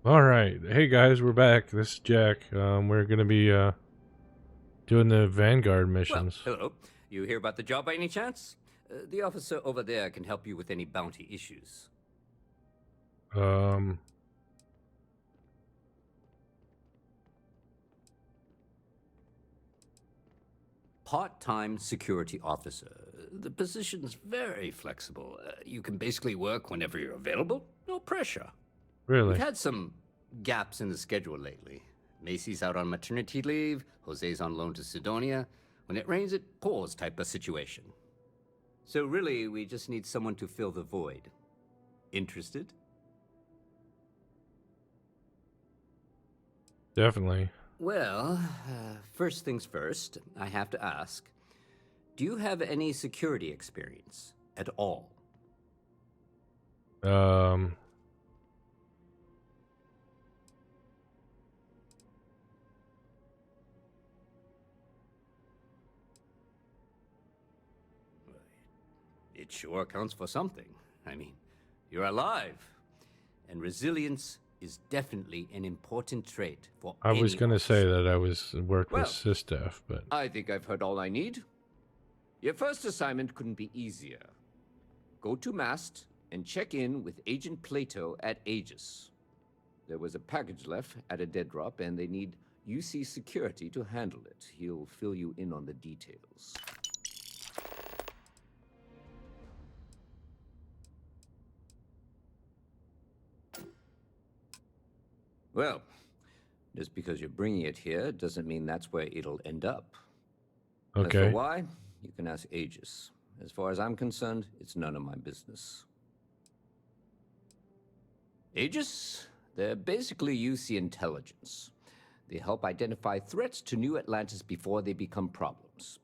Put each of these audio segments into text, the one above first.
All right. Hey guys, we're back. This is Jack. We're gonna be doing the Vanguard Well, missions. hello. You hear about the job by any chance? The officer over there can help you with any bounty issues. Um, Part-time security officer. The position's very flexible. You can basically work whenever you're available. No pressure. We've really? had some gaps in the schedule lately. Macy's out on maternity leave. Jose's on loan to Sidonia. When it rains, it pours type of situation. So really, we just need someone to fill the void. Interested? Definitely. Well, first things first, I have to ask, do you have any security experience at all? Um, It sure counts for something. I mean, you're alive. And resilience is definitely an important trait for I was any gonna say officer. that I was worked with Well, SysDef, but I think I've heard all I need. Your first assignment couldn't be easier. Go to Mast and check in with Agent Plato at Aegis. There was a package left at a dead drop, and they need UC security to handle it. He'll fill you in on the details. Well, just because you're bringing it here doesn't mean that's where it'll end up. As for okay. why, you can ask Aegis. As far as I'm concerned, it's none of my business. Aegis? They're basically UC intelligence. They help identify threats to New Atlantis before they become problems.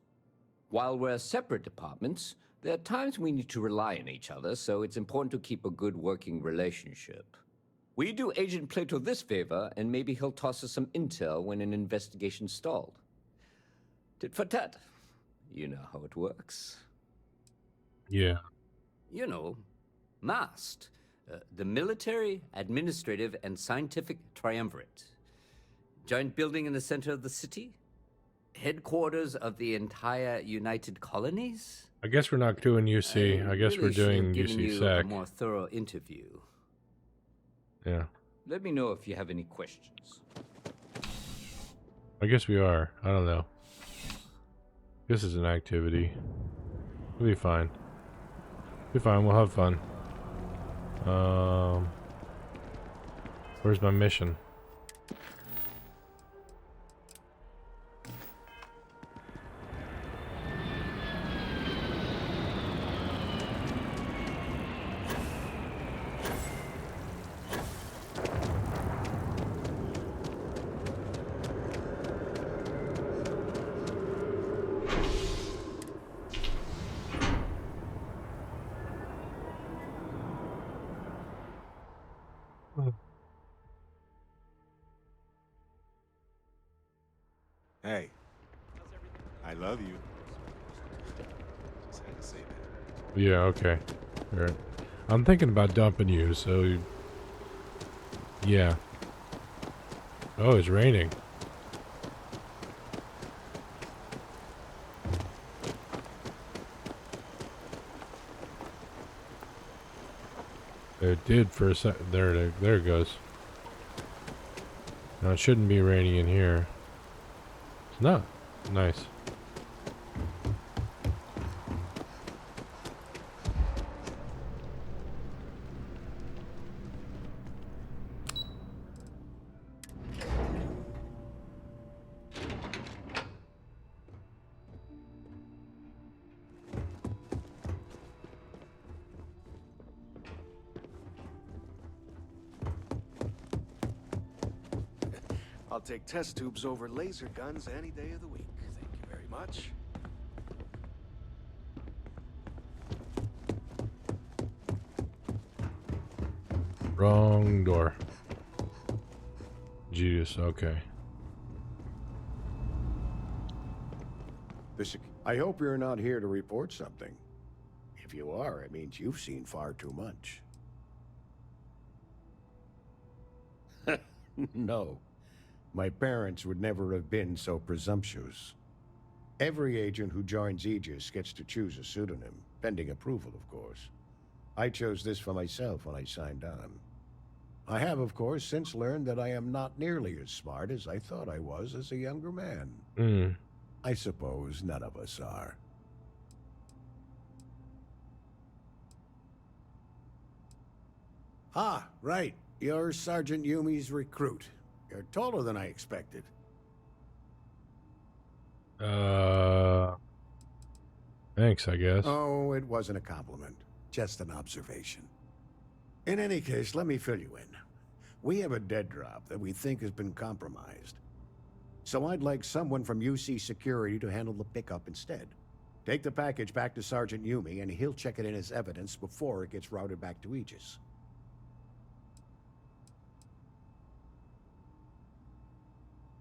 While we're separate departments, there are times we need to rely on each other, so it's important to keep a good working relationship. We do Agent Plato this favor, and maybe he'll toss us some intel when an investigation stalled. Tit for tat. You know how it works. Yeah. You know, MAST, the Military, Administrative, and Scientific Triumvirate. Giant building in the center of the city? Headquarters of the entire United Colonies? I guess we're not doing UC. I I guess we're really should have doing given UC you a Sec. more thorough interview. Yeah. Let me know if you have any questions. I guess we are. I don't know. This is an activity. We'll be fine. Be fine. We'll have fun. Um, where's my mission? Hey, I love you. Just had to say that. Yeah. Okay. All right. I'm thinking about dumping you. So. Yeah. Oh, it's raining. It did for a sec. There it goes. Now it shouldn't be raining in here. It's not. Nice. I'll take test tubes over laser guns any day of the week. Thank you very much. Wrong door. Jesus. Okay. I hope you're not here to report something. If you are, it means you've seen far too much. No. My parents would never have been so presumptuous. Every agent who joins Aegis gets to choose a pseudonym, pending approval, of course. I chose this for myself when I signed on. I have, of course, since learned that I am not nearly as smart as I thought I was as a younger man. Hmm. I suppose none of us are. Ah, right. You're Sergeant Yumi's recruit. You're taller than I expected. Thanks, I guess. Oh, it wasn't a compliment. Just an observation. In any case, let me fill you in. We have a dead drop that we think has been compromised. So I'd like someone from UC Security to handle the pickup instead. Take the package back to Sergeant Yumi, and he'll check it in as evidence before it gets routed back to Aegis.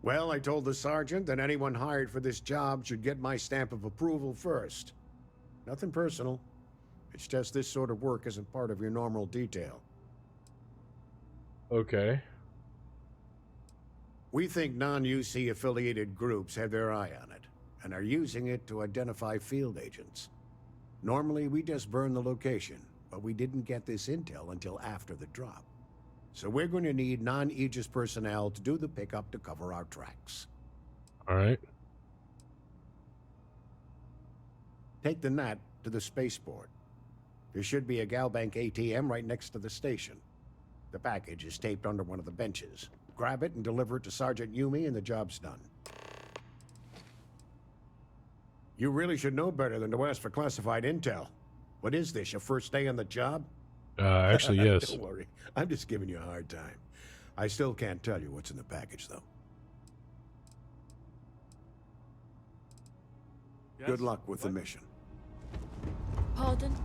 Well, I told the sergeant that anyone hired for this job should get my stamp of approval first. Nothing personal. It's just this sort of work isn't part of your normal detail. Okay. We think non-UC affiliated groups have their eye on it, and are using it to identify field agents. Normally, we just burn the location, but we didn't get this intel until after the drop. So we're going to need non-Aegis personnel to do the pickup to cover our tracks. All right. Take the NAT to the spaceport. There should be a Galbank ATM right next to the station. The package is taped under one of the benches. Grab it and deliver it to Sergeant Yumi and the job's done. You really should know better than to ask for classified intel. What is this, your first day on the job? Actually, yes. Don't worry. I'm just giving you a hard time. I still can't tell you what's in the package, though. Yes? Good luck with the mission. Pardon?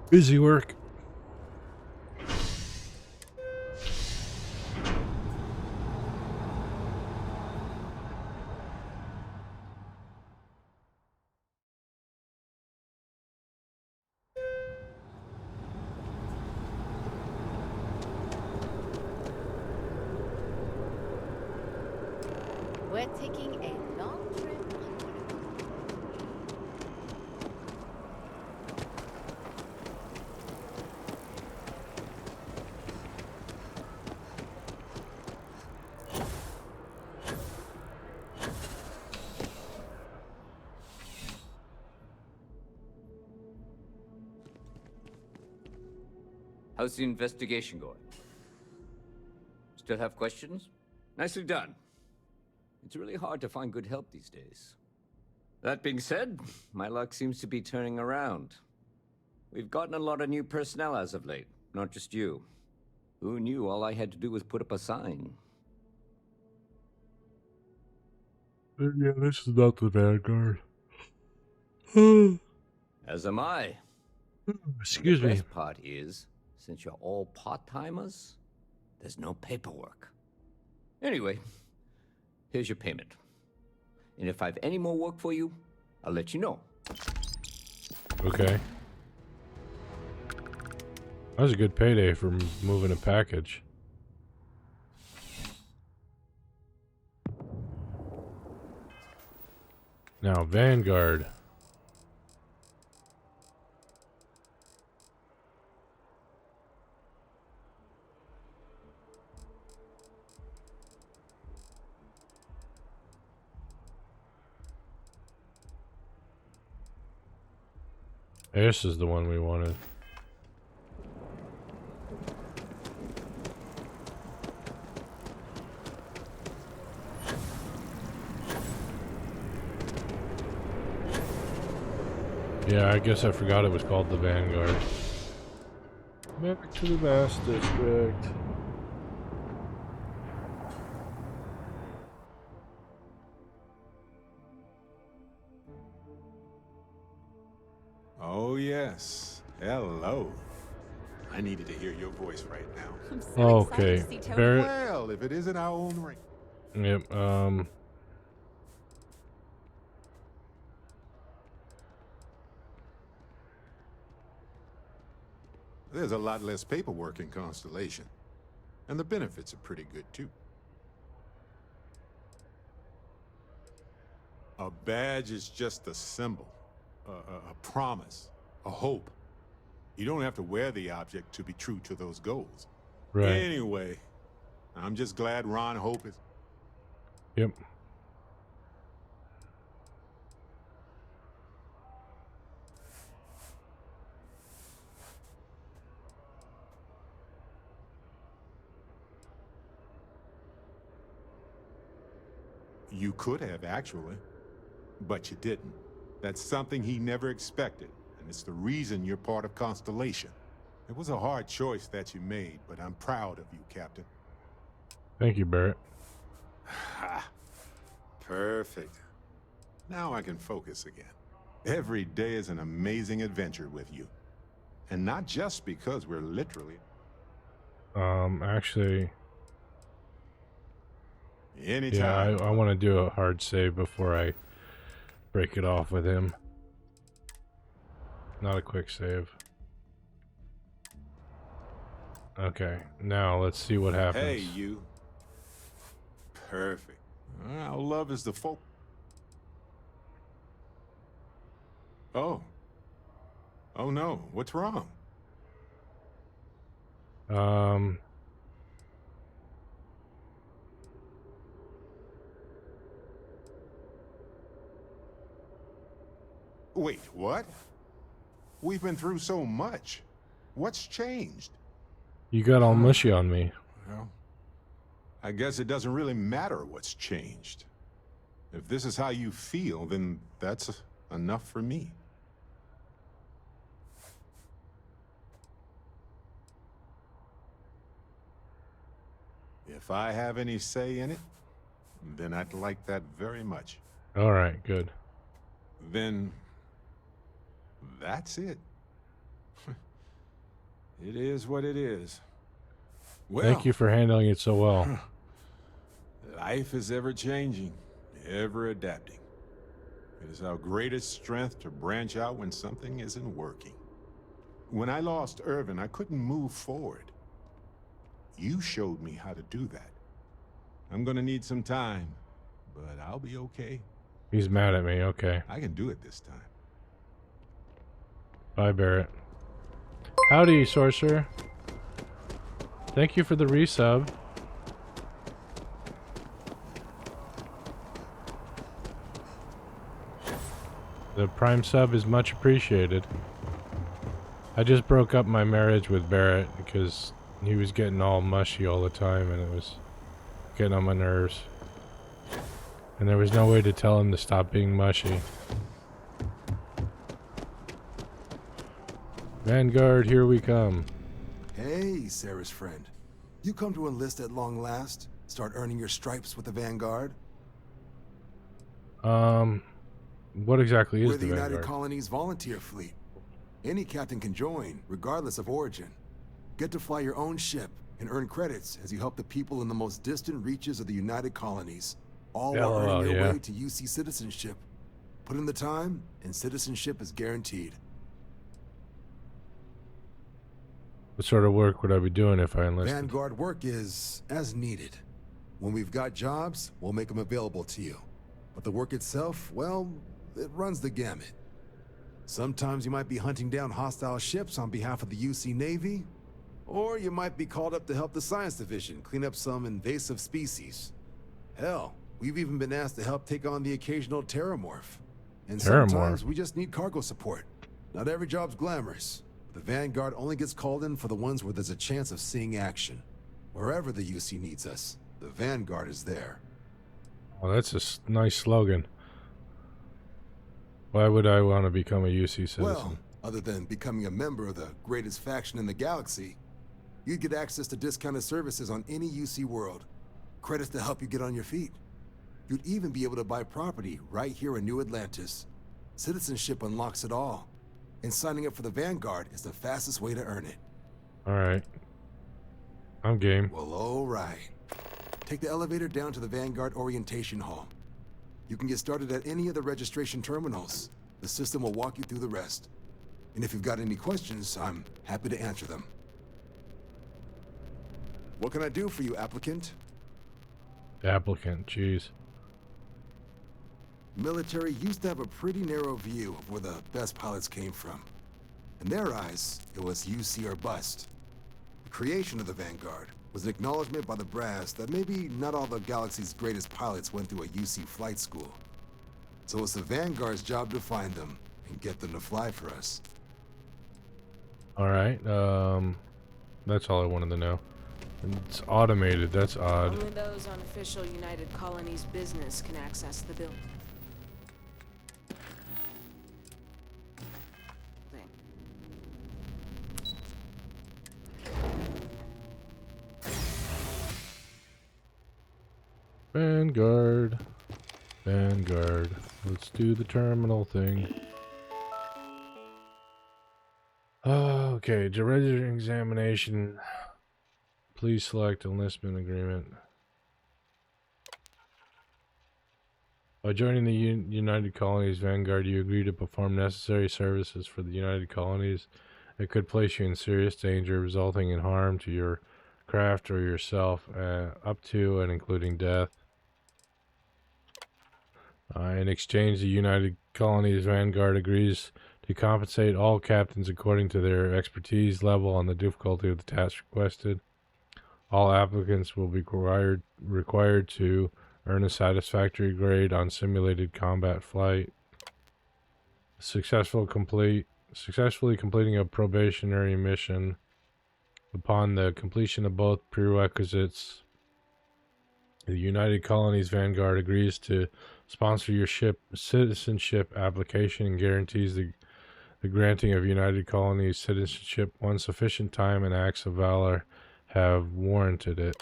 Busy work. We're taking a long trip on one of How's the investigation going? Still have questions? Nicely done. It's really hard to find good help these days. That being said, my luck seems to be turning around. We've gotten a lot of new personnel as of late, not just you. Who knew all I had to do was put up a sign? Yeah, this is not the Vanguard. As am I. Excuse The me. best part is, since you're all part-timers, there's no paperwork. Anyway, here's your payment. And if I have any more work for you, I'll let you know. Okay. That was a good payday for moving a package. Now, Vanguard. This is the one we wanted. Yeah, I guess I forgot it was called the Vanguard. Back to the Mass District. Oh, yes. Hello. I needed to hear your voice right now. I'm so excited Okay, to see Tony. Barrett. Well, if it isn't our own ring. Yep. There's a lot less paperwork in Constellation. And the benefits are pretty good, too. A badge is just a symbol, a promise, a hope. You don't have to wear the object to be true to those goals. Right. Anyway, I'm just glad Ron Hope is... Yep. You could have, actually. But you didn't. That's something he never expected, and it's the reason you're part of Constellation. It was a hard choice that you made, but I'm proud of you, Captain. Thank you, Barrett. Perfect. Now I can focus again. Every day is an amazing adventure with you. And not just because we're literally... Actually... Anytime. Yeah, I want to do a hard save before I break it off with him. Not a quick save. Okay, now let's see what happens. Hey, you. Perfect. Our love is the folk. Oh. Oh no, what's wrong? Wait, what? We've been through so much. What's changed? You got all mushy on me. Well, I guess it doesn't really matter what's changed. If this is how you feel, then that's enough for me. If I have any say in it, then I'd like that very much. All right, good. Then that's it. It is what it is. Well, Thank you for handling it so well. life is ever changing, ever adapting. It is our greatest strength to branch out when something isn't working. When I lost Irvin, I couldn't move forward. You showed me how to do that. I'm gonna need some time, but I'll be okay. He's mad at me, okay. I can do it this time. Bye, Barrett. Howdy, Sorcerer. Thank you for the resub. The Prime sub is much appreciated. I just broke up my marriage with Barrett because he was getting all mushy all the time and it was getting on my nerves. And there was no way to tell him to stop being mushy. Vanguard, here we come. Hey, Sarah's friend. You come to enlist at long last? Start earning your stripes with the Vanguard? What exactly is We're the the United Vanguard? Colonies volunteer fleet. Any captain can join, regardless of origin. Get to fly your own ship and earn credits as you help the people in the most distant reaches of the United Colonies. All while earning your way to UC citizenship. Put in the time, and citizenship is guaranteed. What sort of work would I be doing if I enlisted? Vanguard work is as needed. When we've got jobs, we'll make them available to you. But the work itself, well, it runs the gamut. Sometimes you might be hunting down hostile ships on behalf of the UC Navy, or you might be called up to help the Science Division clean up some invasive species. Hell, we've even been asked to help take on the occasional terramorph. And sometimes we just need cargo support. Not every job's glamorous. The Vanguard only gets called in for the ones where there's a chance of seeing action. Wherever the UC needs us, the Vanguard is there. Oh, that's a nice slogan. Why would I want to become a UC citizen? Well, other than becoming a member of the greatest faction in the galaxy, you'd get access to discounted services on any UC world. Credits to help you get on your feet. You'd even be able to buy property right here in New Atlantis. Citizenship unlocks it all. And signing up for the Vanguard is the fastest way to earn it. Alright. I'm game. Well, all right. Take the elevator down to the Vanguard Orientation Hall. You can get started at any of the registration terminals. The system will walk you through the rest. And if you've got any questions, I'm happy to answer them. What can I do for you, applicant? Applicant, jeez. Military used to have a pretty narrow view of where the best pilots came from. In their eyes, it was UC or bust. The creation of the Vanguard was an acknowledgement by the brass that maybe not all the galaxy's greatest pilots went through a UC flight school. So it's the Vanguard's job to find them and get them to fly for us. Alright, that's all I wanted to know. It's automated, that's odd. Only those on official United Colonies business can access the building. Vanguard. Vanguard. Let's do the terminal thing. Okay, to register examination, please select enlistment agreement. By joining the United Colonies Vanguard, you agree to perform necessary services for the United Colonies that could place you in serious danger, resulting in harm to your craft or yourself, up to and including death. In exchange, the United Colonies Vanguard agrees to compensate all captains according to their expertise level and the difficulty of the task requested. All applicants will be required to earn a satisfactory grade on simulated combat flight. Successfully completing a probationary mission. Upon the completion of both prerequisites, the United Colonies Vanguard agrees to sponsor your citizenship application and guarantees the granting of United Colonies citizenship when sufficient time and acts of valor have warranted it.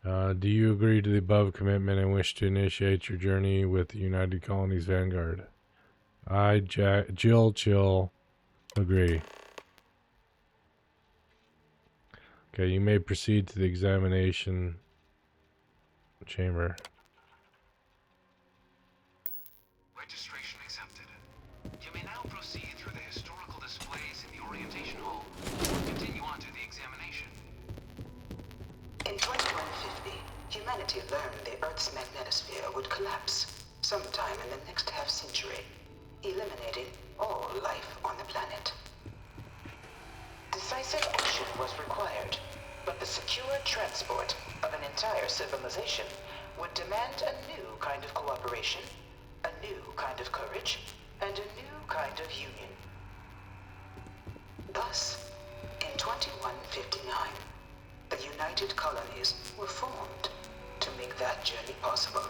Do you agree to the above commitment and wish to initiate your journey with the United Colonies Vanguard? I, Jill, agree. Okay, you may proceed to the examination chamber. Registration accepted. You may now proceed through the historical displays in the orientation hall. Continue on to the examination. In 2150, humanity learned the Earth's magnetosphere would collapse sometime in the next half-century, eliminating all life on the planet. Decisive action was required, but the secure transport of an entire civilization would demand a new kind of cooperation, a new kind of courage, and a new kind of union. Thus, in 2159, the United Colonies were formed to make that journey possible.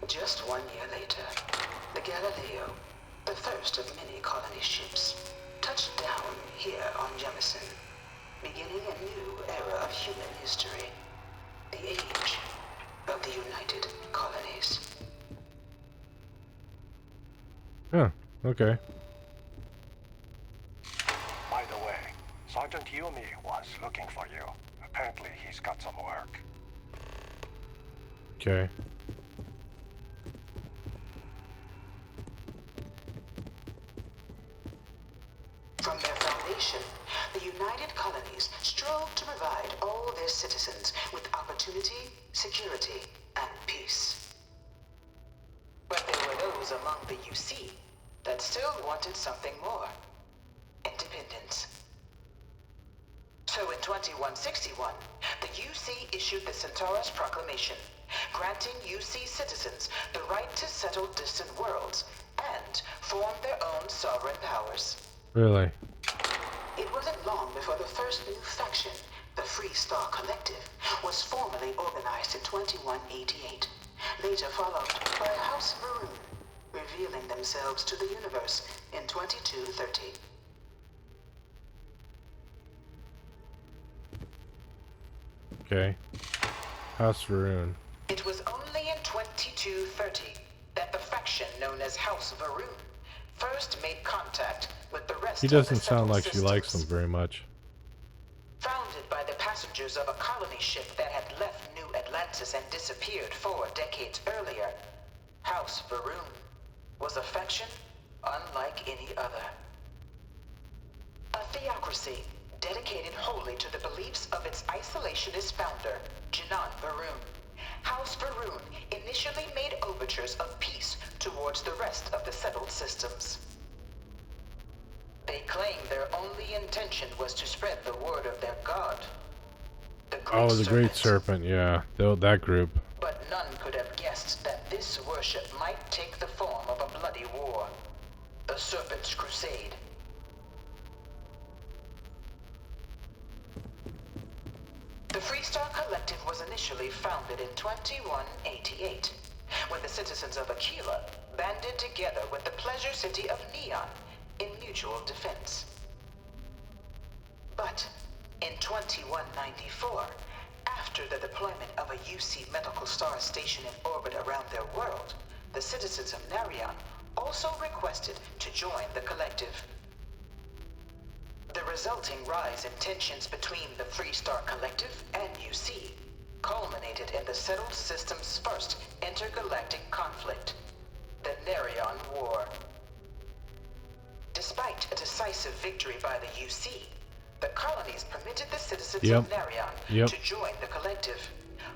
Just 1 year later, the Galileo, the first of many colony ships, touched down here on Jemison, beginning a new era of human history, the age of the United Colonies. Oh, okay. By the way, Sergeant Yumi was looking for you. Apparently he's got some work. Okay. From their foundation, the United Colonies strove to provide all their citizens with opportunity, security, and peace. But there were those among the UC that still wanted something more. Independence. So in 2161, the UC issued the Centaurus Proclamation, granting UC citizens the right to settle distant worlds and form their own sovereign powers. Really? It wasn't long before the first new faction, the Free Star Collective, was formally organized in 2188, later followed by House Varun, revealing themselves to the universe in 2230. Okay. House Varun. It was only in 2230 that the faction known as House Varun first made contact with the rest She of the doesn't sound settled like she likes them systems. very much. Founded by the passengers of a colony ship that had left New Atlantis and disappeared 4 decades earlier, House Varun was a faction unlike any other. A theocracy dedicated wholly to the beliefs of its isolationist founder, Jinan Varun. House Varun initially made overtures of peace towards the rest of the settled systems. They claimed their only intention was to spread the word of their god, the Great The Great Serpent, yeah. That group. But none could have guessed that this worship might take the form of a bloody war, the Serpent's Crusade. The Freestar Collective was initially founded in 2188, when the citizens of Aquila banded together with the pleasure city of Neon in mutual defense. But in 2194, after the deployment of a UC medical star station in orbit around their world, the citizens of Narion also requested to join the collective. The resulting rise in tensions between the Freestar Collective and UC culminated in the settled system's first intergalactic conflict, the Narion War. Despite a decisive victory by the UC, the colonies permitted the citizens of Narion to join the collective,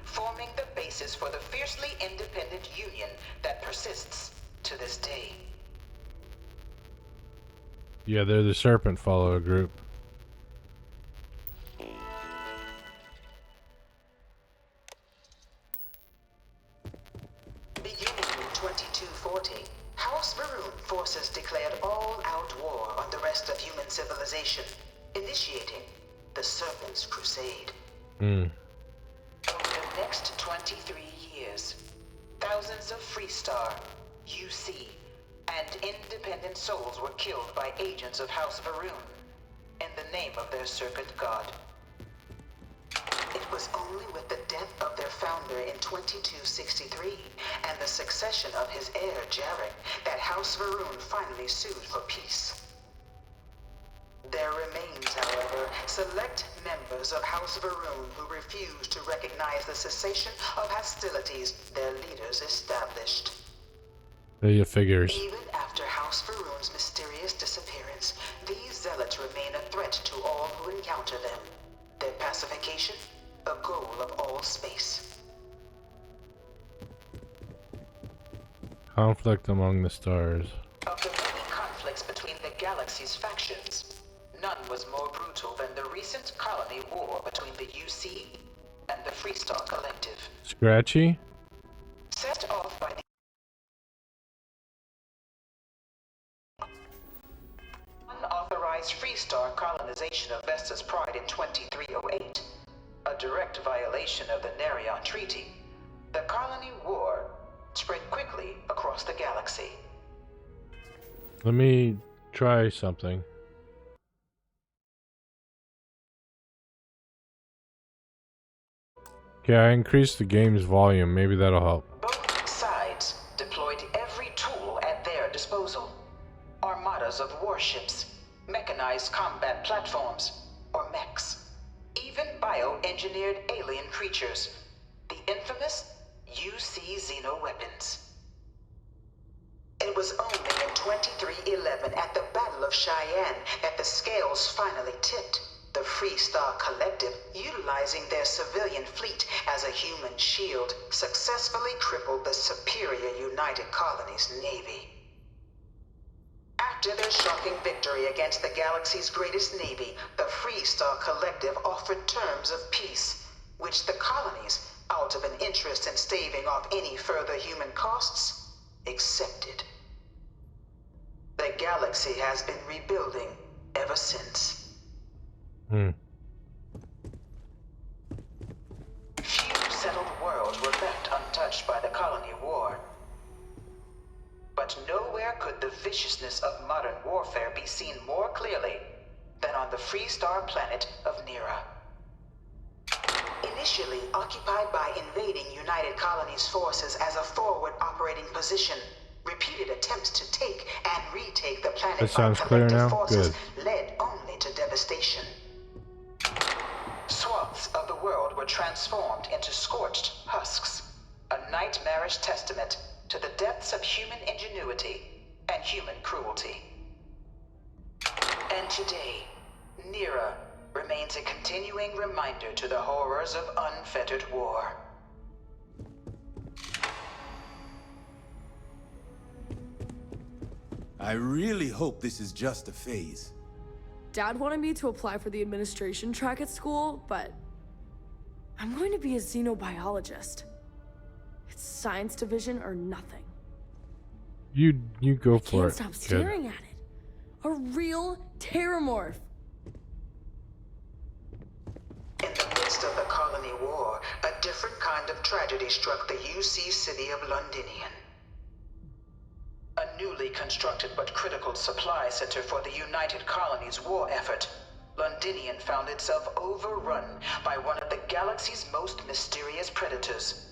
forming the basis for the fiercely independent union that persists to this day. Yeah, they're the Serpent follower group. Beginning in 2240, House Varun forces declared all-out war on the rest of human civilization, initiating the Serpent's Crusade. Over the next 23 years, thousands of Freestar, UC, and independent souls were killed by agents of House Varun in the name of their serpent god. It was only with the death of their founder in 2263 and the succession of his heir, Jarek, that House Varun finally sued for peace. There remains, however, select members of House Varun who refuse to recognize the cessation of hostilities their leaders established. There you figures. Even after House Varun's mysterious disappearance, these zealots remain a threat to all who encounter them. Their pacification, a goal of all space. Conflict among the stars. Of the many conflicts between the galaxy's factions, none was more brutal than the recent colony war between the UC and the Freestar Collective. Scratchy? Set off by the unauthorized Freestar colonization of Vesta's Pride in 2308, a direct violation of the Narion Treaty, the colony war spread quickly across the galaxy. Let me try something. Okay, I increased the game's volume. Maybe that'll help. Both sides deployed every tool at their disposal. Armadas of warships, mechanized combat platforms, or mechs. Even bioengineered alien creatures. The infamous UC Xeno-weapons. It was only in 2311 at the Battle of Cheyenne that the scales finally tipped. The Freestar Collective, utilizing their civilian fleet as a human shield, successfully crippled the superior United Colonies Navy. After their shocking victory against the galaxy's greatest navy, the Freestar Collective offered terms of peace, which the colonies, out of an interest in staving off any further human costs, accepted. The galaxy has been rebuilding ever since. Few settled worlds were left untouched by the colony war. But nowhere could the viciousness of modern warfare be seen more clearly than on the Freestar planet of Nera. Initially occupied by invading United Colonies forces as a forward operating position, Repeated attempts to take and retake the planet That sounds by clear collective now? forces Good. led only to devastation. Swaths of the world were transformed into scorched husks, a nightmarish testament to the depths of human ingenuity and human cruelty. And today, Nira remains a continuing reminder to the horrors of unfettered war. I really hope this is just a phase. Dad wanted me to apply for the administration track at school, but I'm going to be a xenobiologist. It's science division or nothing. You go for Can't it. stop Kid. staring at it. A real terramorph. In the midst of the colony war, a different kind of tragedy struck the UC city of Londinian. A newly constructed but critical supply center for the United Colonies' war effort, Londinian found itself overrun by one of the galaxy's most mysterious predators,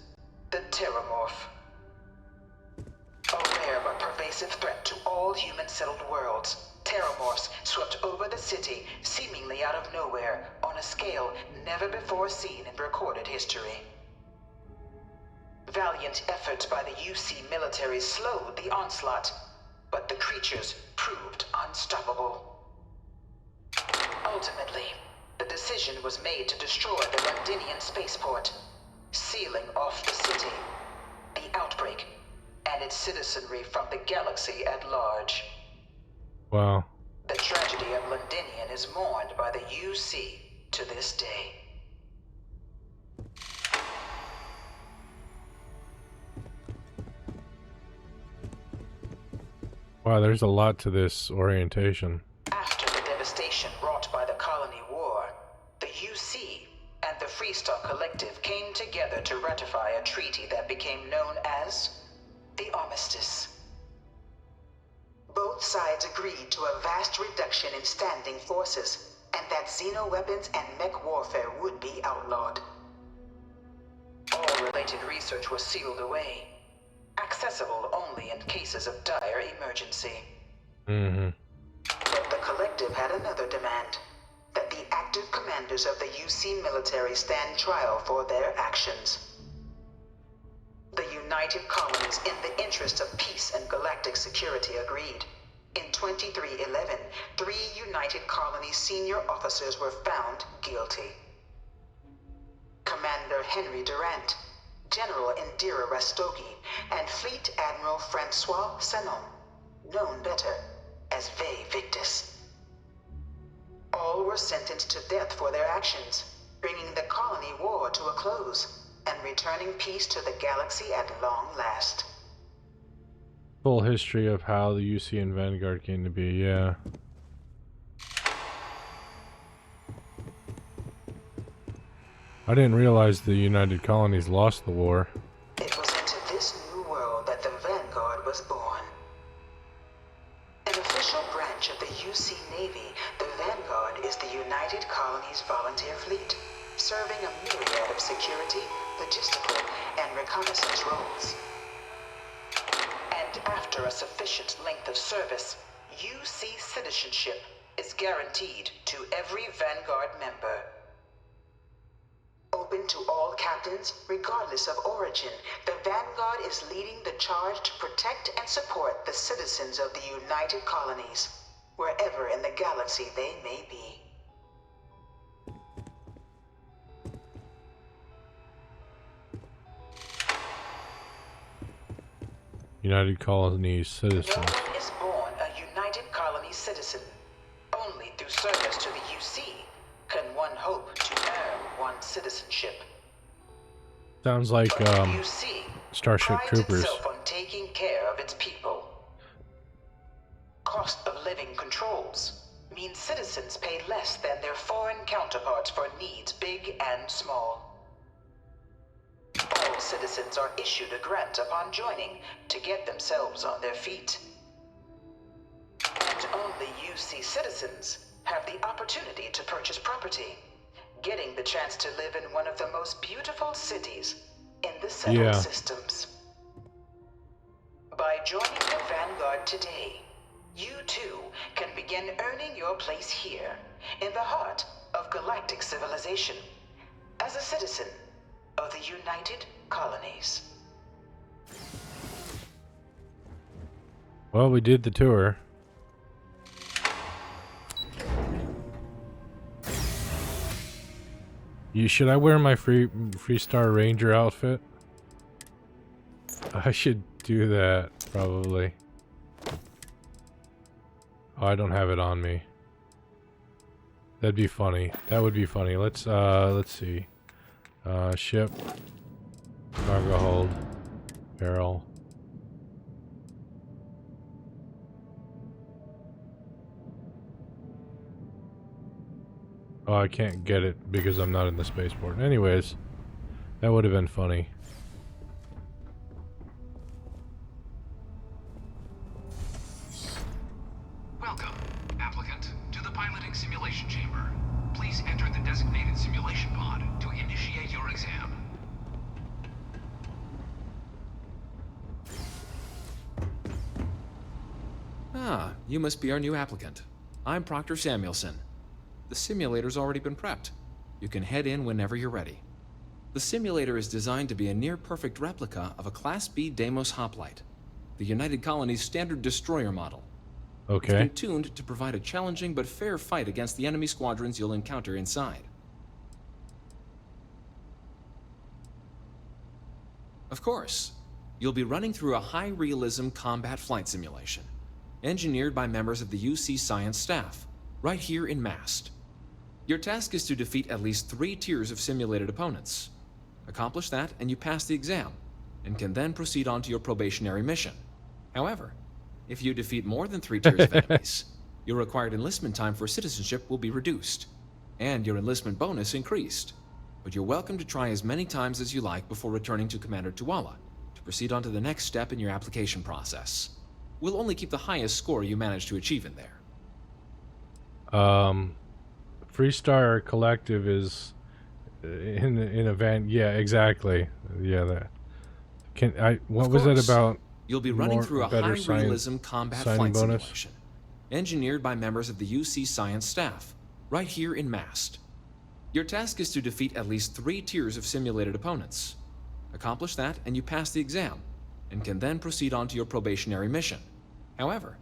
the Terramorph. A rare but pervasive threat to all human-settled worlds, Terramorphs swept over the city, seemingly out of nowhere, on a scale never before seen in recorded history. Valiant efforts by the UC military slowed the onslaught, but the creatures proved unstoppable. Ultimately, the decision was made to destroy the Londinian spaceport, sealing off the city, the outbreak, and its citizenry from the galaxy at large. Wow. The tragedy of Londinian is mourned by the UC to this day. Wow, there's a lot to this orientation. After the devastation wrought by the colony war, the UC and the Freestock Collective came together to ratify a treaty that became known as the Armistice. Both sides agreed to a vast reduction in standing forces, and that xeno-weapons and mech warfare would be outlawed. All related research was sealed away, accessible only in cases of dire emergency. But the Collective had another demand, that the active commanders of the UC military stand trial for their actions. The United Colonies, in the interest of peace and galactic security, agreed. In 2311, 3 United Colonies senior officers were found guilty. Commander Henry Durant, General Indira Rastogi, and Fleet Admiral Francois Sanon, known better as Ve Victus. All were sentenced to death for their actions, bringing the colony war to a close and returning peace to the galaxy at long last. Full history of how the UC and Vanguard came to be, yeah. I didn't realize the United Colonies lost the war. It was into this new world that the Vanguard was born. An official branch of the UC Navy, the Vanguard is the United Colonies Volunteer Fleet, serving a myriad of security, logistical, and reconnaissance roles. And after a sufficient length of service, UC citizenship is guaranteed to every Vanguard member. Open to all captains, regardless of origin, the Vanguard is leading the charge to protect and support the citizens of the United Colonies, wherever in the galaxy they may be. United Colonies citizens. No one is born a United Colonies citizen. Only through service to the UC can one hope to earn one's citizenship. Sounds like UC Starship prides Troopers. itself on taking care of its people. Cost of living controls mean citizens pay less than their foreign counterparts for needs big and small. All citizens are issued a grant upon joining to get themselves on their feet. And only UC citizens have the opportunity to purchase property, getting the chance to live in one of the most beautiful cities in the settled systems. By joining the Vanguard today, you too can begin earning your place here, in the heart of galactic civilization, as a citizen of the United Colonies. Well, we did the tour. Should I wear my Freestar Ranger outfit? I should do that, probably. Oh, I don't have it on me. That'd be funny. That would be funny. Let's see. Ship. Cargo hold. Barrel. Oh, I can't get it because I'm not in the spaceport. Anyways, that would have been funny. Welcome, applicant, to the piloting simulation chamber. Please enter the designated simulation pod to initiate your exam. Ah, you must be our new applicant. I'm Proctor Samuelson. The simulator's already been prepped. You can head in whenever you're ready. The simulator is designed to be a near-perfect replica of a Class B Deimos hoplite, the United Colony's standard destroyer model. Okay. It's been tuned to provide a challenging but fair fight against the enemy squadrons you'll encounter inside. Of course, you'll be running through a high-realism combat flight simulation, engineered by members of the UC Science staff, right here in Mast. Your task is to defeat at least 3 tiers of simulated opponents. Accomplish that and you pass the exam, and can then proceed on to your probationary mission. However, if you defeat more than 3 tiers of enemies, your required enlistment time for citizenship will be reduced, and your enlistment bonus increased. But you're welcome to try as many times as you like before returning to Commander Tuala to proceed on to the next step in your application process. We'll only keep the highest score you manage to achieve in there. Freestar Collective is in a van. Yeah, exactly. Yeah, that. What was that about? You'll be running through a high-realism combat flight simulation, engineered by members of the UC Science staff, right here in Mast. Your task is to defeat at least 3 tiers of simulated opponents. Accomplish that and you pass the exam, and can then proceed on to your probationary mission. However,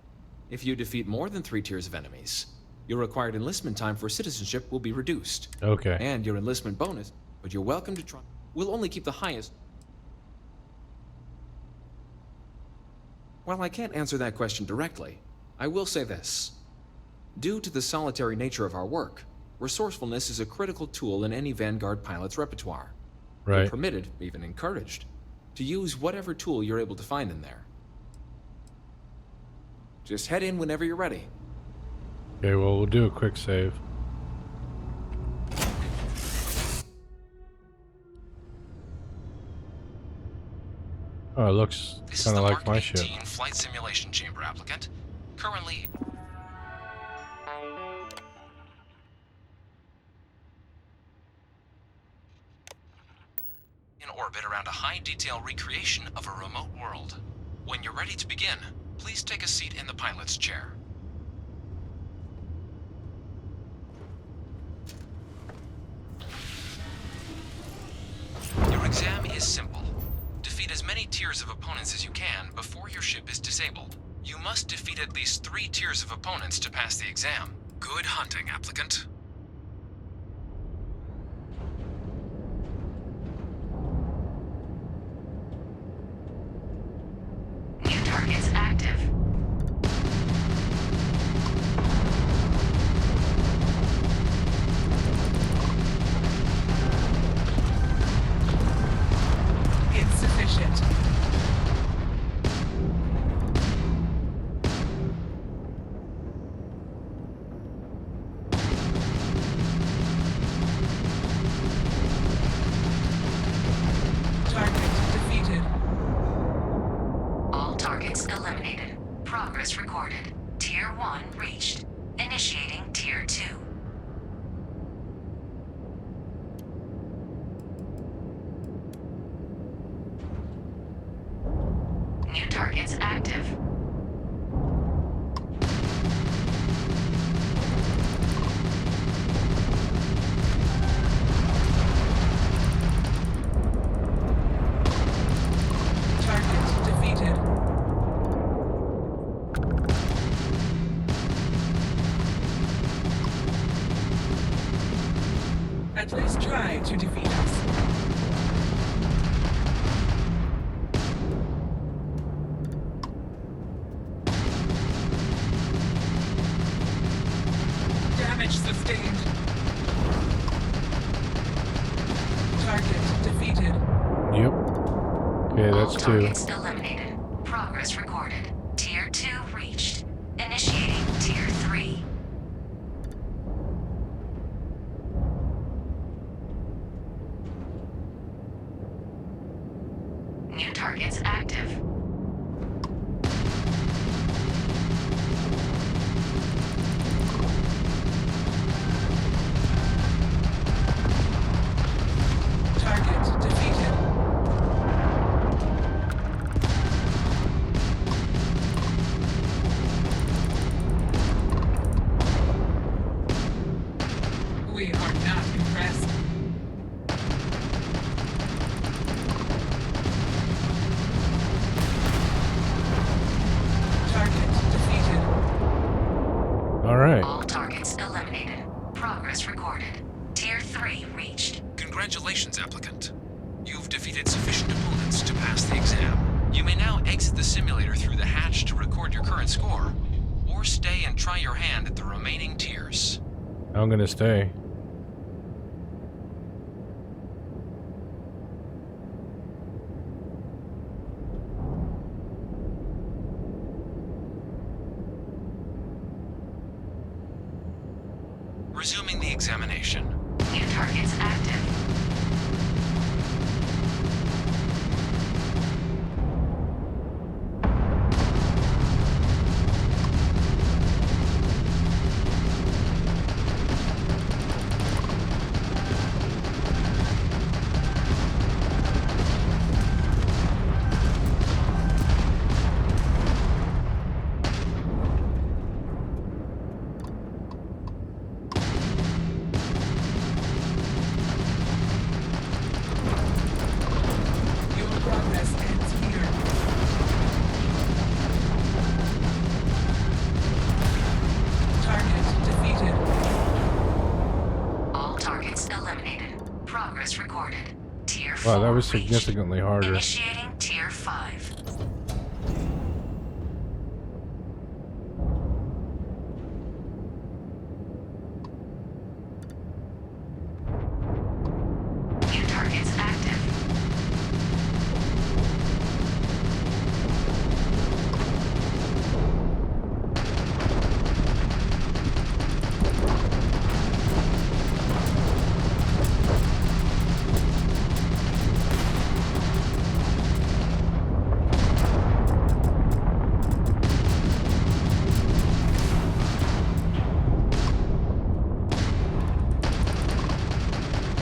if you defeat more than 3 tiers of enemies, your required enlistment time for citizenship will be reduced. Okay. And your enlistment bonus, but you're welcome to try. We'll only keep the highest. While I can't answer that question directly, I will say this. Due to the solitary nature of our work, resourcefulness is a critical tool in any Vanguard pilot's repertoire. Right. You're permitted, even encouraged, to use whatever tool you're able to find in there. Just head in whenever you're ready. Okay, well, we'll do a quick save. Oh, it looks kind of like my ship. This is the Mark 18 flight simulation chamber applicant. Currently in orbit around a high-detail recreation of a remote world. When you're ready to begin, please take a seat in the pilot's chair. Your exam is simple. Defeat as many tiers of opponents as you can before your ship is disabled. You must defeat at least 3 tiers of opponents to pass the exam. Good hunting, applicant. New targets active. Insufficient. Target defeated. All targets eliminated. Progress recorded. Tier 1 reached. Initiating Tier 2. New targets active. At least try to defeat us. Damage sustained. Target defeated. Yep. Okay, that's All two. targets eliminated. Progress recorded. Tier 2 reached. Initiating Tier 3. New targets active. Target defeated. We are not impressed. Target defeated. All right. All targets eliminated. Progress recorded. Tier 3 reached. Congratulations, applicant. You've defeated sufficient opponents to pass the exam. You may now exit the simulator through the hatch to record your current score, or stay and try your hand at the remaining tiers. I'm gonna stay. Resuming the examination. New targets active. Your progress ends here. Target defeated. All targets eliminated. Progress recorded. Tier 4 Wow, that was reached. significantly harder. Initiating Tier 5. New targets active.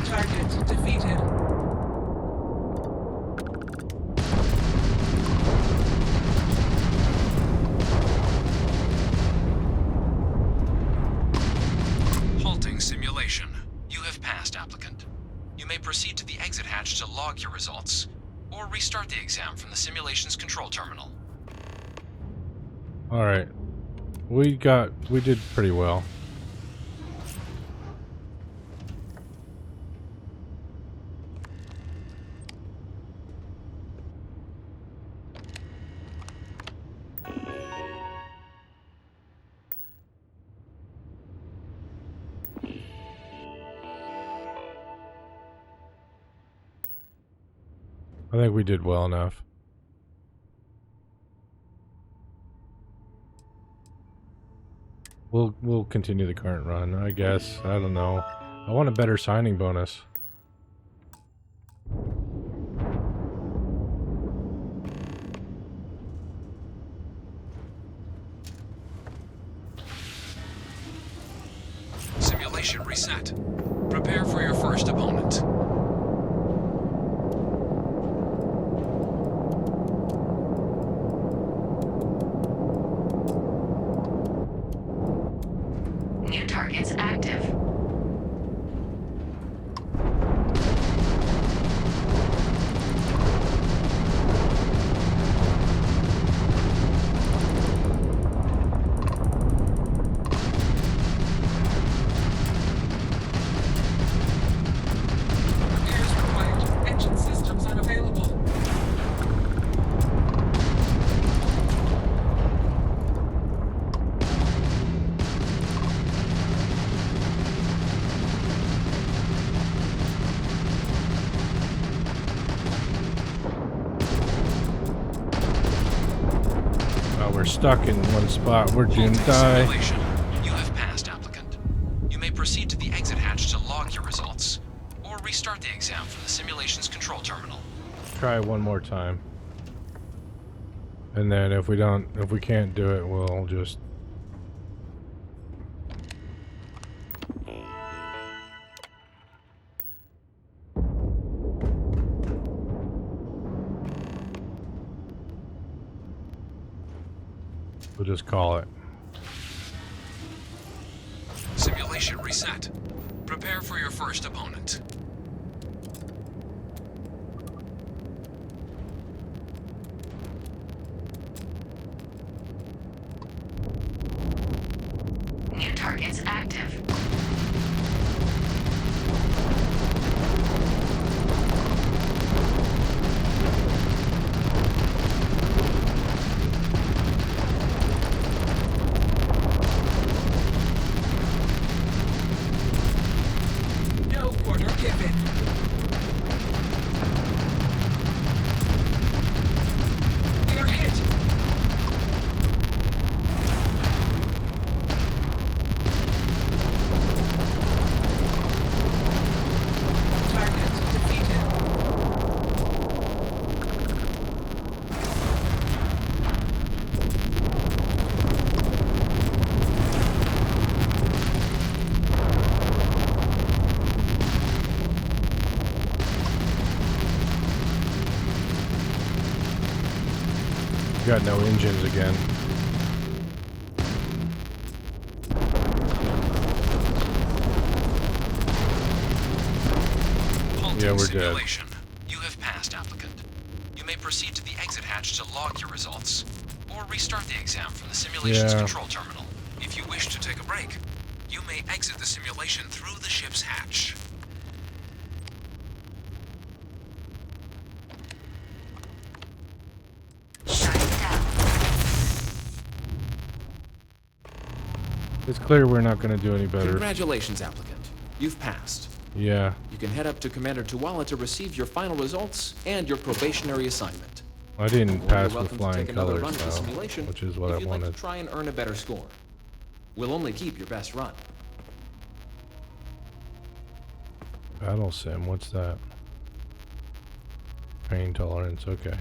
Target defeated. Halting simulation. You have passed, applicant. You may proceed to the exit hatch to log your results, or restart the exam from the simulation's control terminal. All right. We did pretty well. I think we did well enough. We'll continue the current run, I guess. I don't know. I want a better signing bonus. Simulation reset. Prepare for your first opponent. New targets active. we're stuck in one spot. We're doomed to die. Simulation. You have passed, applicant. You may proceed to the exit hatch to log your results, or restart the exam from the simulation's control terminal. Try it one more time. And then if we can't do it, we'll just... We'll just call it. Simulation reset. Prepare for your first opponent. New targets active. No quarter given. We are hit. Target defeated. Got no engines again. Yeah, we're dead. Simulation. You have passed, applicant. You may proceed to the exit hatch to log your results, or restart the exam from the simulation's control terminal. If you wish to take a break, you may exit the simulation through the ship's hatch. It's clear we're not going to do any better. Congratulations, applicant. You've passed. Yeah. You can head up to Commander Tuala to receive your final results and your probationary assignment. I didn't Or pass you're with welcome to flying take another colors, run at the though, simulation which is what if I you'd wanted. like to try and earn a better score. We'll only keep your best run. Battle sim, what's that? Pain tolerance, okay.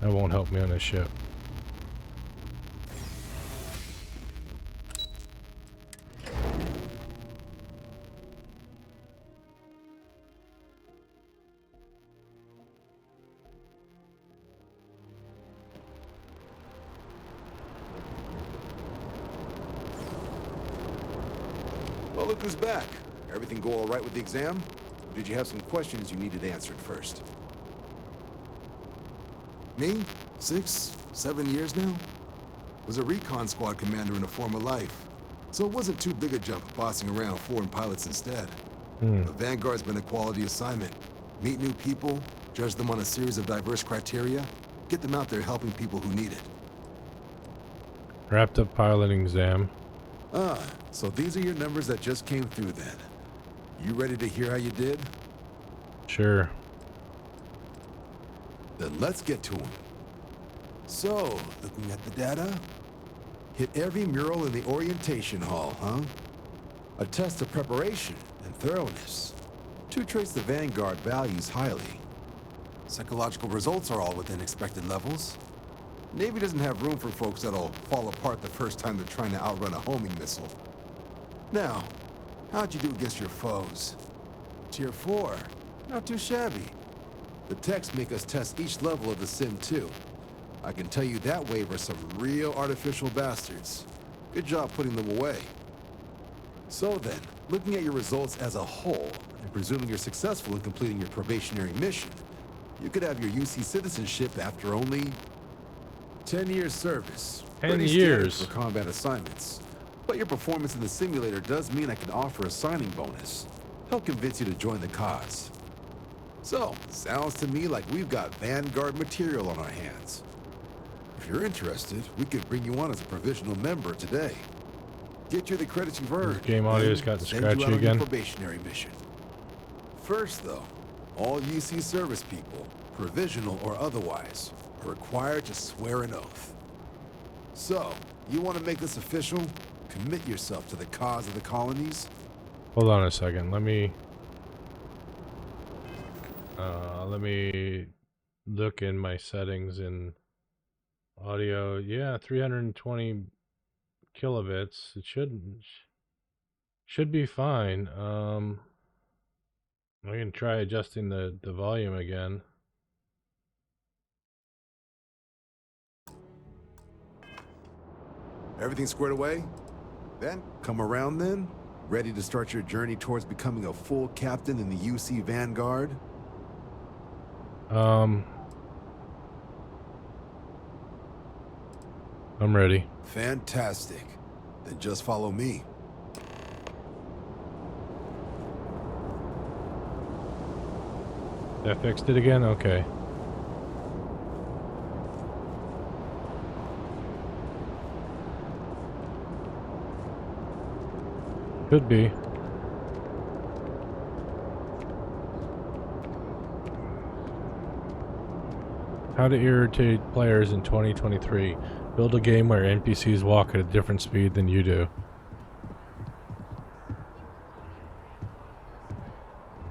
That won't help me on this ship. Well, look who's back. Everything go all right with the exam? Or did you have some questions you needed answered first? Me? 6, 7 years now? Was a recon squad commander in a former life. So it wasn't too big a jump bossing around foreign pilots instead. But Vanguard's been a quality assignment. Meet new people, judge them on a series of diverse criteria, get them out there helping people who need it. Wrapped up piloting exam. Ah, so these are your numbers that just came through then. You ready to hear how you did? Sure. Then let's get to them. So, looking at the data, hit every mural in the orientation hall, huh? A test of preparation and thoroughness. Two traits the Vanguard values highly. Psychological results are all within expected levels. Navy doesn't have room for folks that'll fall apart the first time they're trying to outrun a homing missile. Now, how'd you do against your foes? Tier 4, not too shabby. The techs make us test each level of the sim too. I can tell you that wave are some real artificial bastards. Good job putting them away. So then, looking at your results as a whole, and presuming you're successful in completing your probationary mission, you could have your UC citizenship after only 10 years service. 10 Pretty years. standard for combat assignments. But your performance in the simulator does mean I can offer a signing bonus. Help convince you to join the cause. So, sounds to me like we've got Vanguard material on our hands. If you're interested, we could bring you on as a provisional member today. Get you the credits you've earned. This game audio's then got the send you scratchy out on your again. probationary mission. First, though, all UC service people, provisional or otherwise, are required to swear an oath. So, you want to make this official? Commit yourself to the cause of the colonies? Hold on a second. Let me look in my settings in audio. Yeah, 320 kilobits. It should be fine. I can try adjusting the volume again. Everything squared away? Then, come around then? Ready to start your journey towards becoming a full captain in the UC Vanguard? I'm ready. Fantastic. Then just follow me. That fixed it again? Okay. Could be. How to irritate players in 2023. Build a game where NPCs walk at a different speed than you do.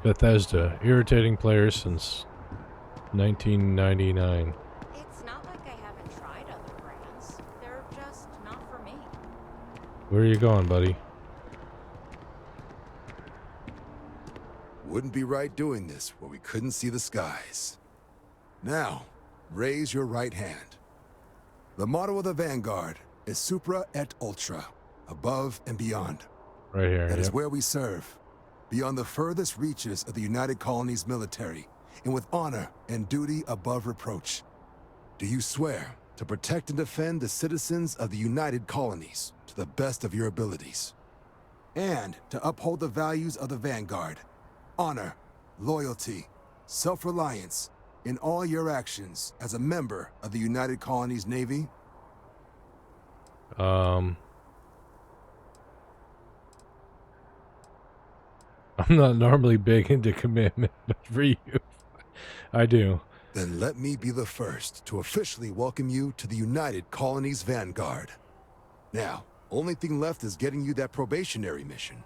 Bethesda. Irritating players since 1999. It's not like I haven't tried other brands. They're just not for me. Where are you going, buddy? Wouldn't be right doing this where we couldn't see the skies. Now, raise your right hand. The motto of the Vanguard is Supra et Ultra, above and beyond. Right here. That is where we serve, beyond the furthest reaches of the United Colonies military, and with honor and duty above reproach. Do you swear to protect and defend the citizens of the United Colonies to the best of your abilities, and to uphold the values of the Vanguard? Honor, loyalty, self-reliance in all your actions as a member of the United Colonies Navy? I'm not normally big into commitment, but for you, I do. Then let me be the first to officially welcome you to the United Colonies Vanguard. Now, only thing left is getting you that probationary mission.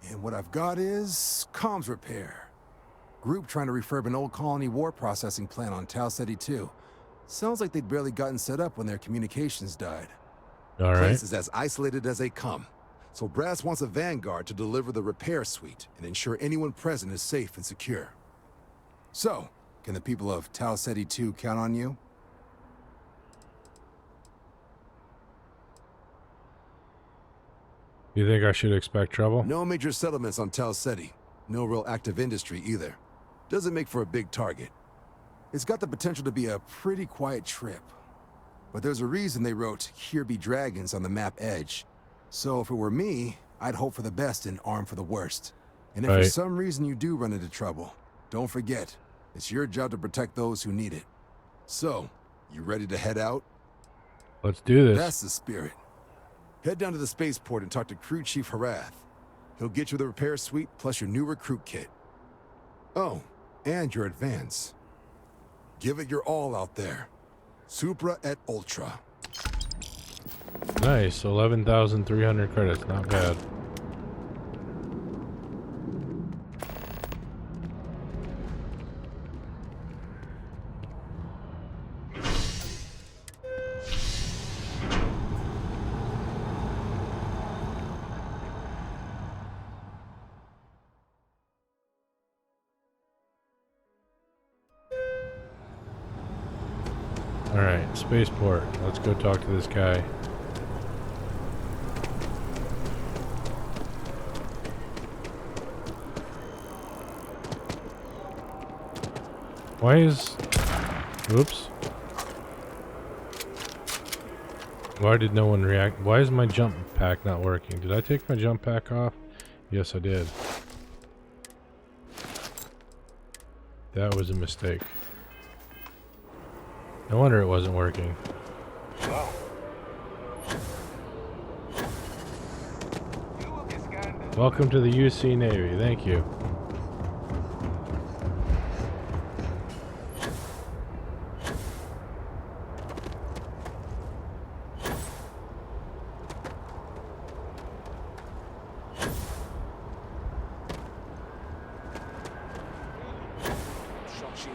And what I've got is comms repair. Group trying to refurb an old colony war processing plant on Tau Ceti 2. Sounds like they'd barely gotten set up when their communications died. All right. Place is as isolated as they come. So Brass wants a Vanguard to deliver the repair suite and ensure anyone present is safe and secure. So, can the people of Tau Ceti 2 count on you? You think I should expect trouble? No major settlements on Tau Ceti. No real active industry either. Doesn't make for a big target. It's got the potential to be a pretty quiet trip. But there's a reason they wrote, "Here be dragons" on the map edge. So if it were me, I'd hope for the best and arm for the worst. And if for some reason you do run into trouble, don't forget, it's your job to protect those who need it. So, you ready to head out? Let's do this. That's the spirit. Head down to the spaceport and talk to Crew Chief Harath. He'll get you the repair suite plus your new recruit kit. Oh, and your advance. Give it your all out there. Supra et Ultra. Nice, 11,300 credits, not bad. Alright, spaceport. Let's go talk to this guy. Why is... Oops. Why did no one react? Why is my jump pack not working? Did I take my jump pack off? Yes, I did. That was a mistake. No wonder it wasn't working. Welcome to the UC Navy. Thank you.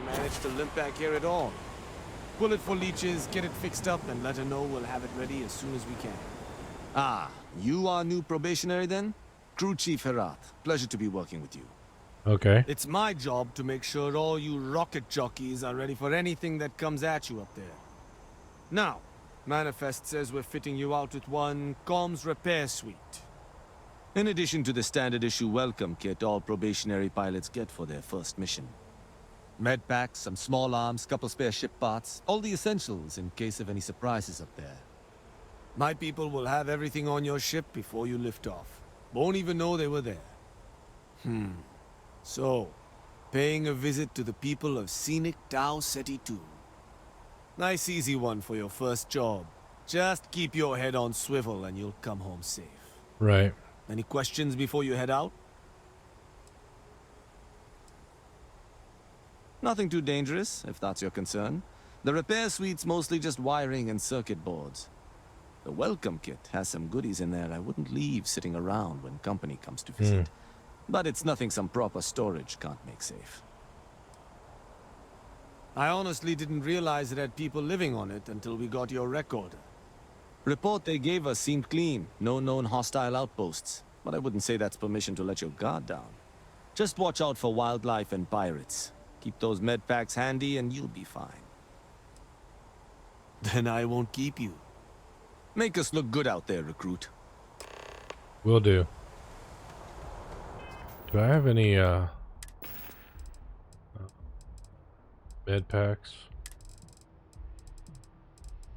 managed to limp back here at all. Pull it for leeches, get it fixed up, and let her know we'll have it ready as soon as we can. Ah, you are new probationary then? Crew Chief Herat. Pleasure to be working with you. Okay. It's my job to make sure all you rocket jockeys are ready for anything that comes at you up there. Now, Manifest says we're fitting you out with one comms repair suite. In addition to the standard issue welcome kit all probationary pilots get for their first mission. Med packs, some small arms, couple spare ship parts, all the essentials in case of any surprises up there. My people will have everything on your ship before you lift off. Won't even know they were there. So, paying a visit to the people of scenic Tau Ceti 2. Nice easy one for your first job. Just keep your head on swivel and you'll come home safe. Right. Any questions before you head out? Nothing too dangerous, if that's your concern. The repair suite's mostly just wiring and circuit boards. The welcome kit has some goodies in there I wouldn't leave sitting around when company comes to visit. But it's nothing some proper storage can't make safe. I honestly didn't realize it had people living on it until we got your recorder. Report they gave us seemed clean, no known hostile outposts. But I wouldn't say that's permission to let your guard down. Just watch out for wildlife and pirates. Keep those med packs handy and you'll be fine. Then I won't keep you. Make us look good out there, recruit. Will do. Do I have any med packs?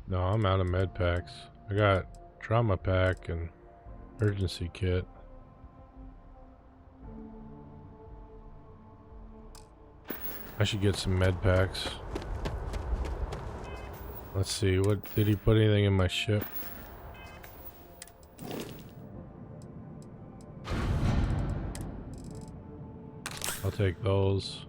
No, I'm out of med packs. I got trauma pack and urgency kit. I should get some med packs. Let's see, what did he put anything in my ship? I'll take those.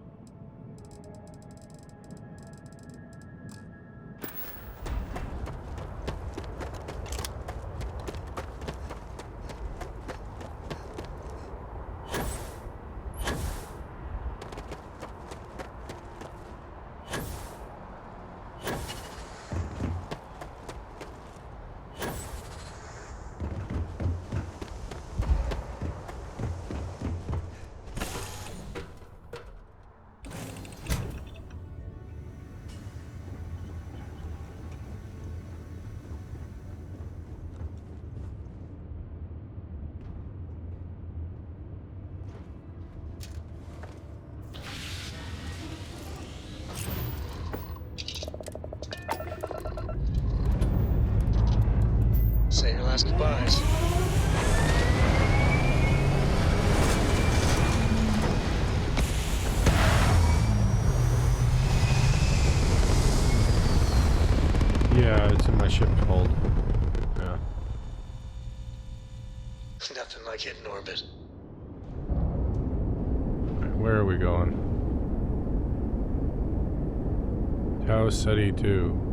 Say your last goodbyes. Yeah, it's in my ship hold. Yeah. Nothing like hitting orbit. Right, where are we going? Tau Ceti 2.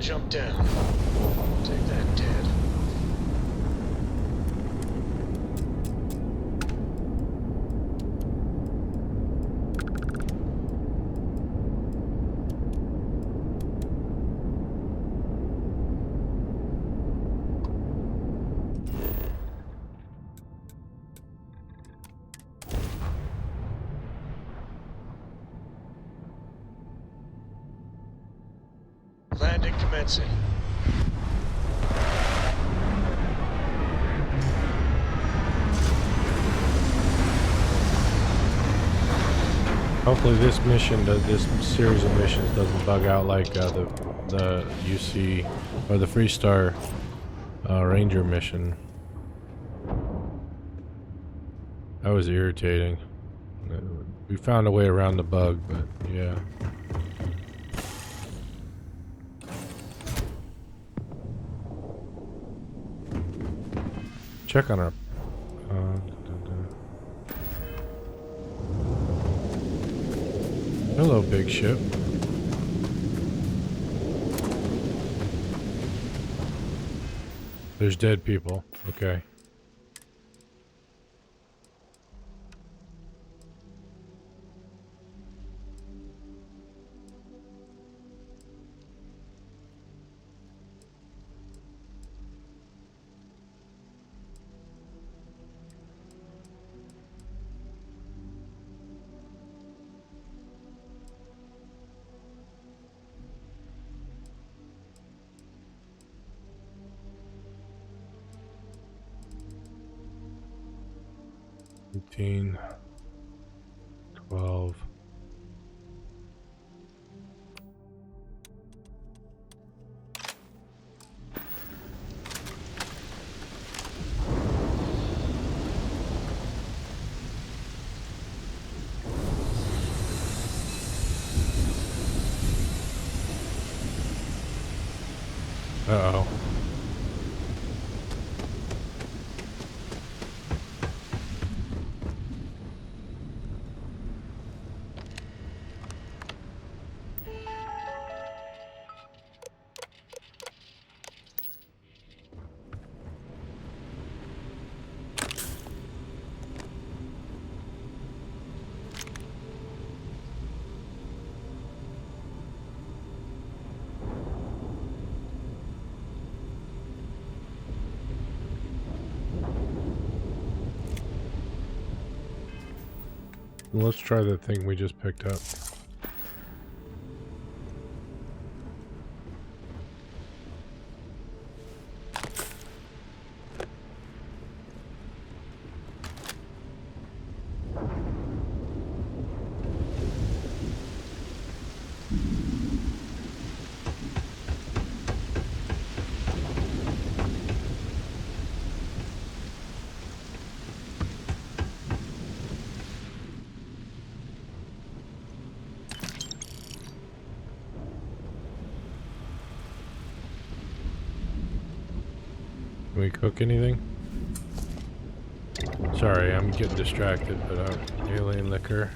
Jump down. Take that, Dad. Landing commencing. Hopefully this mission, this series of missions doesn't bug out like the UC or the Freestar Ranger mission. That was irritating. We found a way around the bug, but yeah. Check on our Hello, big ship. There's dead people. Okay. Eighteen. 12. Uh-oh. Let's try the thing we just picked up. Can we cook anything? Sorry, I'm getting distracted, but alien liquor.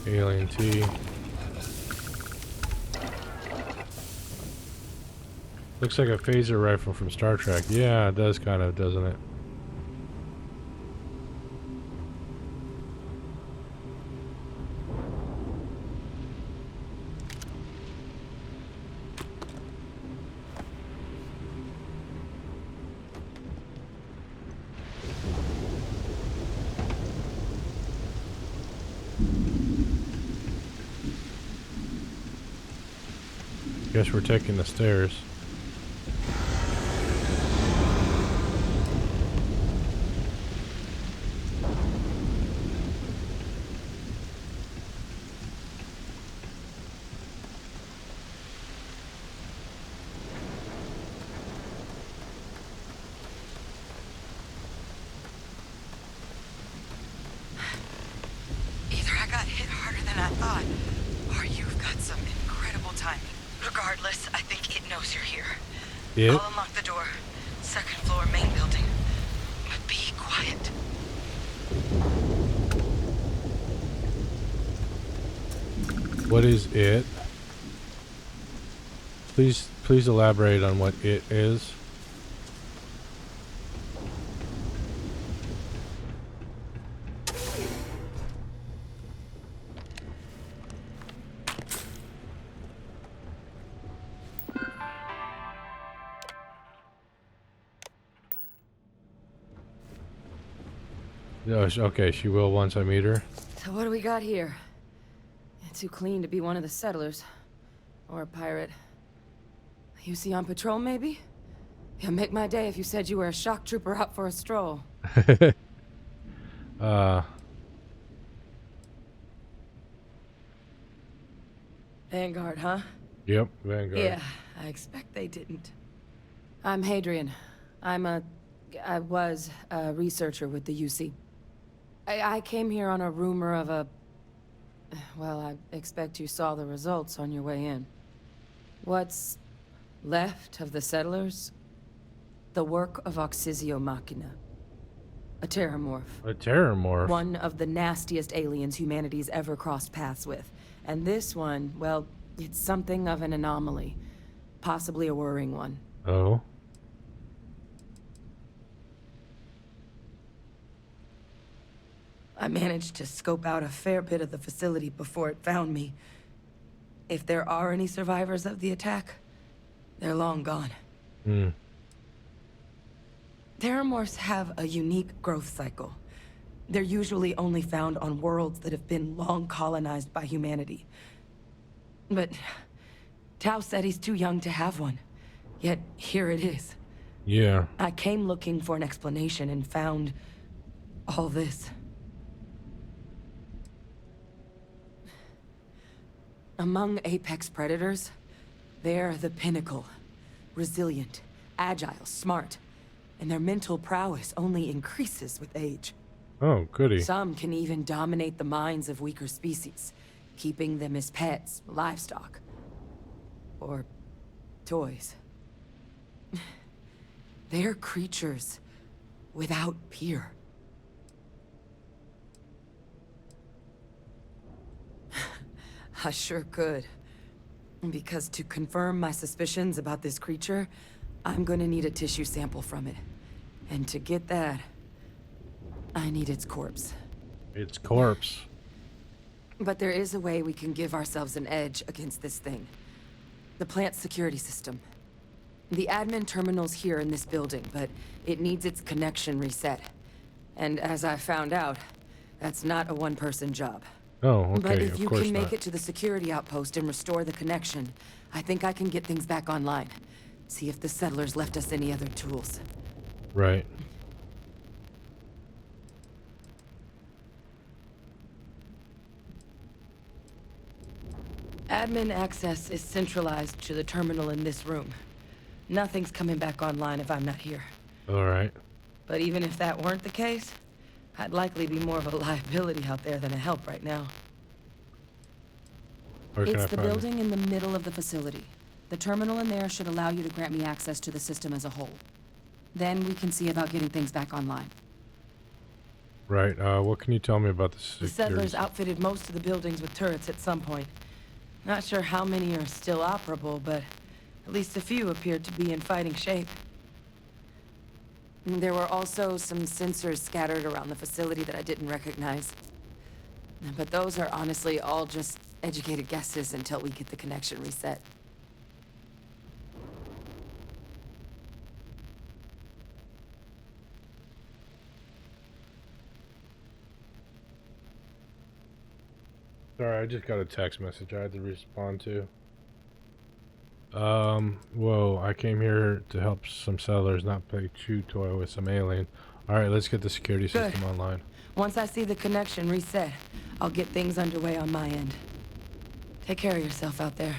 Alien tea. Looks like a phaser rifle from Star Trek. Yeah, it does kind of, doesn't it? Guess we're taking the stairs. Either I got hit harder than I thought, or you've got some incredible timing. Regardless, I think it knows you're here. Yep. I'll unlock the door. Second floor, main building. But be quiet. What is it? Please elaborate on what it is. Oh, okay, she will once I meet her. So what do we got here? Too clean to be one of the settlers. Or a pirate. You see on patrol, maybe? Yeah, make my day if you said you were a shock trooper out for a stroll. Vanguard, huh? Yep, Vanguard. Yeah, I expect they didn't. I'm Hadrian. I was a researcher with the UC. I came here on a rumor of a... Well, I expect you saw the results on your way in. What's left of the settlers? The work of Auxisio Machina. A terramorph. A terramorph? One of the nastiest aliens humanity's ever crossed paths with. And this one, well, it's something of an anomaly. Possibly a worrying one. Oh? I managed to scope out a fair bit of the facility before it found me. If there are any survivors of the attack, they're long gone. Hmm. Terramorphs have a unique growth cycle. They're usually only found on worlds that have been long colonized by humanity. But Tao said he's too young to have one. Yet here it is. Yeah. I came looking for an explanation and found all this. Among apex predators, they're the pinnacle. Resilient, agile, smart. And their mental prowess only increases with age. Oh, goody. Some can even dominate the minds of weaker species, keeping them as pets, livestock, or toys. They're creatures without peer. I sure could. Because to confirm my suspicions about this creature, I'm gonna need a tissue sample from it. And to get that, I need its corpse. Its corpse. But there is a way we can give ourselves an edge against this thing. The plant's security system. The admin terminal's here in this building, but it needs its connection reset. And as I found out, that's not a one-person job. Oh, okay, But if of you course can make not. it to the security outpost and restore the connection, I think I can get things back online. See if the settlers left us any other tools. Right. Admin access is centralized to the terminal in this room. Nothing's coming back online if I'm not here. All right. But even if that weren't the case, I'd likely be more of a liability out there than a help right now. Where can I It's the find it? building in the middle of the facility. The terminal in there should allow you to grant me access to the system as a whole. Then we can see about getting things back online. Right. What can you tell me about the The security? settlers outfitted most of the buildings with turrets at some point. Not sure how many are still operable, but at least a few appear to be in fighting shape. There were also some sensors scattered around the facility that I didn't recognize. But those are honestly all just educated guesses until we get the connection reset. Sorry, I just got a text message I had to respond to. Whoa, I came here to help some settlers, not play chew toy with some alien. Alright, let's get the security Good. system online. Once I see the connection reset, I'll get things underway on my end. Take care of yourself out there.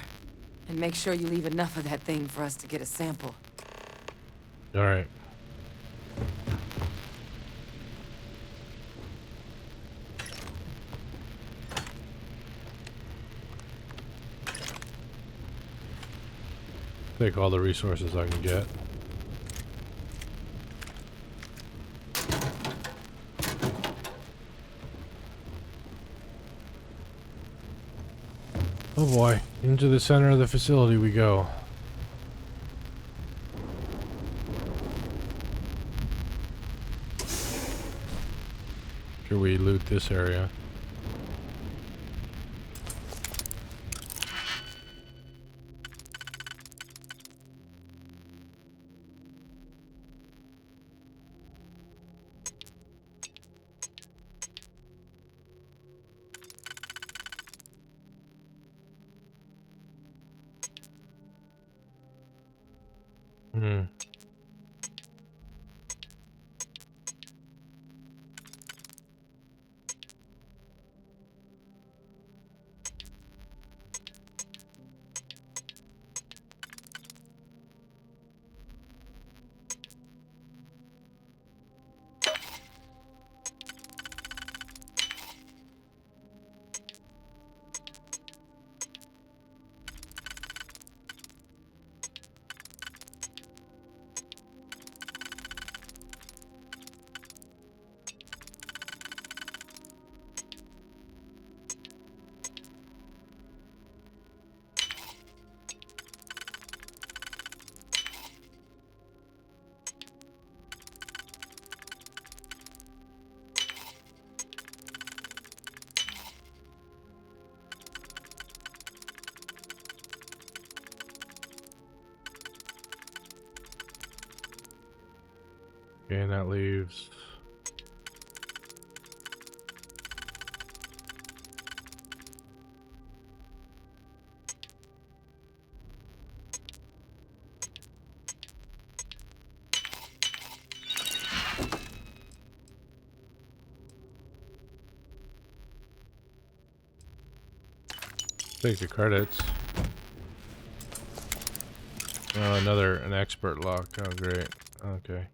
And make sure you leave enough of that thing for us to get a sample. Alright. Take all the resources I can get. Oh boy, into the center of the facility we go. Should we loot this area? Hmm. Okay, and that leaves. Take the credits. Oh, an expert lock. Oh, great. Okay.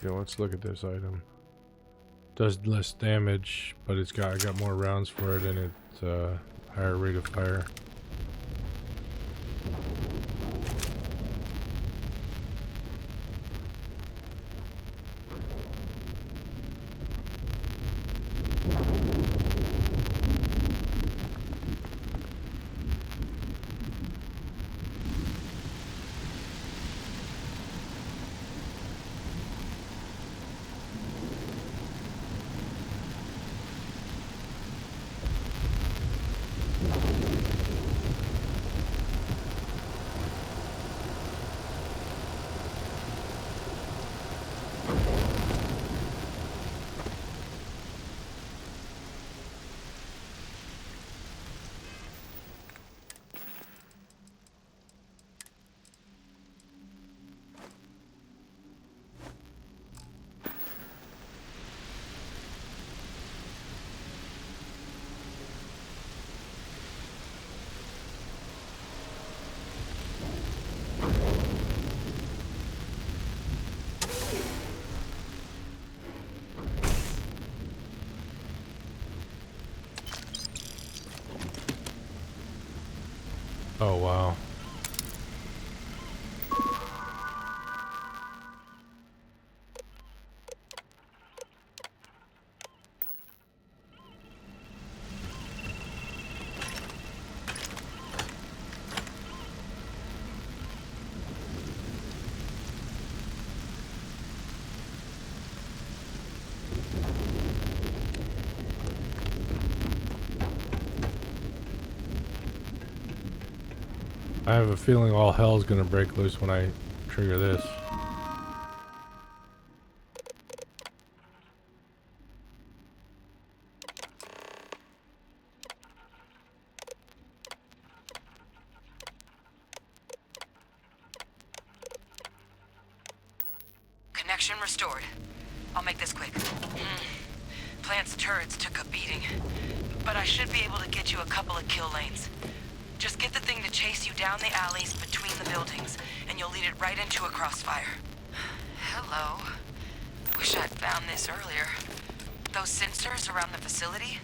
Okay, let's look at this item. Does less damage, but I got more rounds for it, and it's higher rate of fire. Oh, wow. I have a feeling all hell's gonna break loose when I trigger this. Connection restored. I'll make this quick. Plant's turrets took a beating, but I should be able to get you a couple of kill lanes. Just get the thing to chase you down the alleys between the buildings, and you'll lead it right into a crossfire. Hello. Wish I'd found this earlier. Those sensors around the facility?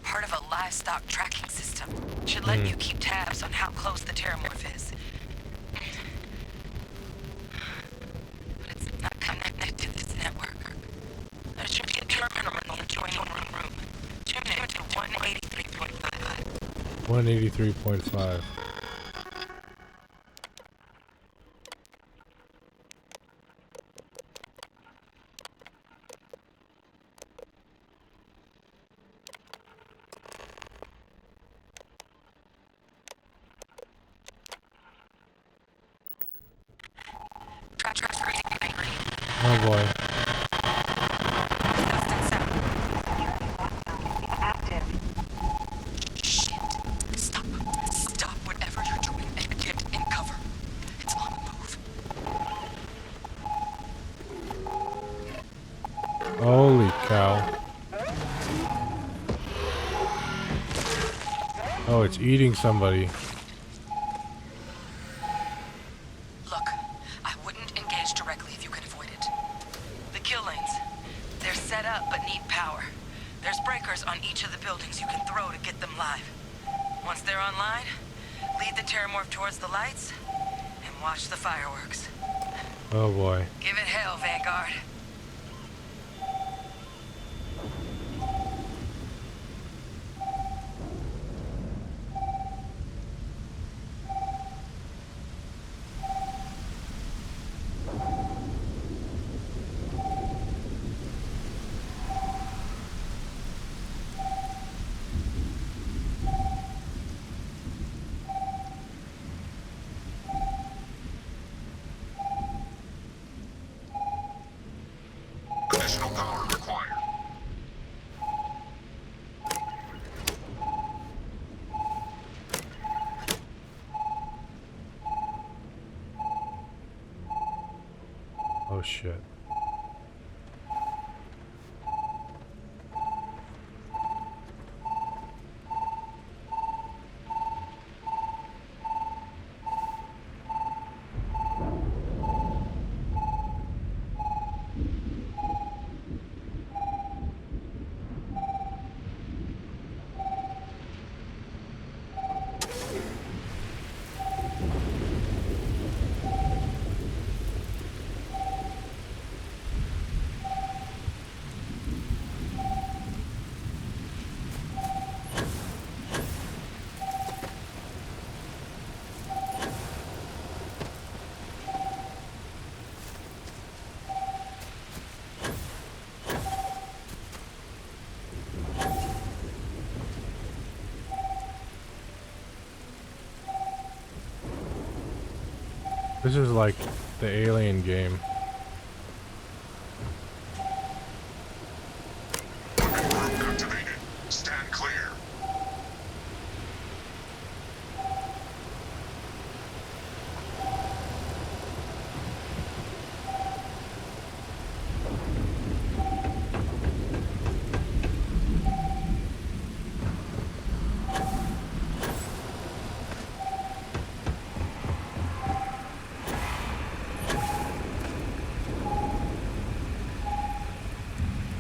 Part of a livestock tracking system. Should let you keep tabs on how close the terramorph is. But it's not connected to this network. There should be a terminal in the adjoining room. Tune in to 183.5. 183.5. Oh boy. Stop whatever you're doing and get in cover. It's on the move. Holy cow. Oh, it's eating somebody. Look, I wouldn't engage directly if you can avoid it. The kill lanes. They're set up but need power. There's breakers on each of the buildings you can throw to get them live. Once they're online, lead the Terramorph towards the lights and watch the fireworks. Oh boy. Give it hell, Vanguard. Additional power required. Oh shit. This is like the Alien game. Activated. Stand clear.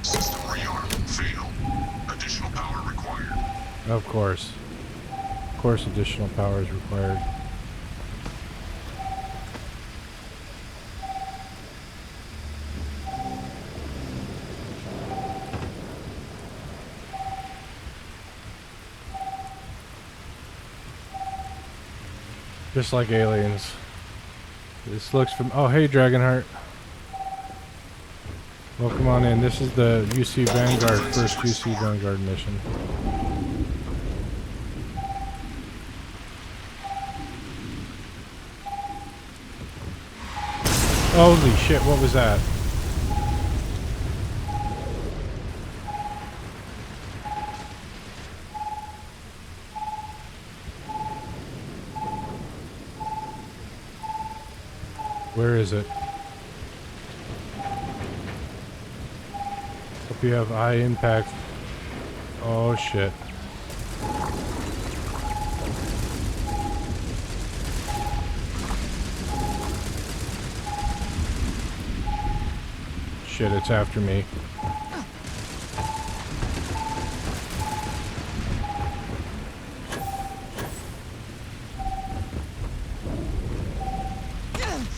System rearm. Fail. Additional power required. Of course. Of course additional power is required. Just like Aliens. This looks from... Oh, hey, Dragonheart. Welcome on in. This is the UC Vanguard, first UC Vanguard mission. Holy shit, what was that? Where is it? Hope you have high impact. Oh shit. Shit, it's after me.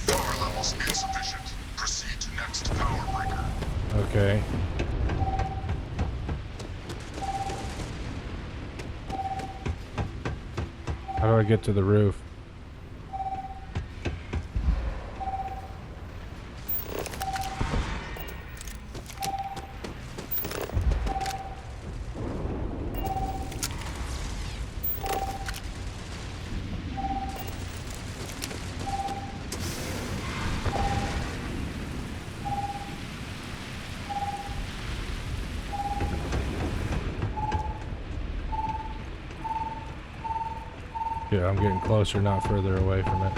Power levels insufficient. Proceed to next power breaker. Okay. How do I get to the roof? Yeah, I'm getting closer, not further away from it.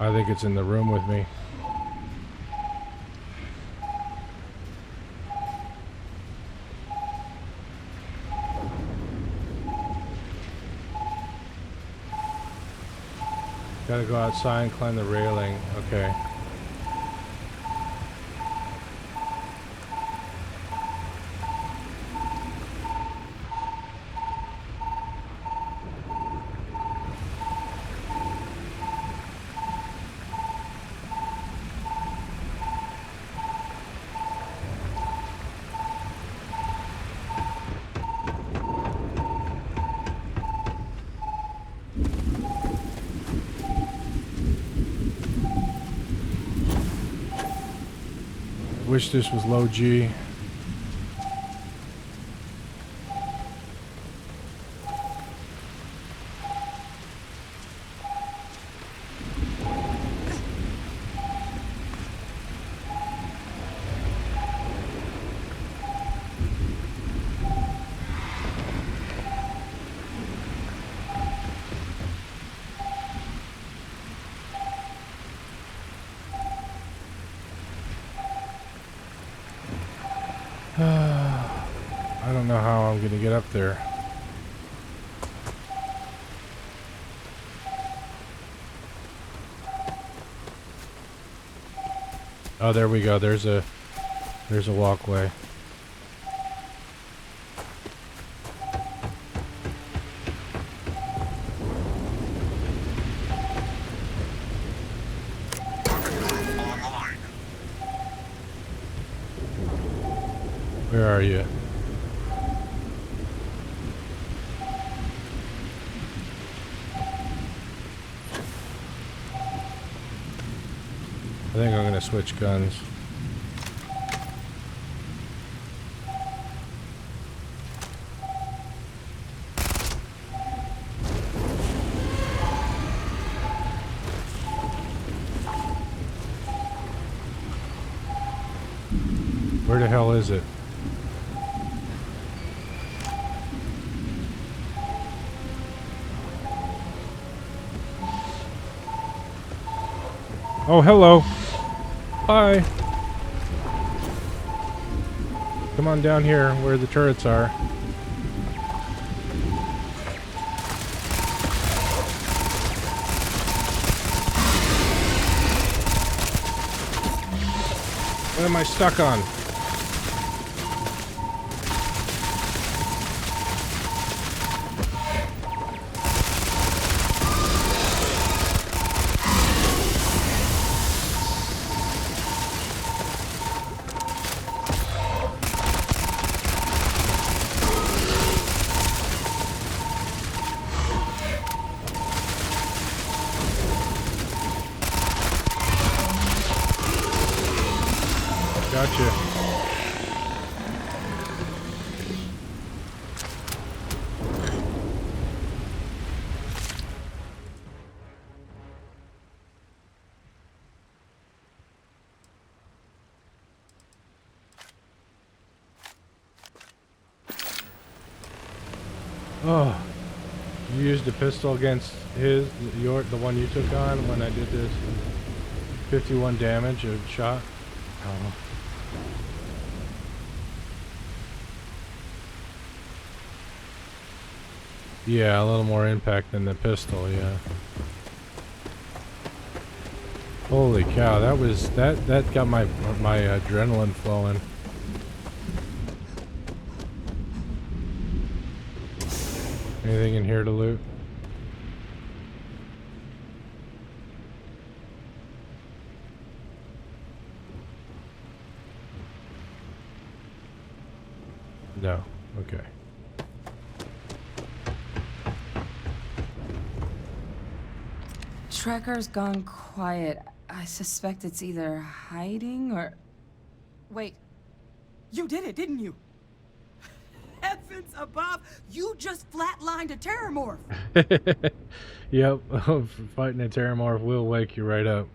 I think it's in the room with me. Gotta go outside and climb the railing. Okay. Wish this was low G. I don't know how I'm gonna get up there. Oh, there we go. There's a walkway. Where are you? I think I'm gonna switch guns. Where the hell is it? Oh, hello. Hi. Come on down here where the turrets are. What am I stuck on? Gotcha. Oh, you used a pistol against the one you took on when I did this. 51 damage a shot. Oh. Yeah, a little more impact than the pistol, yeah. Holy cow, that got my adrenaline flowing. Anything in here to loot? No. Okay. Trekker's gone quiet. I suspect it's either hiding or... Wait. You did it, didn't you? Heavens above! You just flatlined a terramorph! Yep. Fighting a terramorph will wake you right up.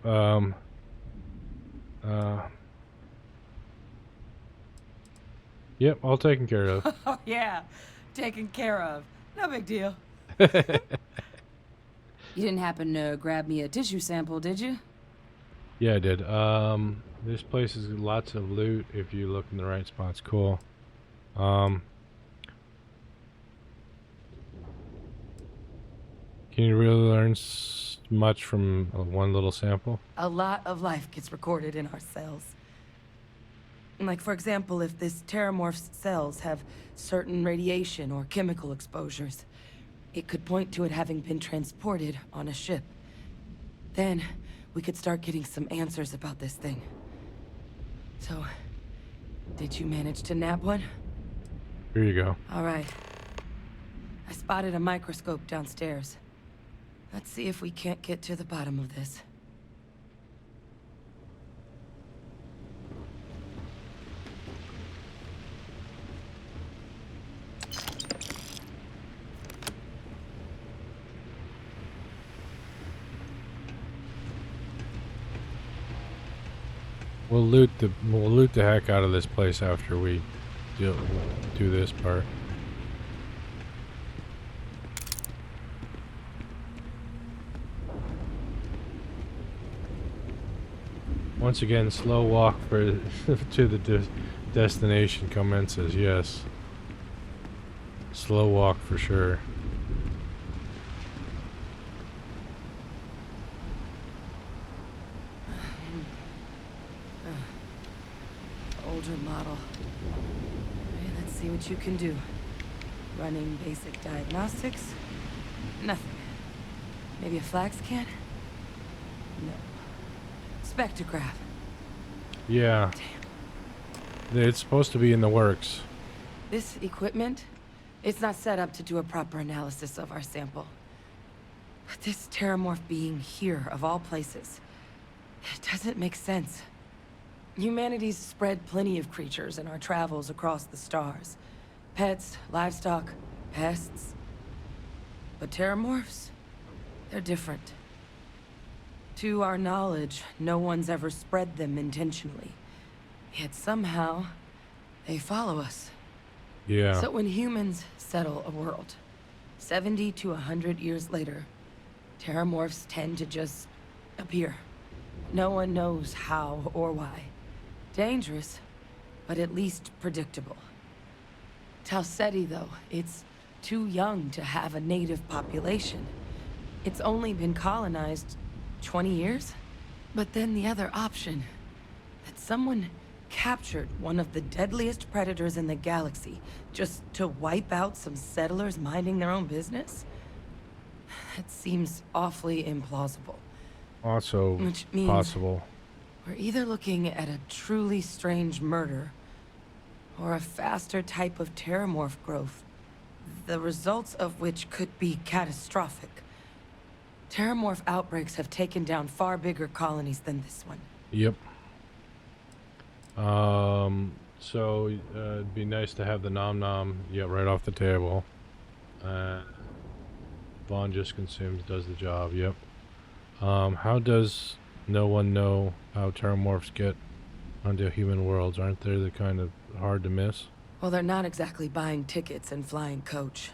Yep, all taken care of. Oh, yeah. Taken care of. No big deal. You didn't happen to grab me a tissue sample, did you? Yeah, I did. This place is lots of loot if you look in the right spots. Cool. Can you really learn much from one little sample? A lot of life gets recorded in our cells. Like, for example, if this terramorph's cells have certain radiation or chemical exposures, it could point to it having been transported on a ship. Then, we could start getting some answers about this thing. So, did you manage to nab one? Here you go. All right. I spotted a microscope downstairs. Let's see if we can't get to the bottom of this. We'll loot the heck out of this place after we do this part. Once again, slow walk for to the destination commences. Yes, slow walk for sure. Older model. Okay, let's see what you can do. Running basic diagnostics? Nothing. Maybe a flax can? No. Spectrograph. Yeah. It's supposed to be in the works. This equipment, it's not set up to do a proper analysis of our sample. But this terramorph being here, of all places, it doesn't make sense. Humanity's spread plenty of creatures in our travels across the stars. Pets, livestock, pests. But terramorphs, they're different. To our knowledge, no one's ever spread them intentionally. Yet somehow, they follow us. Yeah. So when humans settle a world, 70 to 100 years later, terramorphs tend to just appear. No one knows how or why. Dangerous, but at least predictable. Talseti, though, it's too young to have a native population. It's only been colonized 20 years? But then the other option, that someone captured one of the deadliest predators in the galaxy just to wipe out some settlers minding their own business? That seems awfully implausible. Also Which means possible. we're either looking at a truly strange murder, or a faster type of terramorph growth, the results of which could be catastrophic. Terramorph outbreaks have taken down far bigger colonies than this one. Yep. So it'd be nice to have the nom nom, yeah, right off the table. Vaughn just consumes, does the job. Yep. How does no one know how terramorphs get onto human worlds? Aren't they the kind of hard to miss? Well, they're not exactly buying tickets and flying coach.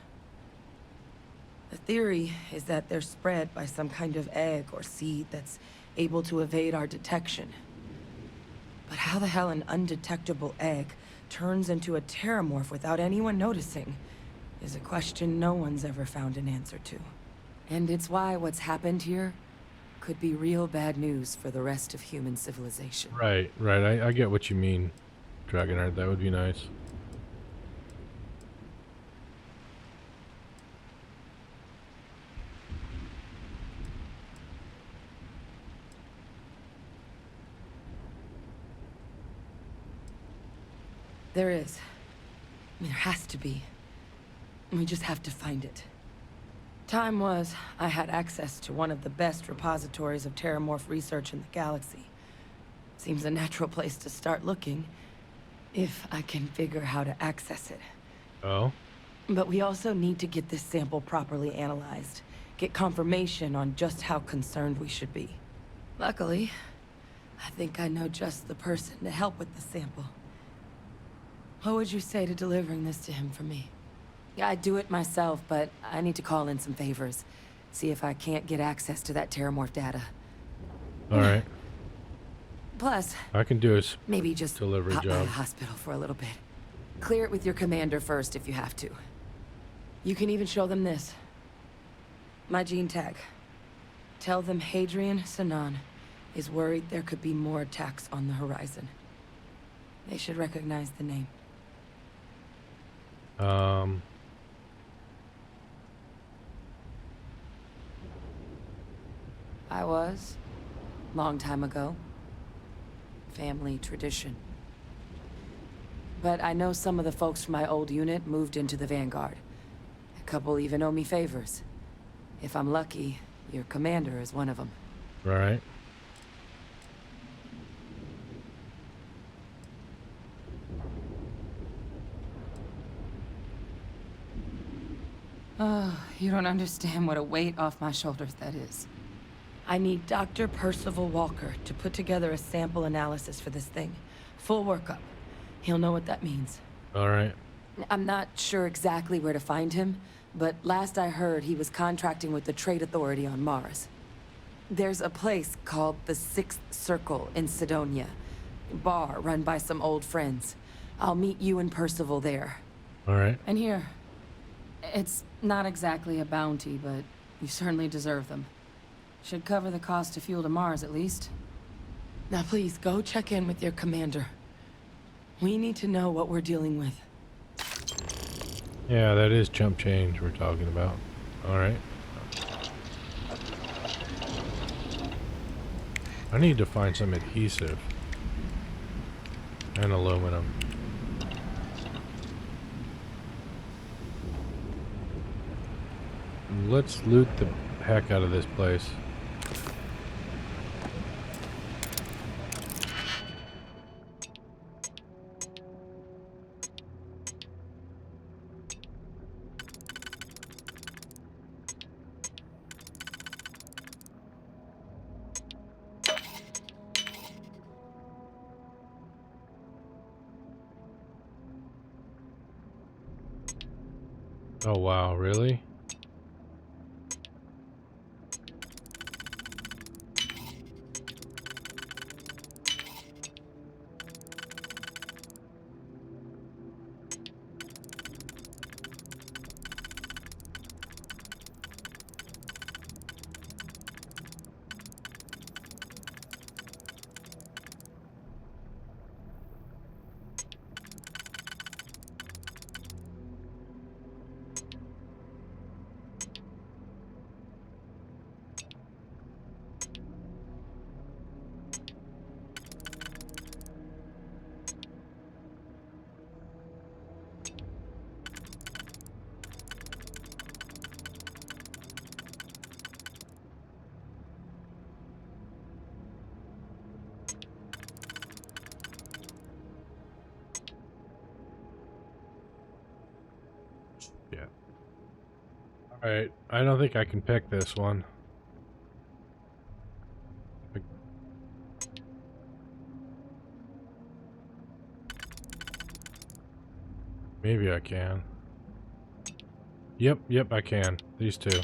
The theory is that they're spread by some kind of egg or seed that's able to evade our detection. But how the hell an undetectable egg turns into a terramorph without anyone noticing is a question no one's ever found an answer to. And it's why what's happened here could be real bad news for the rest of human civilization. Right. I get what you mean, Dragonheart. That would be nice. There is. I mean, there has to be. We just have to find it. Time was, I had access to one of the best repositories of terramorph research in the galaxy. Seems a natural place to start looking, if I can figure how to access it. Oh? But we also need to get this sample properly analyzed, get confirmation on just how concerned we should be. Luckily, I think I know just the person to help with the sample. What would you say to delivering this to him for me? Yeah, I'd do it myself, but I need to call in some favors. See if I can't get access to that Terramorph data. Alright. Plus, I can do a maybe just delivery pop by job. the hospital for a little bit. Clear it with your commander first if you have to. You can even show them this. My gene tag. Tell them Hadrian Sanan is worried there could be more attacks on the horizon. They should recognize the name. I was. Long time ago. Family tradition. But I know some of the folks from my old unit moved into the Vanguard. A couple even owe me favors. If I'm lucky, your commander is one of them. Right. Oh, you don't understand what a weight off my shoulders that is. I need Dr. Percival Walker to put together a sample analysis for this thing. Full workup. He'll know what that means. Alright. I'm not sure exactly where to find him, but last I heard he was contracting with the Trade Authority on Mars. There's a place called the Sixth Circle in Sidonia. Bar run by some old friends. I'll meet you and Percival there. Alright. And here. It's not exactly a bounty, but you certainly deserve them. Should cover the cost of fuel to Mars, at least. Now please, go check in with your commander. We need to know what we're dealing with. Yeah, that is chump change we're talking about. Alright. I need to find some adhesive. And aluminum. Let's loot the heck out of this place. Oh wow, really? Yeah. Alright, I don't think I can pick this one. Maybe I can. Yep, I can. These two.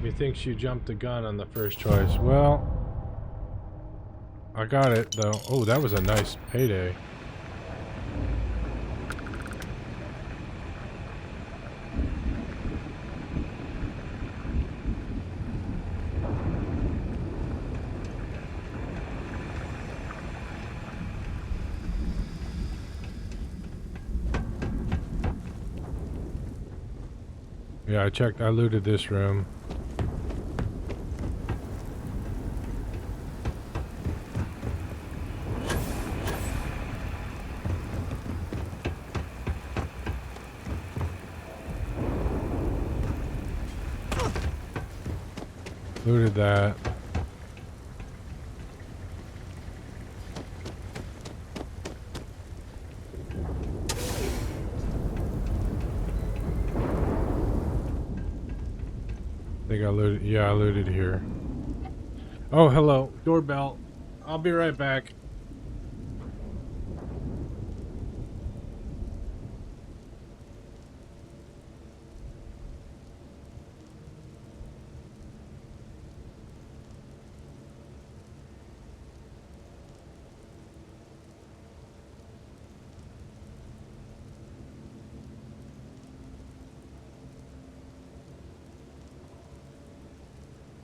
Methinks you jumped the gun on the first choice. Well, I got it though. Oh, that was a nice payday. Yeah, I looted this room. Looted that. I think I looted, yeah, I looted here. Oh, hello. Doorbell. I'll be right back.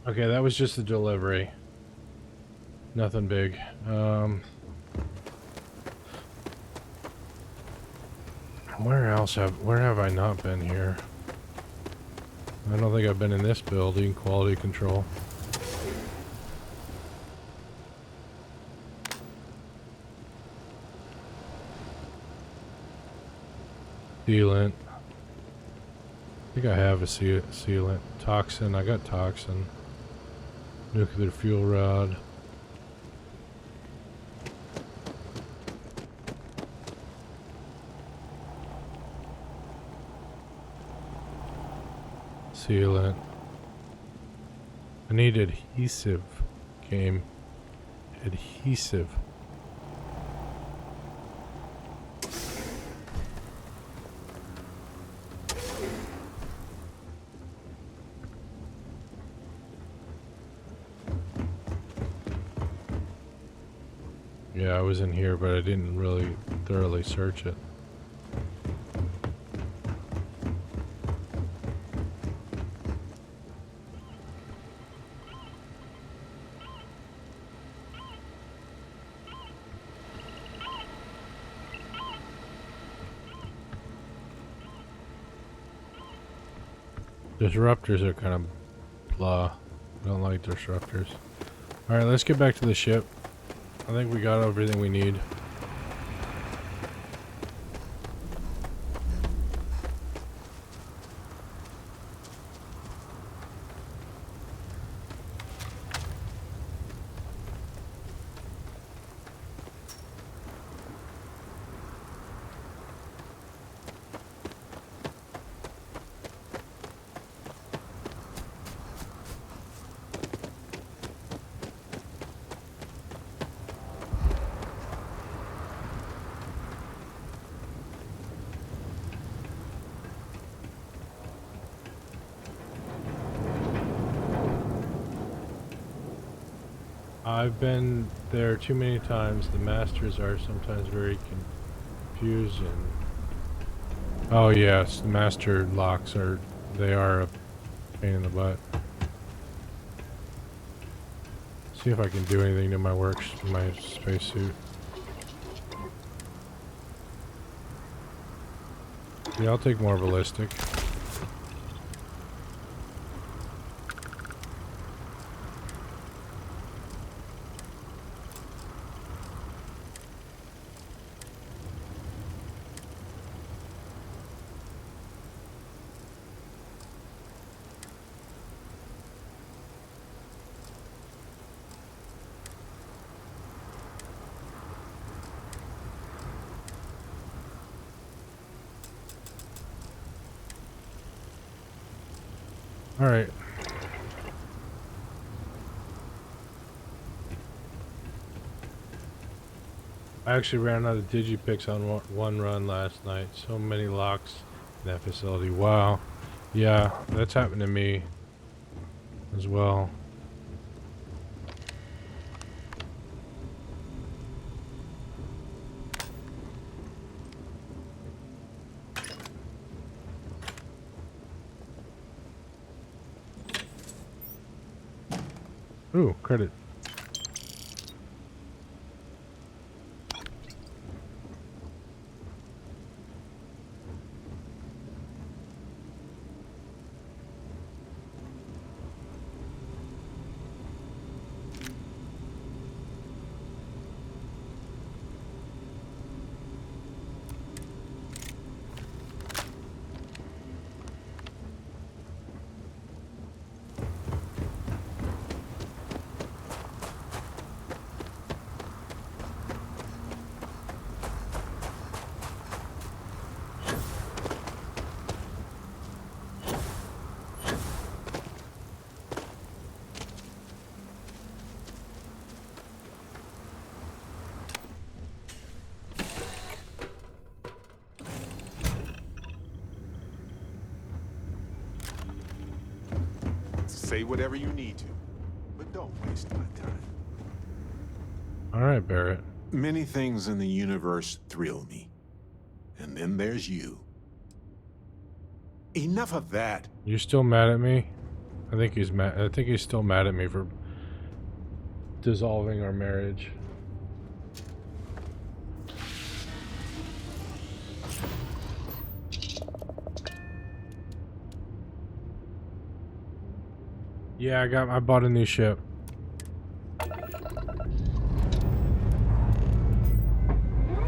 Okay, that was just a delivery. Nothing big. Where have I not been here? I don't think I've been in this building, quality control. Sealant. I think I have a sealant. Toxin, I got toxin. Nuclear fuel rod. Sealant. I need adhesive. Game. Adhesive. Yeah, I was in here, but I didn't really thoroughly search it. Disruptors are kind of blah. I don't like disruptors. Alright, let's get back to the ship. I think we got everything we need. I've been there too many times. The masters are sometimes very confused and... Oh yes, the master locks are... They are a pain in the butt. See if I can do anything to my my spacesuit. Yeah, I'll take more ballistic. Alright. I actually ran out of digipicks on one run last night. So many locks in that facility. Wow. Yeah, that's happened to me as well. Ooh, credit. Say whatever you need to, but don't waste my time. Alright, Barrett. Many things in the universe thrill me. And then there's you. Enough of that. You still mad at me? I think he's mad. I think he's still mad at me for dissolving our marriage. Yeah, I bought a new ship.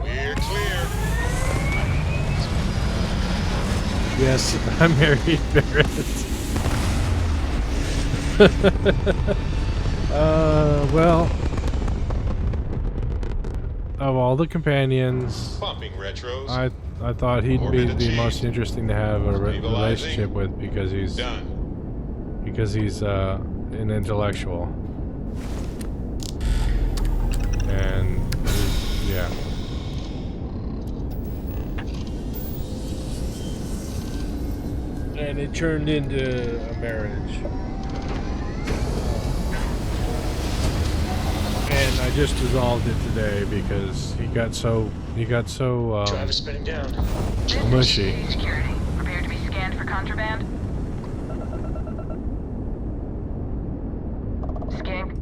We're clear. Yes, I'm married, Barrett. Well, of all the companions, Pumping retros. I thought he'd be the most interesting to have a relationship with because he's an intellectual, and yeah. And it turned into a marriage. And I just dissolved it today because he got so Driver spinning down. mushy. Security. Prepare to be scanned for contraband. Scanning.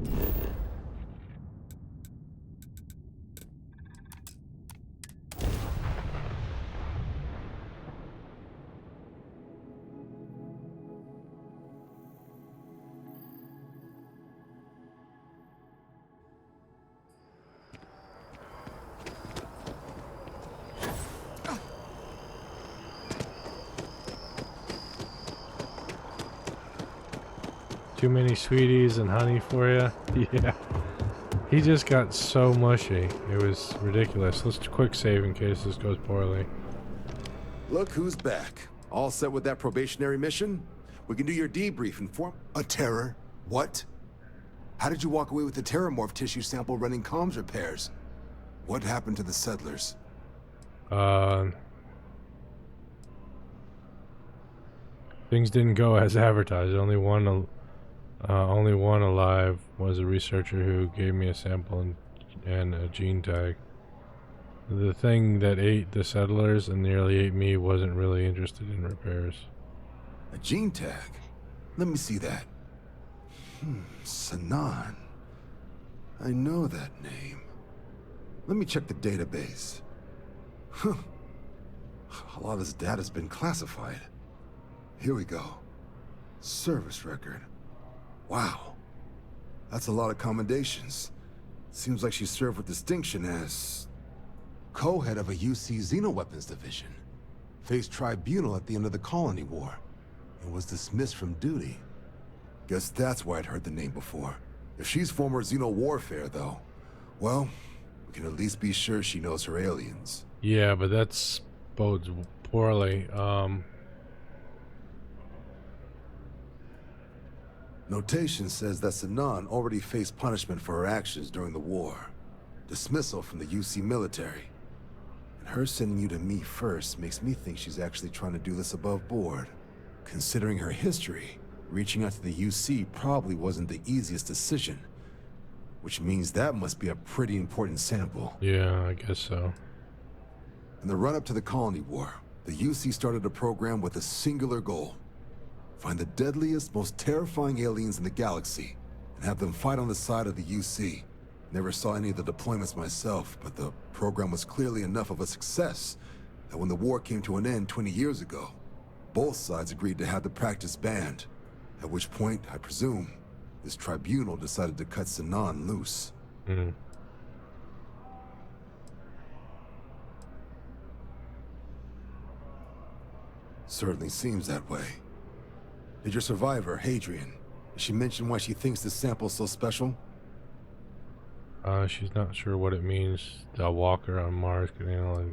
Too many sweeties and honey for you? Yeah. He just got so mushy. It was ridiculous. Let's quick save in case this goes poorly. Look who's back. All set with that probationary mission? We can do your debrief and form... A terror? What? How did you walk away with the terramorph tissue sample running comms repairs? What happened to the settlers? Things didn't go as advertised. Only one alive was a researcher who gave me a sample and a gene tag. The thing that ate the settlers and nearly ate me wasn't really interested in repairs. A gene tag? Let me see that. Sanan. I know that name. Let me check the database. Huh. A lot of this data's been classified. Here we go. Service record. Wow. That's a lot of commendations. Seems like she served with distinction as co-head of a UC Xenoweapons division. Faced tribunal at the end of the Colony War. And was dismissed from duty. Guess that's why I'd heard the name before. If she's former Xeno warfare, though, well, we can at least be sure she knows her aliens. Yeah, but that's bodes poorly. Notation says that Sanan already faced punishment for her actions during the war. Dismissal from the UC military. And her sending you to me first makes me think she's actually trying to do this above board. Considering her history, reaching out to the UC probably wasn't the easiest decision. Which means that must be a pretty important sample. Yeah, I guess so. In the run-up to the Colony War, the UC started a program with a singular goal. Find the deadliest, most terrifying aliens in the galaxy, and have them fight on the side of the UC. Never saw any of the deployments myself, but the program was clearly enough of a success that when the war came to an end 20 years ago, both sides agreed to have the practice banned. At which point, I presume, this tribunal decided to cut Sanan loose. Certainly seems that way. Did your survivor, Hadrian, did she mention why she thinks this sample's so special? She's not sure what it means. The walker on Mars could handle it.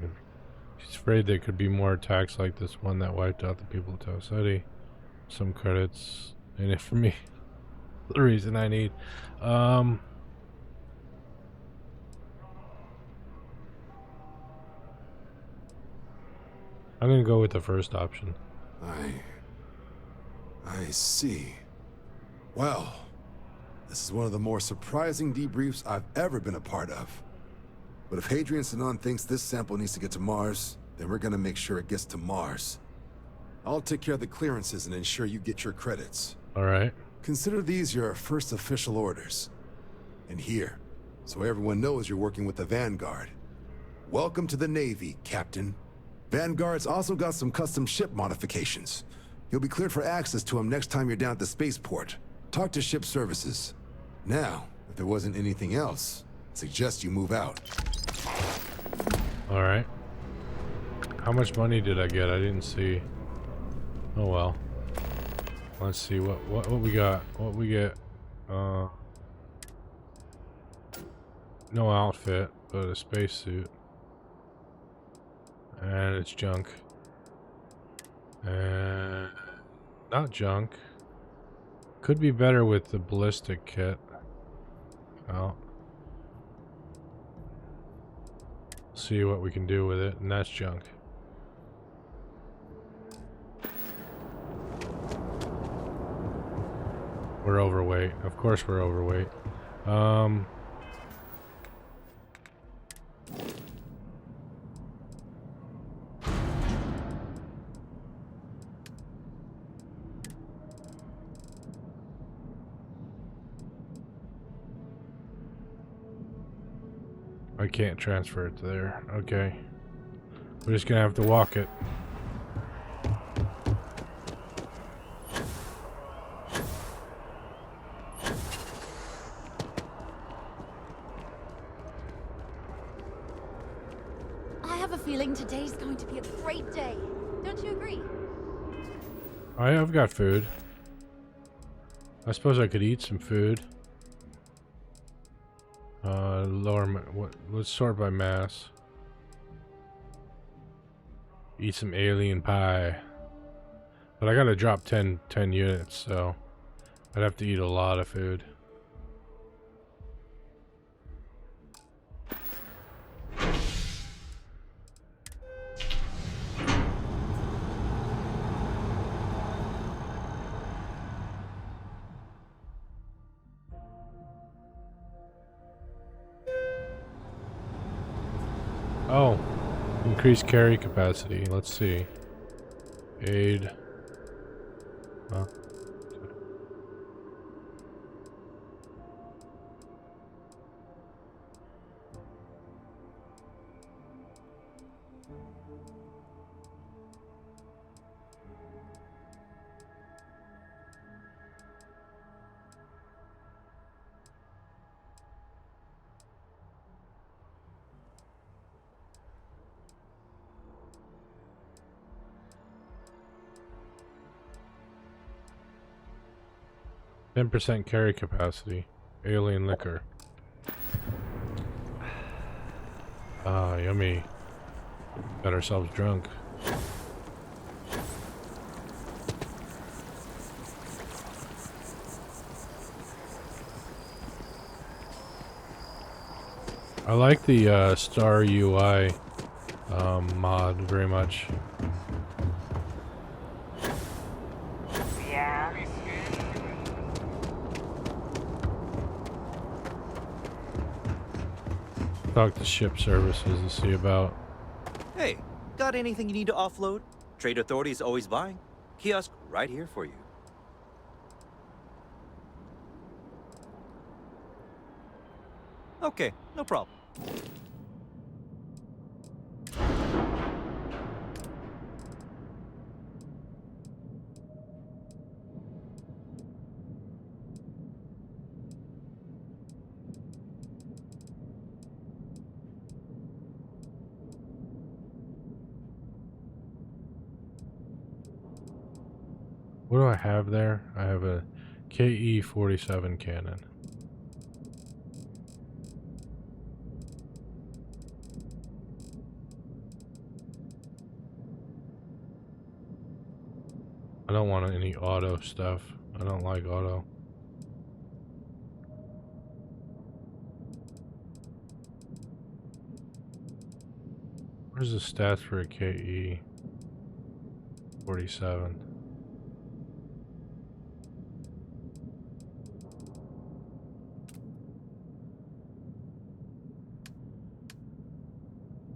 She's afraid there could be more attacks like this one that wiped out the people of Tau Ceti. Some credits in it for me. The reason I need. I'm gonna go with the first option. I see. Well, this is one of the more surprising debriefs I've ever been a part of. But if Hadrian Sanan thinks this sample needs to get to Mars, then we're gonna make sure it gets to Mars. I'll take care of the clearances and ensure you get your credits. All right. Consider these your first official orders. And here, so everyone knows you're working with the Vanguard. Welcome to the Navy, Captain. Vanguard's also got some custom ship modifications. You'll be cleared for access to them next time you're down at the spaceport. Talk to ship services. Now, if there wasn't anything else, I suggest you move out. All right. How much money did I get? I didn't see. Oh well. Let's see what we got. What we get. No outfit, but a spacesuit. And it's junk. And not junk. Could be better with the ballistic kit. Well, see what we can do with it, and that's junk. We're overweight. Of course we're overweight. I can't transfer it to there. Okay. We're just gonna have to walk it. I have a feeling today's going to be a great day. Don't you agree? I've got food. I suppose I could eat some food. Let's sort by mass. Eat some alien pie. But I gotta drop 10 units, so I'd have to eat a lot of food. Oh, increased carry capacity. Let's see. Aid. Huh? %% carry capacity. Alien liquor. Ah, yummy. Got ourselves drunk. I like the Star UI mod very much. Talk to ship services and see about. Hey, got anything you need to offload? Trade Authority is always buying. Kiosk right here for you. Okay, no problem. What do I have there? I have a KE-47 cannon. I don't want any auto stuff. I don't like auto. Where's the stats for a KE-47?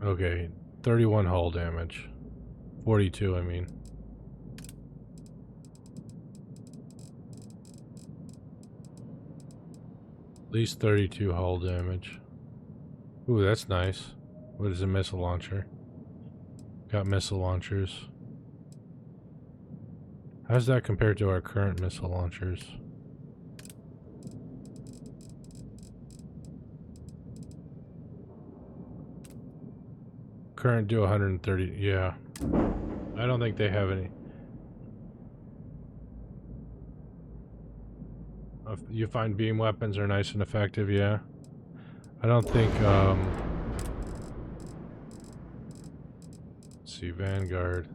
Okay, 31 hull damage. 42, I mean. least 32 hull damage. Ooh, that's nice. What is a missile launcher? Got missile launchers. How's that compared to our current missile launchers? Current do 130, yeah. I don't think they have any. You find beam weapons are nice and effective, yeah. I don't think, let's see, Vanguard.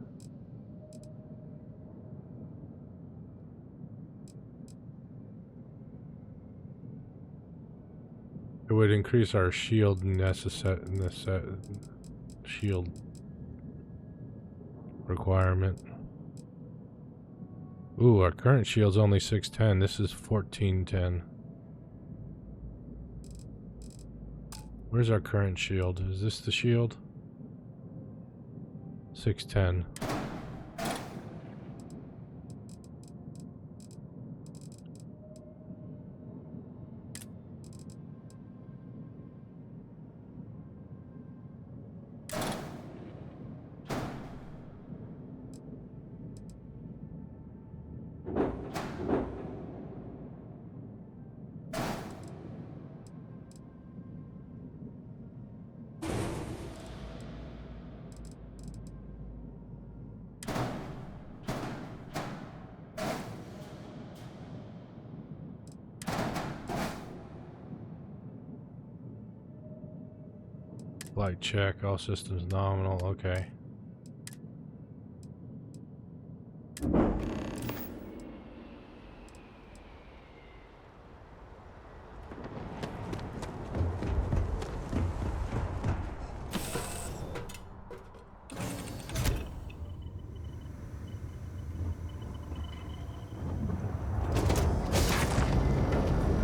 It would increase our shield shield requirement. Ooh, our current shield's only 610. This is 1410. Where's our current shield? Is this the shield? 610. Flight check, all systems nominal, okay.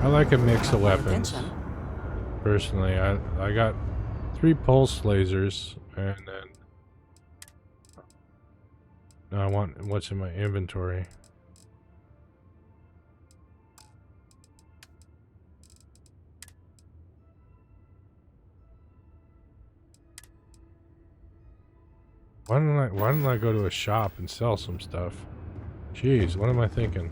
I like a mix of weapons. Personally, I got 3 pulse lasers, and then now I want what's in my inventory. Why don't I go to a shop and sell some stuff? Jeez, what am I thinking?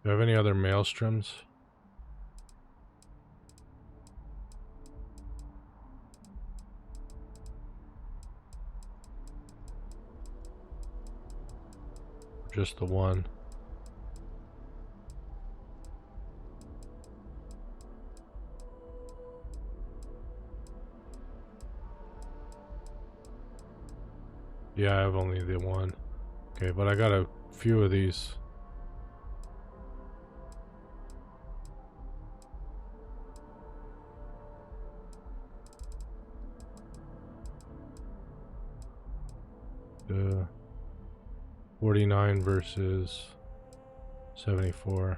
Do you have any other maelstroms? Just the one. Yeah, I have only the one. Okay, but I got a few of these. Uh, 49 versus 74.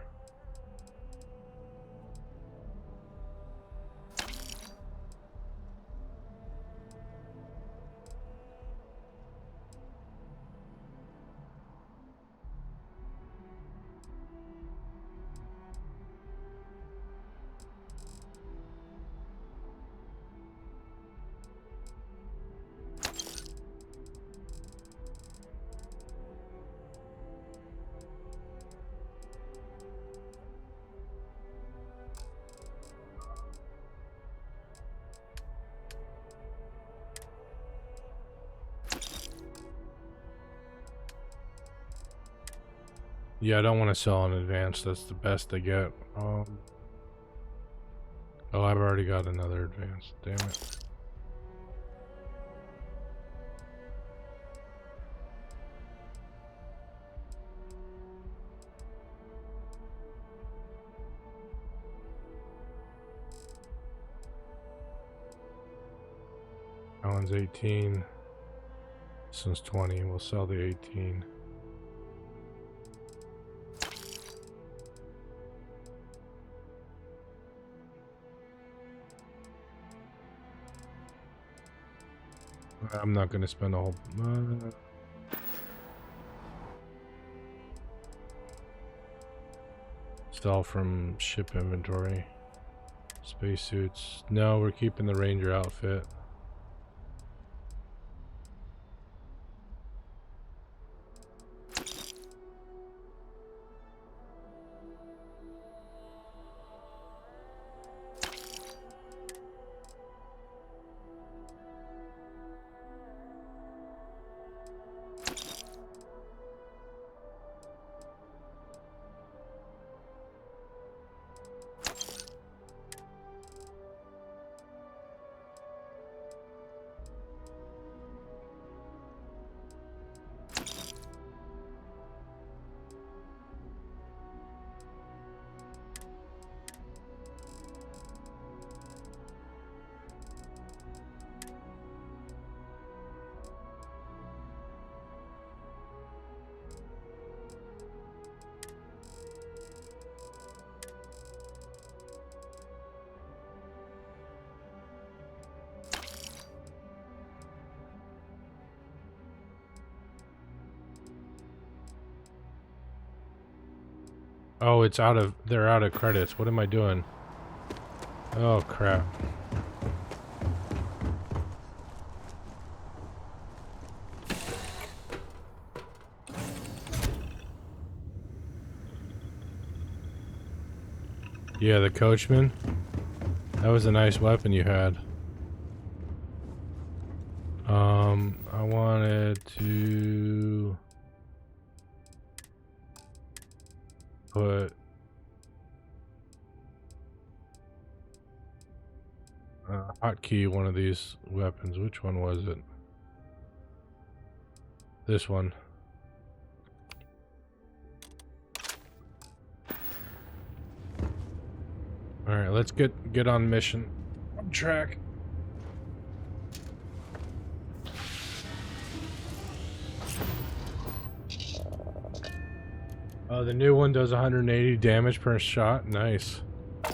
Yeah, I don't want to sell in advance. That's the best I get. Oh, I've already got another advance. Damn it. That one's 18. This one's 20. We'll sell the 18. I'm not going to spend a whole... Sell from ship inventory. Spacesuits. No, we're keeping the Ranger outfit. Oh, it's out of... They're out of credits. What am I doing? Oh, crap. Yeah, the coachman. That was a nice weapon you had. I wanted to... put hotkey one of these weapons. Which one was it? This one. All right, let's get on mission. On track. Oh, the new one does 180 damage per shot. Nice. If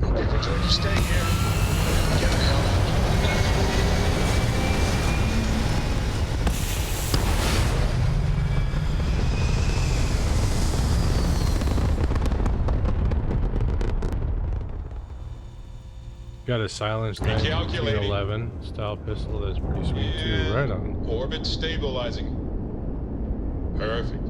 we're going to stay here, get the hell Got a silenced 1911 style pistol. That's pretty sweet too. Right on. Orbit stabilizing. Perfect.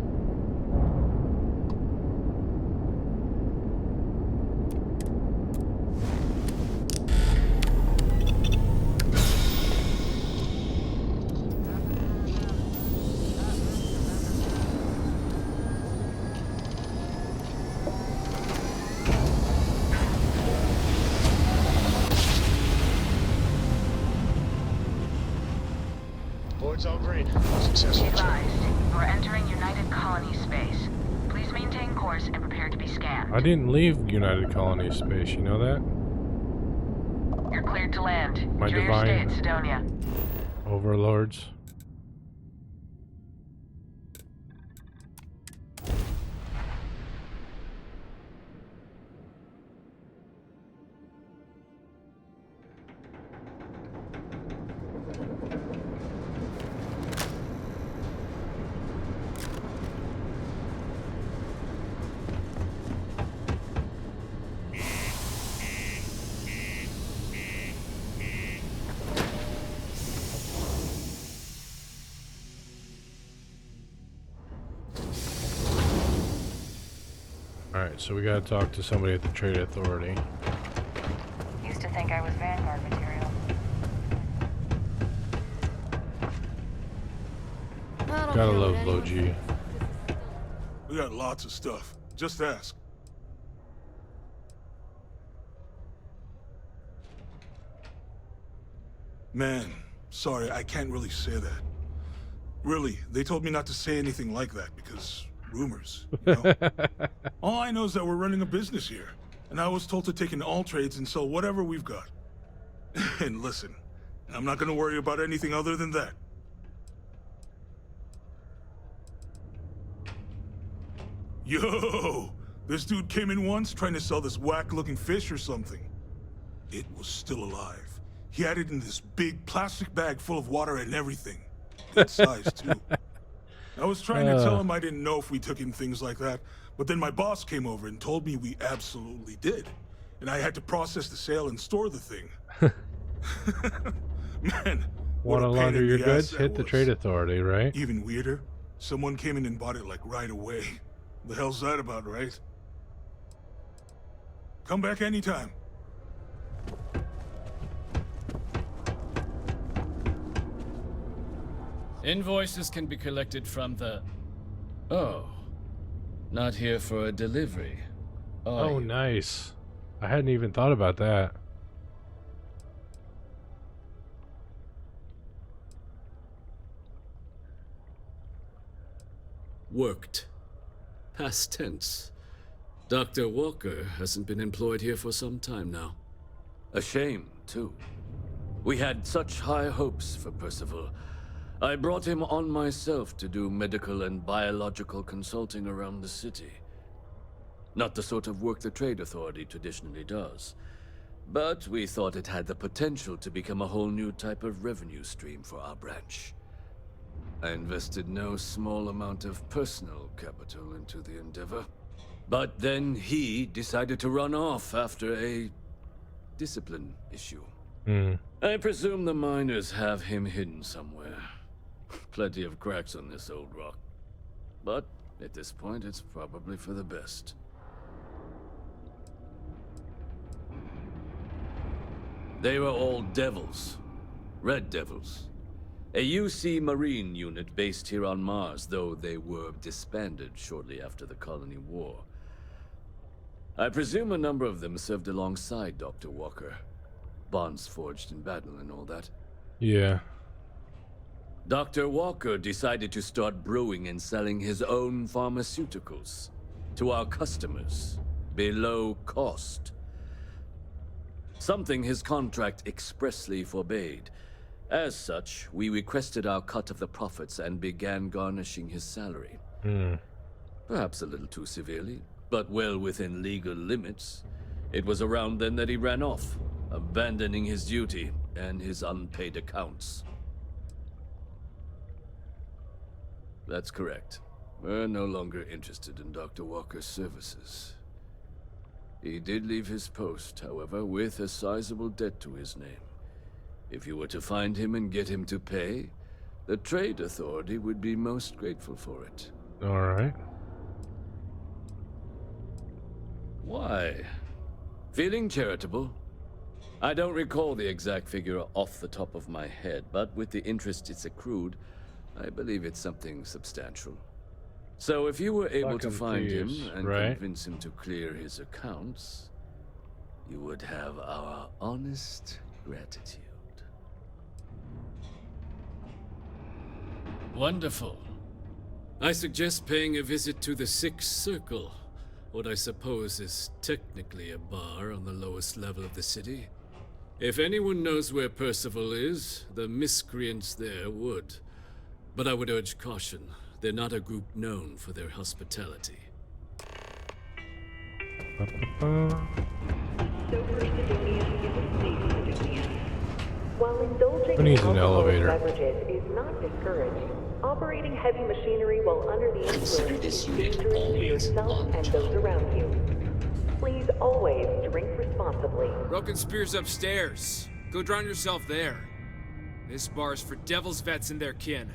Board's all green. Successful. Advised. We're entering United Colony space. Please maintain course and prepare to be scanned. I didn't leave United Colony space. You know that? You're cleared to land. My Enjoy your stay divine at Sidonia. overlords. Alright, so we gotta talk to somebody at the Trade Authority. Used to think I was Vanguard material. Gotta love low G. We got lots of stuff. Just ask. Man, sorry, I can't really say that. Really, they told me not to say anything like that because rumors, you know? All I know is that we're running a business here, and I was told to take in all trades and sell whatever we've got. And listen, I'm not gonna worry about anything other than that. Yo! This dude came in once trying to sell this whack-looking fish or something. It was still alive. He had it in this big plastic bag full of water and everything. Good size, too. I was trying to tell him I didn't know if we took in things like that, but then my boss came over and told me we absolutely did. And I had to process the sale and store the thing. Man, what Want to a pain launder in your the goods? ass Hit that the was. trade authority, right? Even weirder, someone came in and bought it like right away. The hell's that about, right? Come back anytime. Invoices can be collected from the... Oh. Not here for a delivery. Oh, nice. I hadn't even thought about that. Worked. Past tense. Dr. Walker hasn't been employed here for some time now. A shame, too. We had such high hopes for Percival. I brought him on myself to do medical and biological consulting around the city. Not the sort of work the Trade Authority traditionally does. But we thought it had the potential to become a whole new type of revenue stream for our branch. I invested no small amount of personal capital into the endeavor. But then he decided to run off after a discipline issue. I presume the miners have him hidden somewhere. Plenty of cracks on this old rock. But at this point, it's probably for the best. They were all devils. Red Devils. A UC Marine unit based here on Mars, though they were disbanded shortly after the Colony War. I presume a number of them served alongside Dr. Walker. Bonds forged in battle and all that. Yeah. Dr. Walker decided to start brewing and selling his own pharmaceuticals to our customers below cost. Something his contract expressly forbade. As such, we requested our cut of the profits and began garnishing his salary. Perhaps a little too severely, but well within legal limits. It was around then that he ran off, abandoning his duty and his unpaid accounts. That's correct. We're no longer interested in Dr. Walker's services. He did leave his post, however, with a sizable debt to his name. If you were to find him and get him to pay, the Trade Authority would be most grateful for it. Alright. Why? Feeling charitable? I don't recall the exact figure off the top of my head, but with the interest it's accrued, I believe it's something substantial. So if you were able to find him and convince him to clear his accounts, you would have our honest gratitude. Wonderful. I suggest paying a visit to the Sixth Circle, what I suppose is technically a bar on the lowest level of the city. If anyone knows where Percival is, the miscreants there would. But I would urge caution. They're not a group known for their hospitality. Who needs an elevator? Beverages is not discouraged. Operating heavy machinery while under the influence is dangerous to yourself and those around you. Please always drink responsibly. Broken Spear's upstairs. Go drown yourself there. This bar's for Devil's vets and their kin.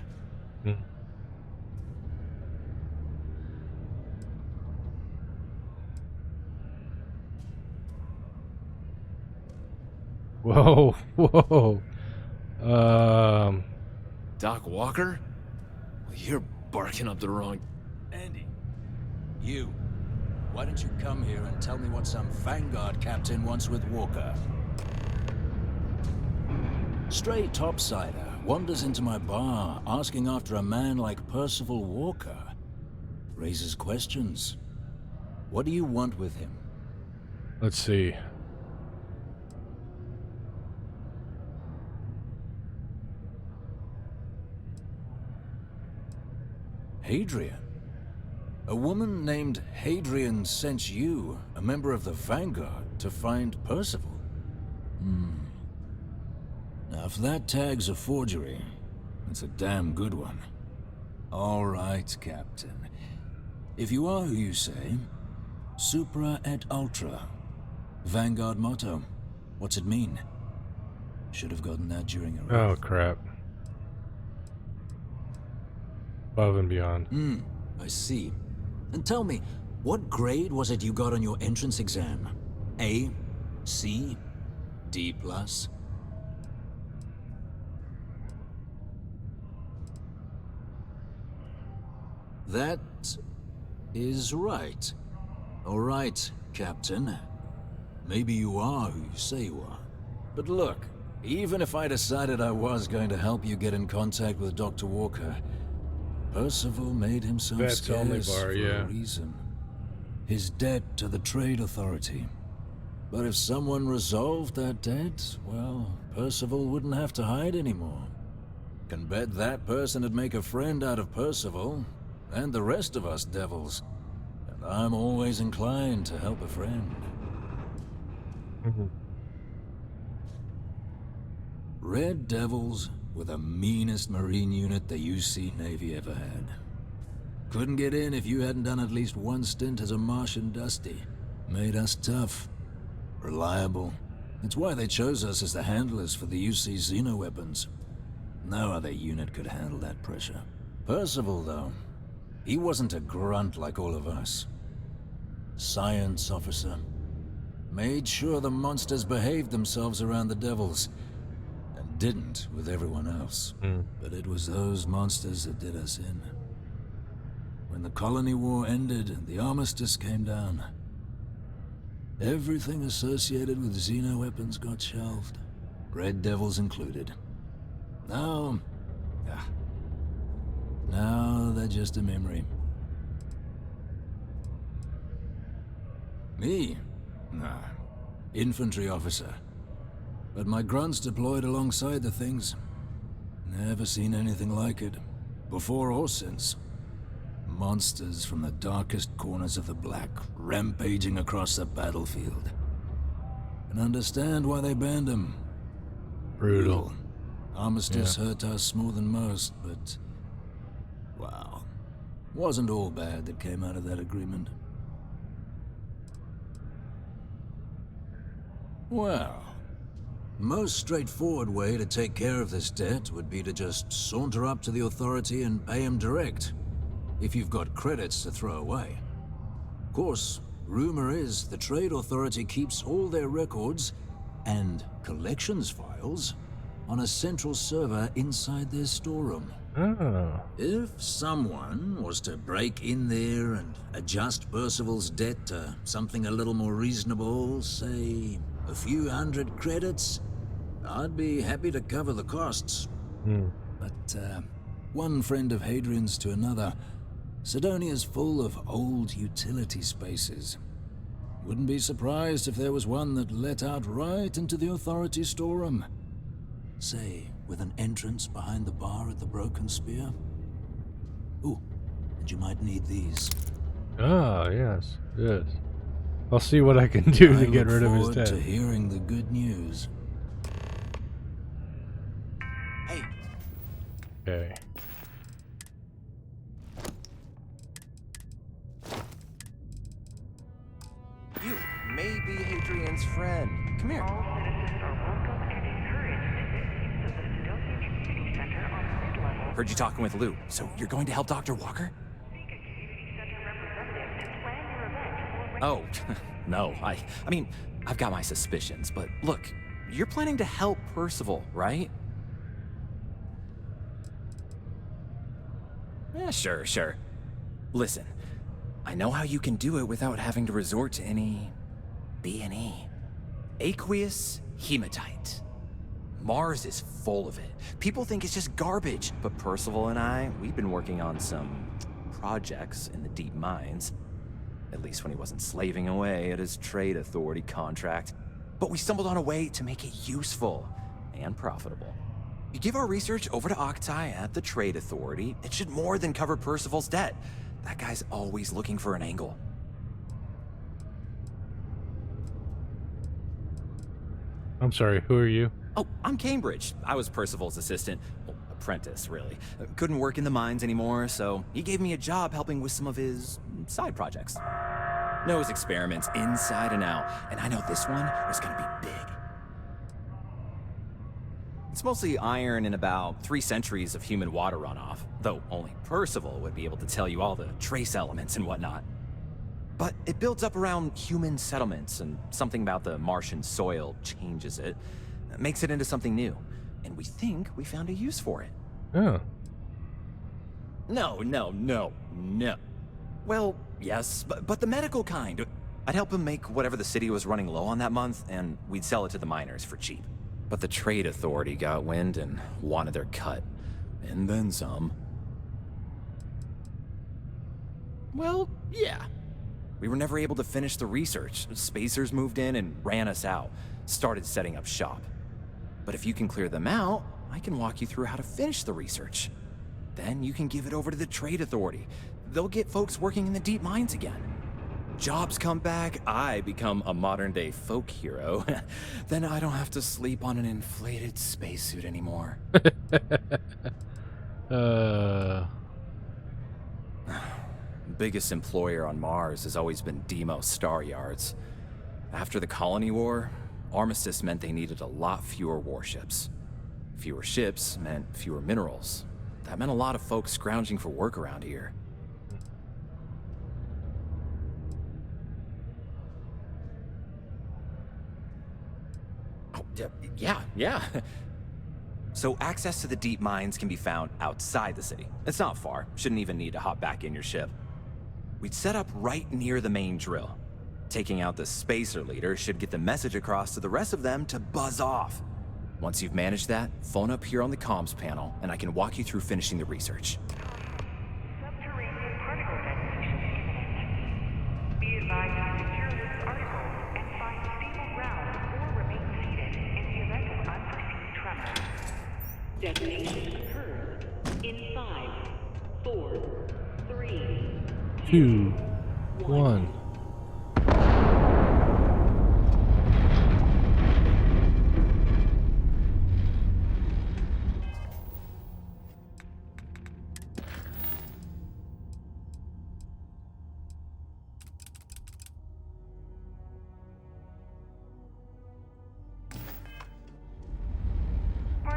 Whoa, whoa. Doc Walker? You're barking up the wrong... Andy, you. Why don't you come here and tell me what some Vanguard captain wants with Walker? Stray topsider wanders into my bar asking after a man like Percival Walker. Raises questions. What do you want with him? Let's see. Hadrian? A woman named Hadrian sent you, a member of the Vanguard, to find Percival? Now, if that tag's a forgery, it's a damn good one. All right, Captain. If you are who you say, Supra et Ultra. Vanguard motto. What's it mean? Should have gotten that during a Oh, crap. Above and beyond. I see. And tell me, what grade was it you got on your entrance exam? A? C? D+? That is right. All right, Captain. Maybe you are who you say you are. But look, even if I decided I was going to help you get in contact with Dr. Walker, Percival made himself That's scarce only bar, for yeah. a reason. His debt to the Trade Authority. But if someone resolved that debt, well, Percival wouldn't have to hide anymore. Can bet that person would make a friend out of Percival, and the rest of us devils. And I'm always inclined to help a friend. Red Devils were the meanest Marine unit the UC Navy ever had. Couldn't get in if you hadn't done at least one stint as a Martian Dusty. Made us tough, reliable. It's why they chose us as the handlers for the UC Xeno-weapons. No other unit could handle that pressure. Percival, though, he wasn't a grunt like all of us. Science officer. Made sure the monsters behaved themselves around the Devils, and didn't with everyone else. But it was those monsters that did us in. When the Colony War ended and the armistice came down, everything associated with Xeno-weapons got shelved, Red Devils included. Now they're just a memory. Me? Nah. Infantry officer. But my grunts deployed alongside the things. Never seen anything like it. Before or since. Monsters from the darkest corners of the Black, rampaging across the battlefield. And understand why they banned them. Brutal. Armistice hurt us more than most, but... wow. Wasn't all bad that came out of that agreement. Well, most straightforward way to take care of this debt would be to just saunter up to the Authority and pay him direct, if you've got credits to throw away. Of course, rumor is the Trade Authority keeps all their records and collections files on a central server inside their storeroom. Oh. If someone was to break in there and adjust Percival's debt to something a little more reasonable, say a few hundred credits, I'd be happy to cover the costs. But one friend of Hadrian's to another, Sidonia's full of old utility spaces. Wouldn't be surprised if there was one that let out right into the Authority storeroom. Say, with an entrance behind the bar at the Broken Spear. Ooh, and you might need these. Ah, yes, yes. I'll see what I can do to get rid of his I look forward debt. to hearing the good news. Hey. Okay. You may be Hadrian's friend. Come here. All citizens are welcome and encouraged to make use of the Sidonia Community Center on the mid-level. Heard you talking with Lou, so you're going to help Dr. Walker? Seek a community center representative to plan your event or Oh, no. I mean, I've got my suspicions, but look, you're planning to help Percival, right? Yeah, sure. Listen, I know how you can do it without having to resort to any B&E. Aqueous hematite. Mars is full of it. People think it's just garbage, but Percival and I, we've been working on some projects in the deep mines. At least when he wasn't slaving away at his trade authority contract. But we stumbled on a way to make it useful and profitable. You give our research over to Octai at the trade authority, it should more than cover Percival's debt. That guy's always looking for an angle. I'm sorry, who are you? Oh, I'm Cambridge. I was Percival's assistant. Well, apprentice, really. Couldn't work in the mines anymore, so he gave me a job helping with some of his side projects. Knows experiments inside and out, and I know this one is gonna be big. It's mostly iron and about 3 centuries of human water runoff, though only Percival would be able to tell you all the trace elements and whatnot. But it builds up around human settlements, and something about the Martian soil changes it, makes it into something new. And we think we found a use for it. Oh. No. Well, yes, but the medical kind. I'd help him make whatever the city was running low on that month, and we'd sell it to the miners for cheap. But the trade authority got wind and wanted their cut. And then some. Well, yeah. We were never able to finish the research. Spacers moved in and ran us out. Started setting up shop. But if you can clear them out, I can walk you through how to finish the research. Then you can give it over to the trade authority. They'll get folks working in the deep mines again. Jobs come back, I become a modern-day folk hero. Then I don't have to sleep on an inflated spacesuit anymore. Biggest employer on Mars has always been Deimos Star Yards. After the Colony War, Armistice meant they needed a lot fewer warships. Fewer ships meant fewer minerals. That meant a lot of folks scrounging for work around here. Oh, yeah. So access to the deep mines can be found outside the city. It's not far. Shouldn't even need to hop back in your ship. We'd set up right near the main drill. Taking out the spacer leader should get the message across to the rest of them to buzz off. Once you've managed that, phone up here on the comms panel, and I can walk you through finishing the research. Subterranean particle detonation imminent. Be advised to secure this article and find stable ground or remain seated in the event of unforeseen tremor. Detonation occurs in 5, 4, 3, 2, 1.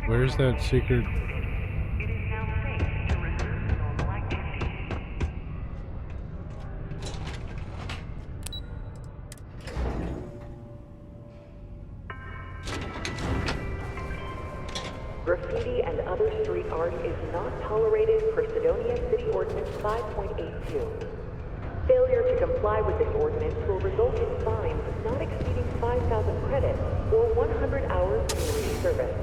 Where's that secret? It is now safe to resume normal activity. Graffiti and other street art is not tolerated per Sidonia City Ordinance 5.82. Failure to comply with this ordinance will result in fines not exceeding 5,000 credits or 100 hours community service.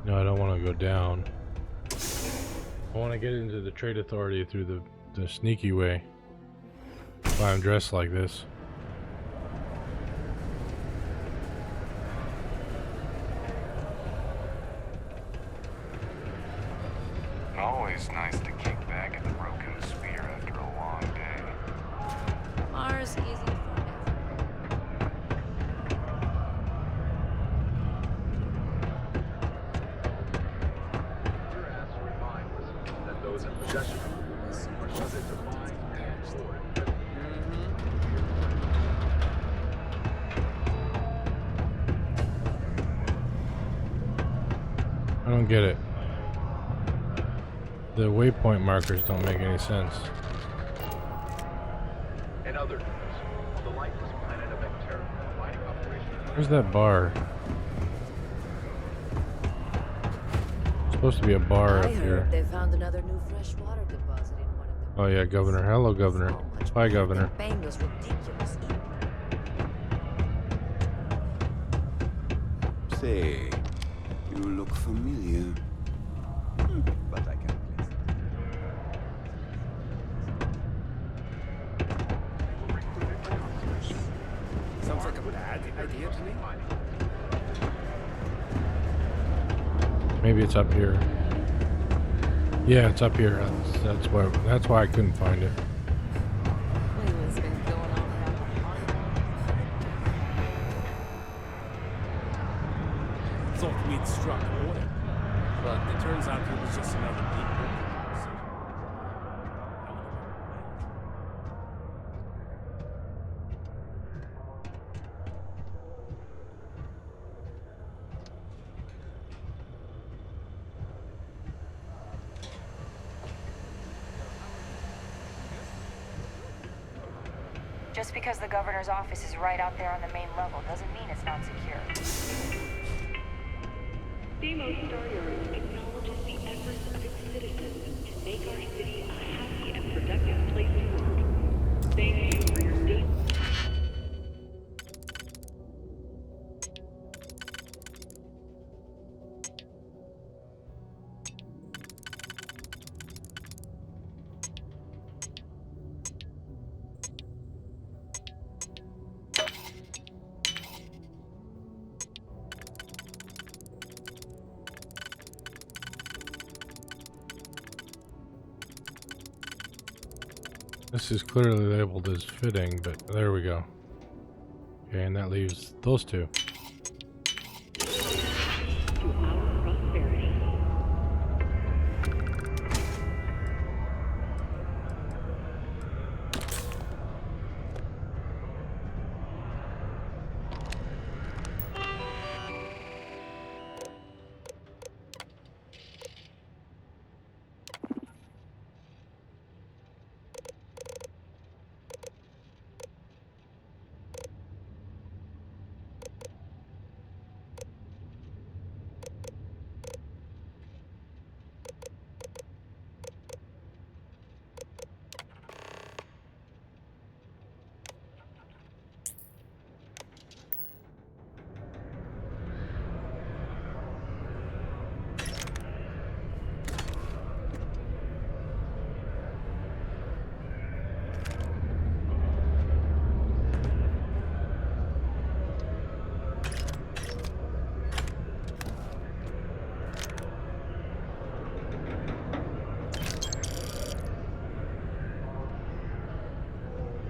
No, I don't want to go down. I want to get into the trade authority through the sneaky way. That's why I'm dressed like this. Always nice to kick back at the broken spear after a long day. Mars easy those in possession of this, much as it defines and Lord. I don't get it. The waypoint markers don't make any sense. And other news, on the lifeless planet of Vectera, mining operation. Where's that bar? Supposed to be a bar up here. They found another new freshwater deposit in one of the Oh yeah, Governor. Hello, Governor. Bye, Governor. Bang was ridiculous. Say, you look familiar. But I can't place it. Sounds like a bad idea to me. Maybe it's up here. Yeah, it's up here. That's why I couldn't find it. Thought we'd struck oil, but it turns out it was just another deep oil. Just because the governor's office is right out there on the main level doesn't mean it's not secure. Demo Star Yards acknowledges the efforts of its citizens to make our city a happy and productive place to work. Thank you for your daily... This is clearly labeled as fitting, but there we go. Okay, and that leaves those two. To our prosperity.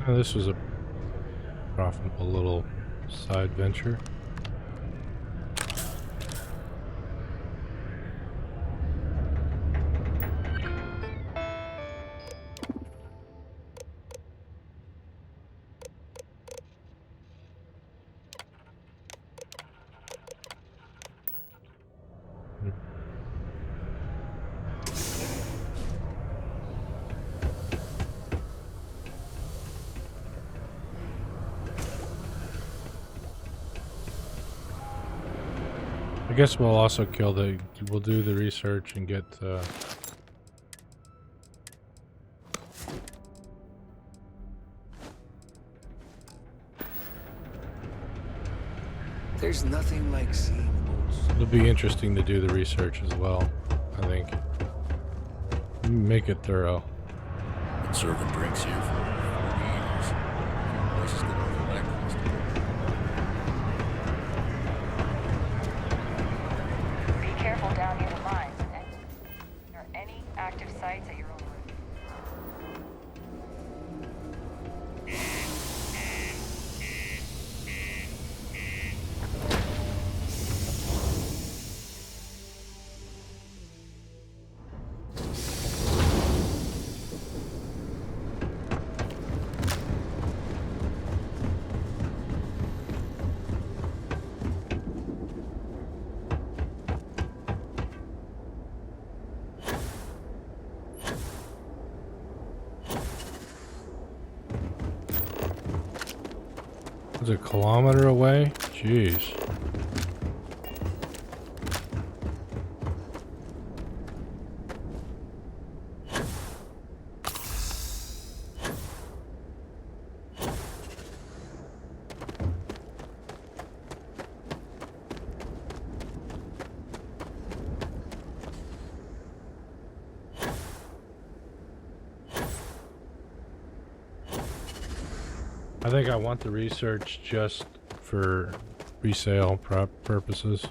Oh, this was a profitable little side venture. I guess we'll also we'll do the research and get There's nothing like seeing it'll be interesting to do the research as well, I think. Make it thorough. Been serving drinks here for 40 years. Places that are blacklisted. Be careful down near the mines. Or any active sites at your own risk. It's a kilometer away? Jeez. I think I want the research just for resale purposes.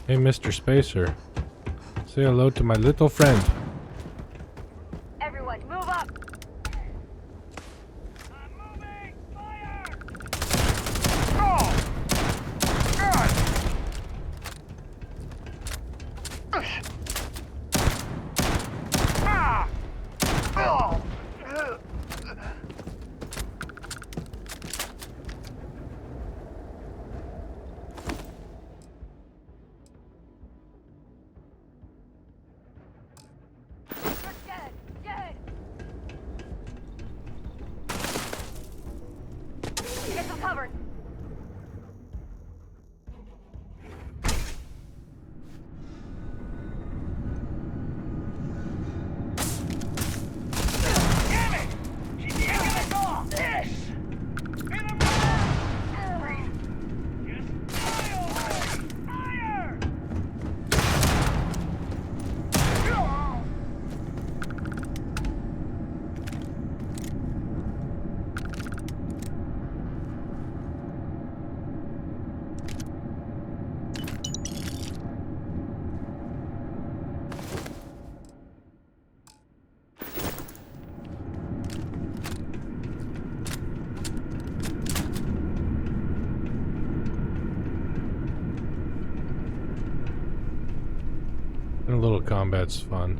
Hey, Mr. Spacer. Say hello to my little friend. Everyone, move up! Get some cover! Damn it! She's taking us off! This! And a little combat's fun.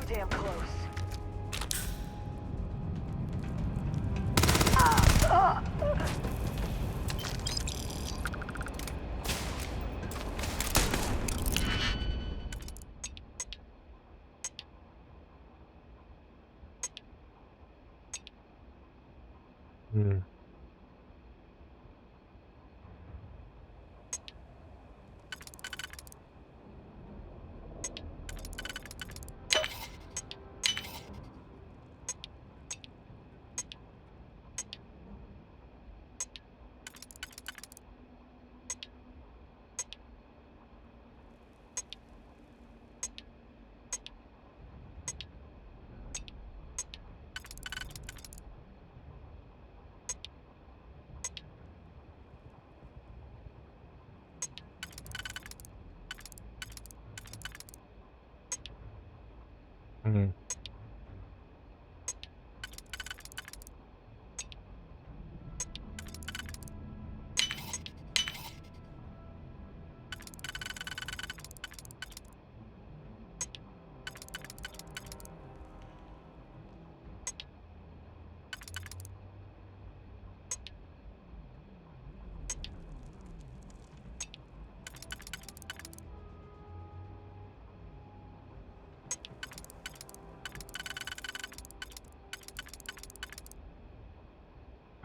Damn close. Hmm. Mm-hmm.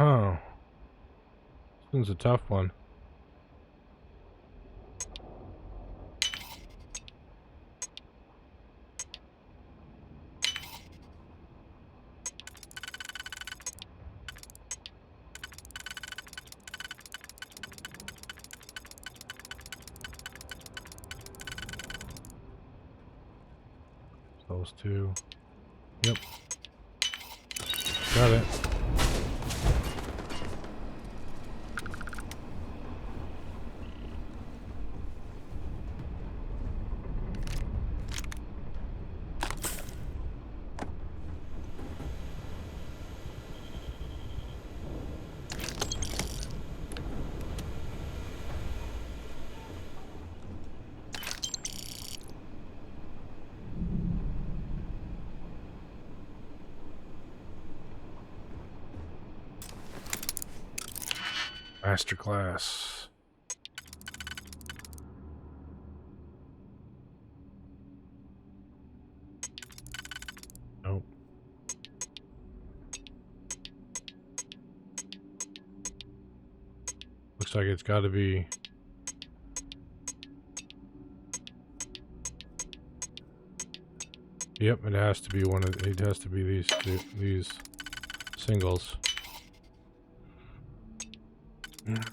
Oh. This one's a tough one. Those two. Yep. Got it. Masterclass. Nope. Looks like it's got to be. Yep, it has to be one of. It has to be these singles. Okay.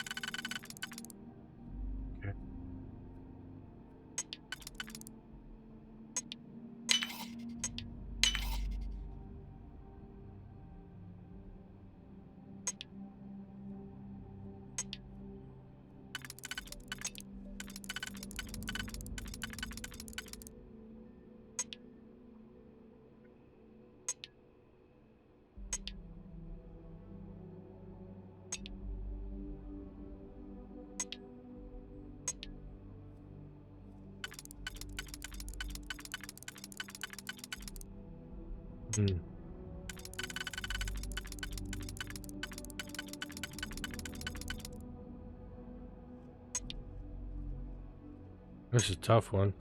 Hmm. This is a tough one.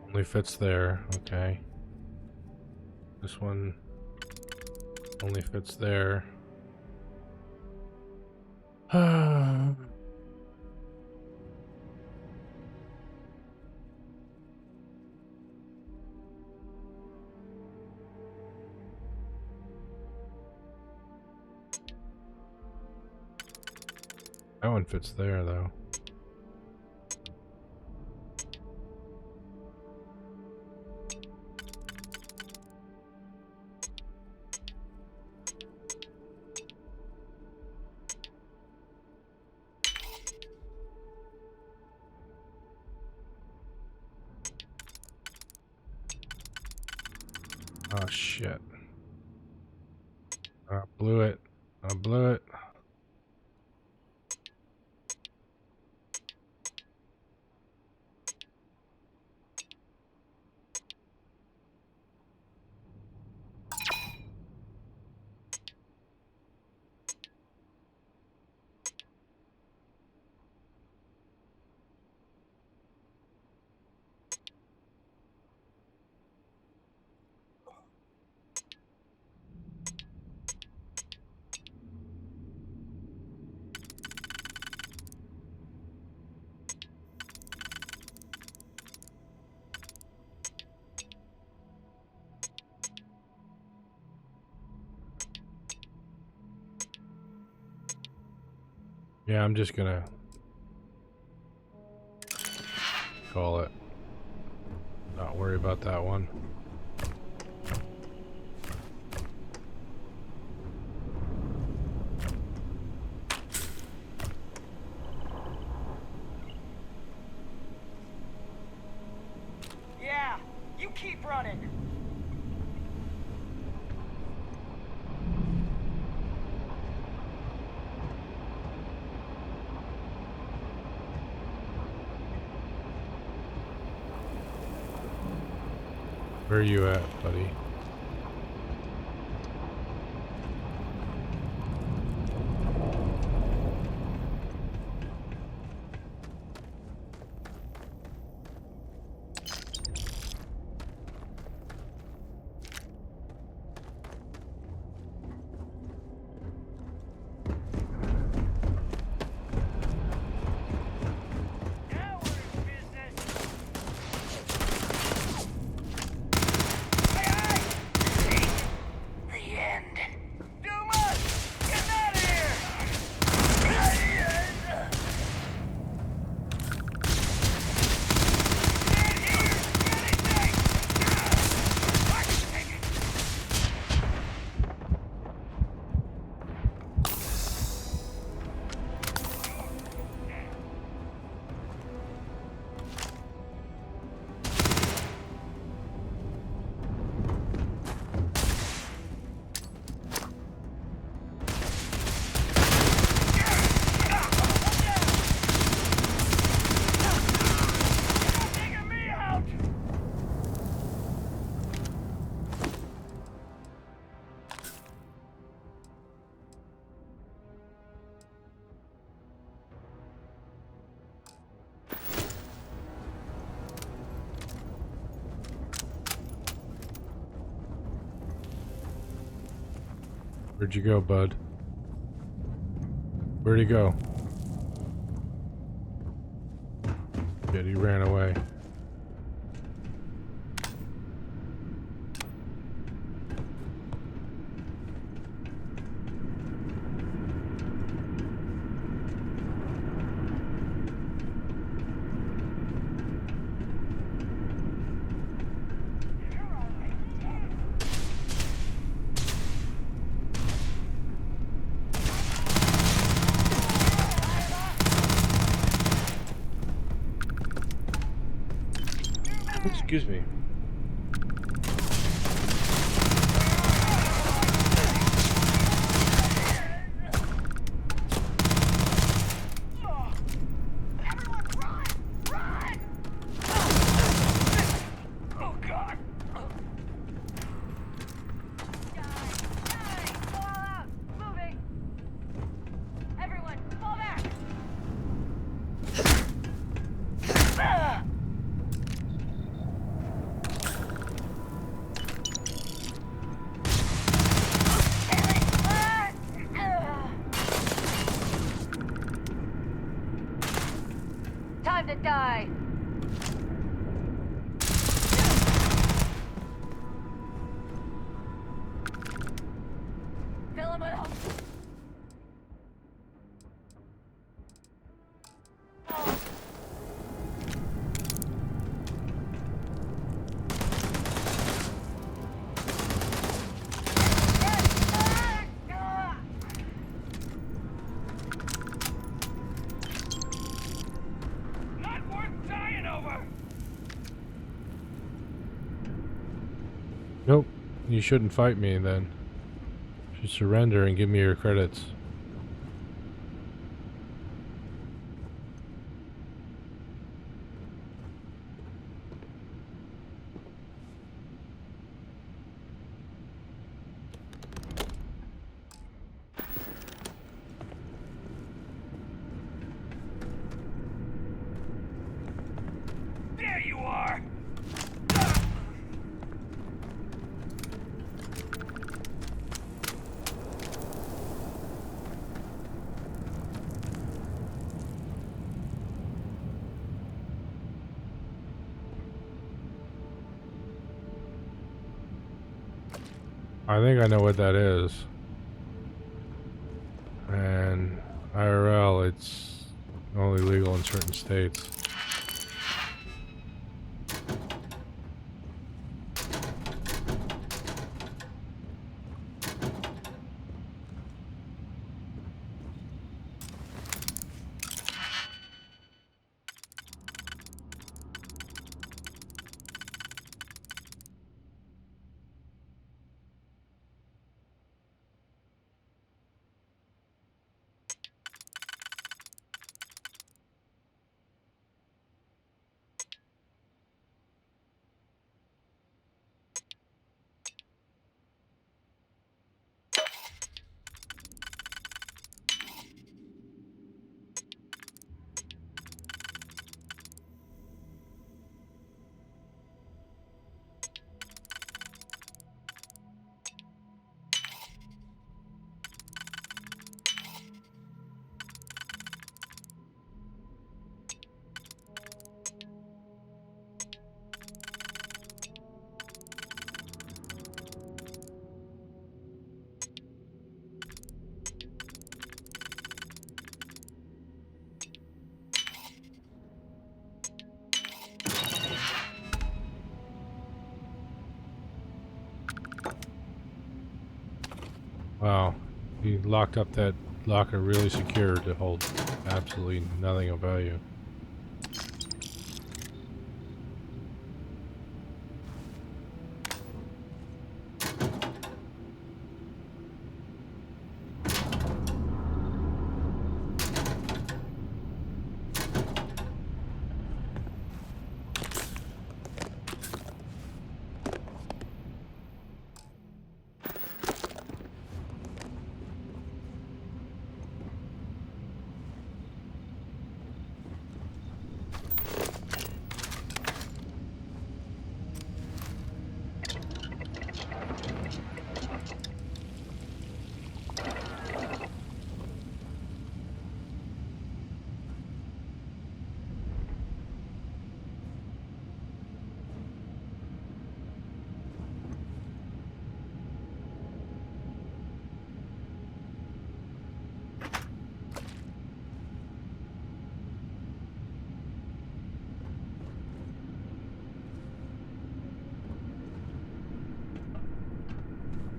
Only fits there. Okay. This one only fits there. That one fits there, though. Oh, shit. I blew it. I blew it. Yeah, I'm just gonna call it. Not worry about that one. Yeah, you keep running. Where are you at, buddy? Where'd you go, bud? Where'd he go? Shit, he ran away. Excuse me. Time to die. Fill him up. Nope. You shouldn't fight me then. You should surrender and give me your credits. There you are. I think I know what that is. And IRL, it's only legal in certain states. Wow, he locked up that locker really secure to hold absolutely nothing of value.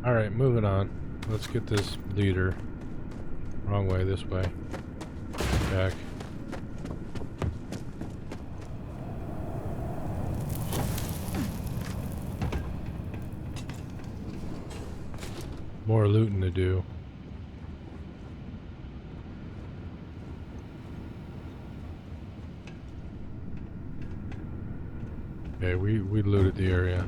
Alright, moving on. Let's get this leader. Wrong way, this way. Back. More looting to do. Okay, we looted the area.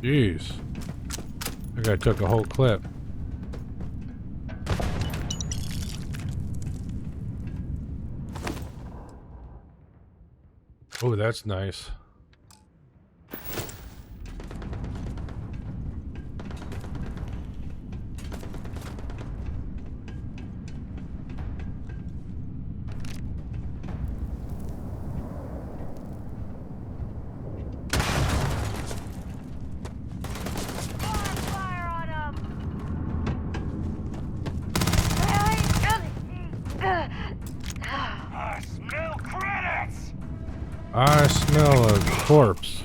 Jeez. That guy took a whole clip. Oh, that's nice. I smell credits! I smell a corpse.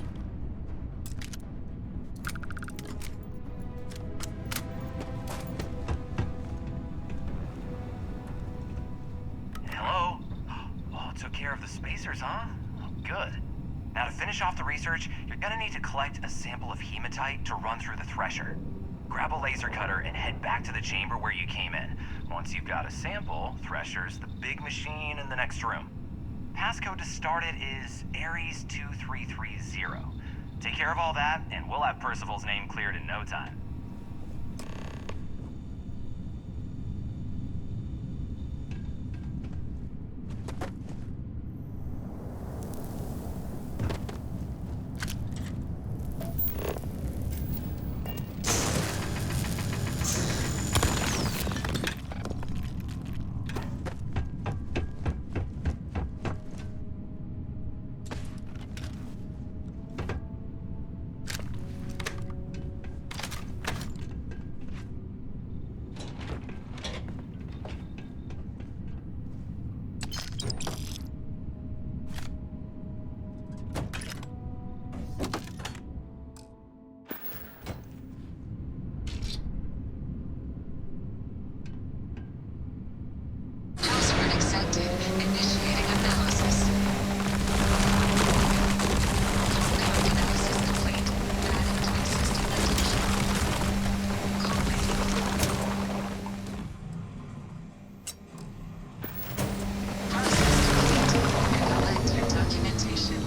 Hello? Oh, took care of the spacers, huh? Oh, good. Now to finish off the research, you're gonna need to collect a sample of hematite to run through the thresher. Grab a laser cutter and head back to the chamber where you came in. Once you've got a sample, Thresher's the big machine in the next room. Passcode to start it is Ares 2330. Take care of all that, and we'll have Percival's name cleared in no time. Password accepted. Initiating analysis. Code analysis complete. Adding to existing location. Copy. Process complete. Collect documentation.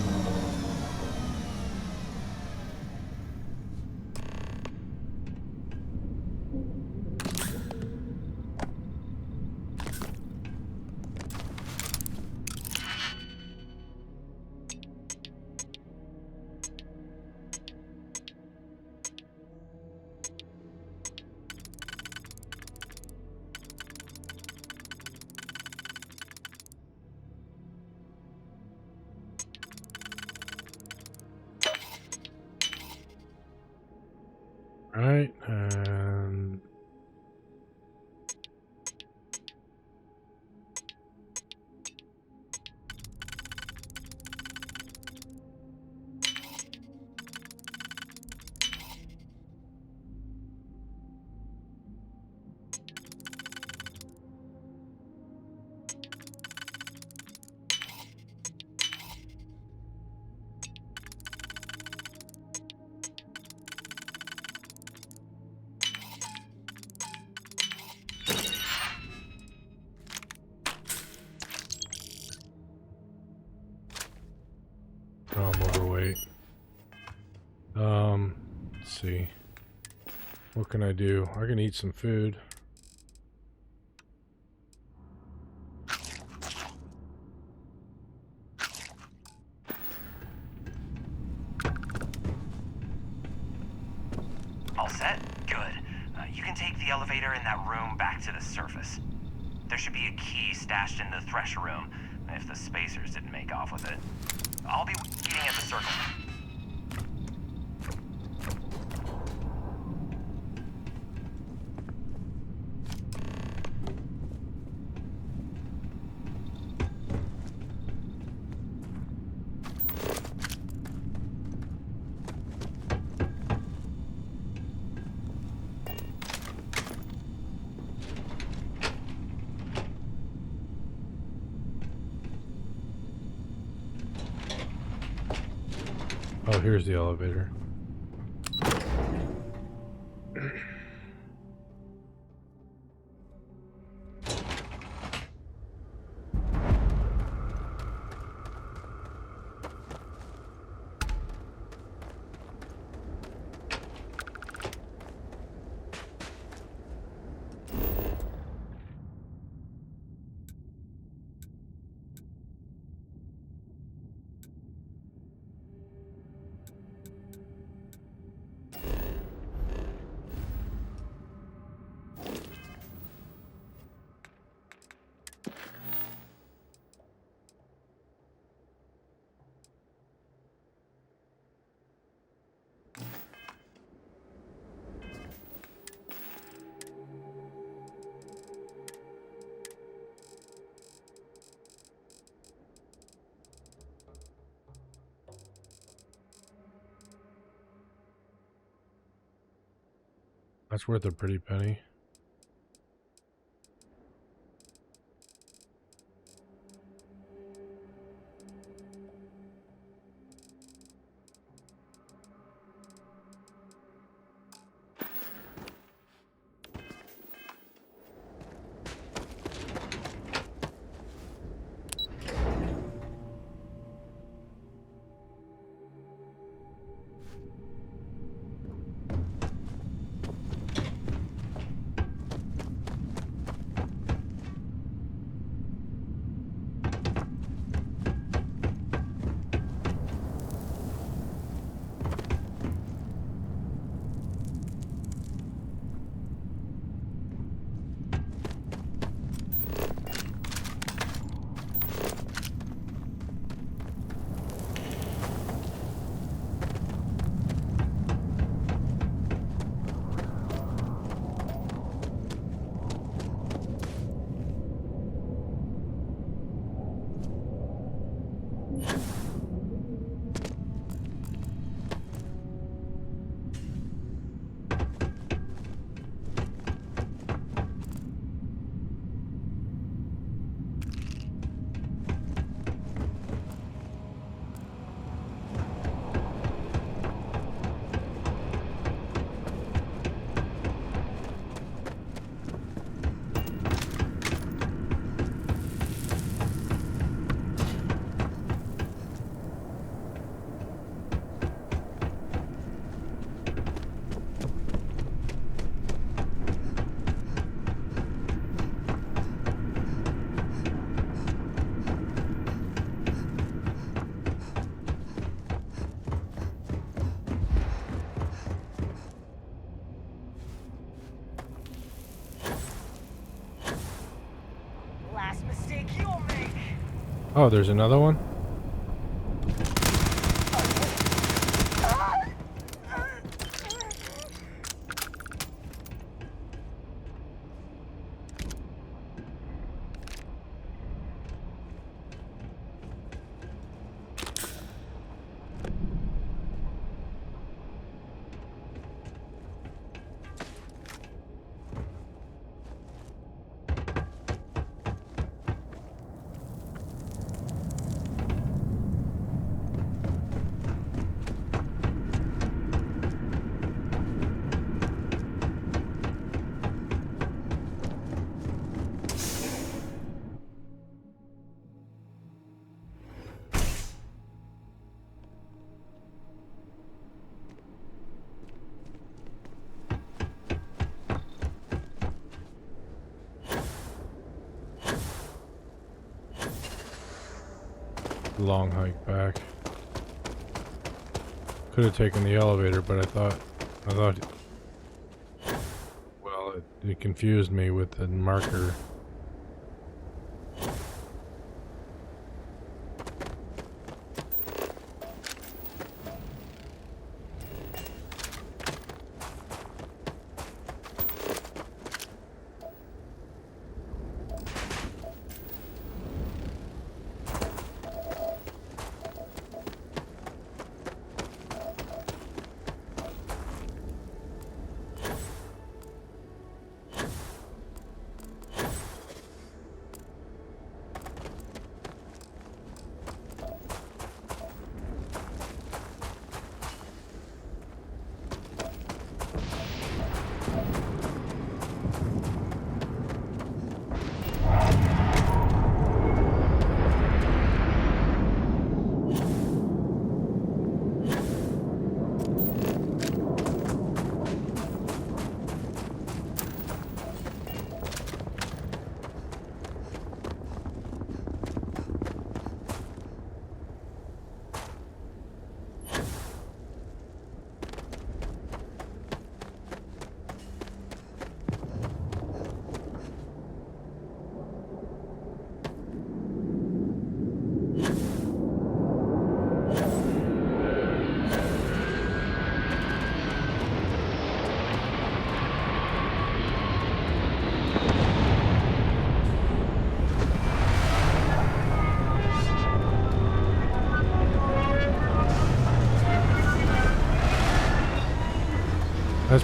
Right, and oh, I'm overweight. Let's see. What can I do? I can eat some food. All set? Good. You can take the elevator in that room back to the surface. There should be a key stashed in the Thresher room, if the spacers didn't make off with it. I'll be waiting at the circle. Oh, here's the elevator. That's worth a pretty penny. Last mistake you'll make. Oh, there's another one? Long hike back. Could have taken the elevator, but I thought, well, it confused me with the marker.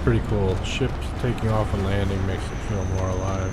pretty cool. Ships taking off and landing makes it feel more alive.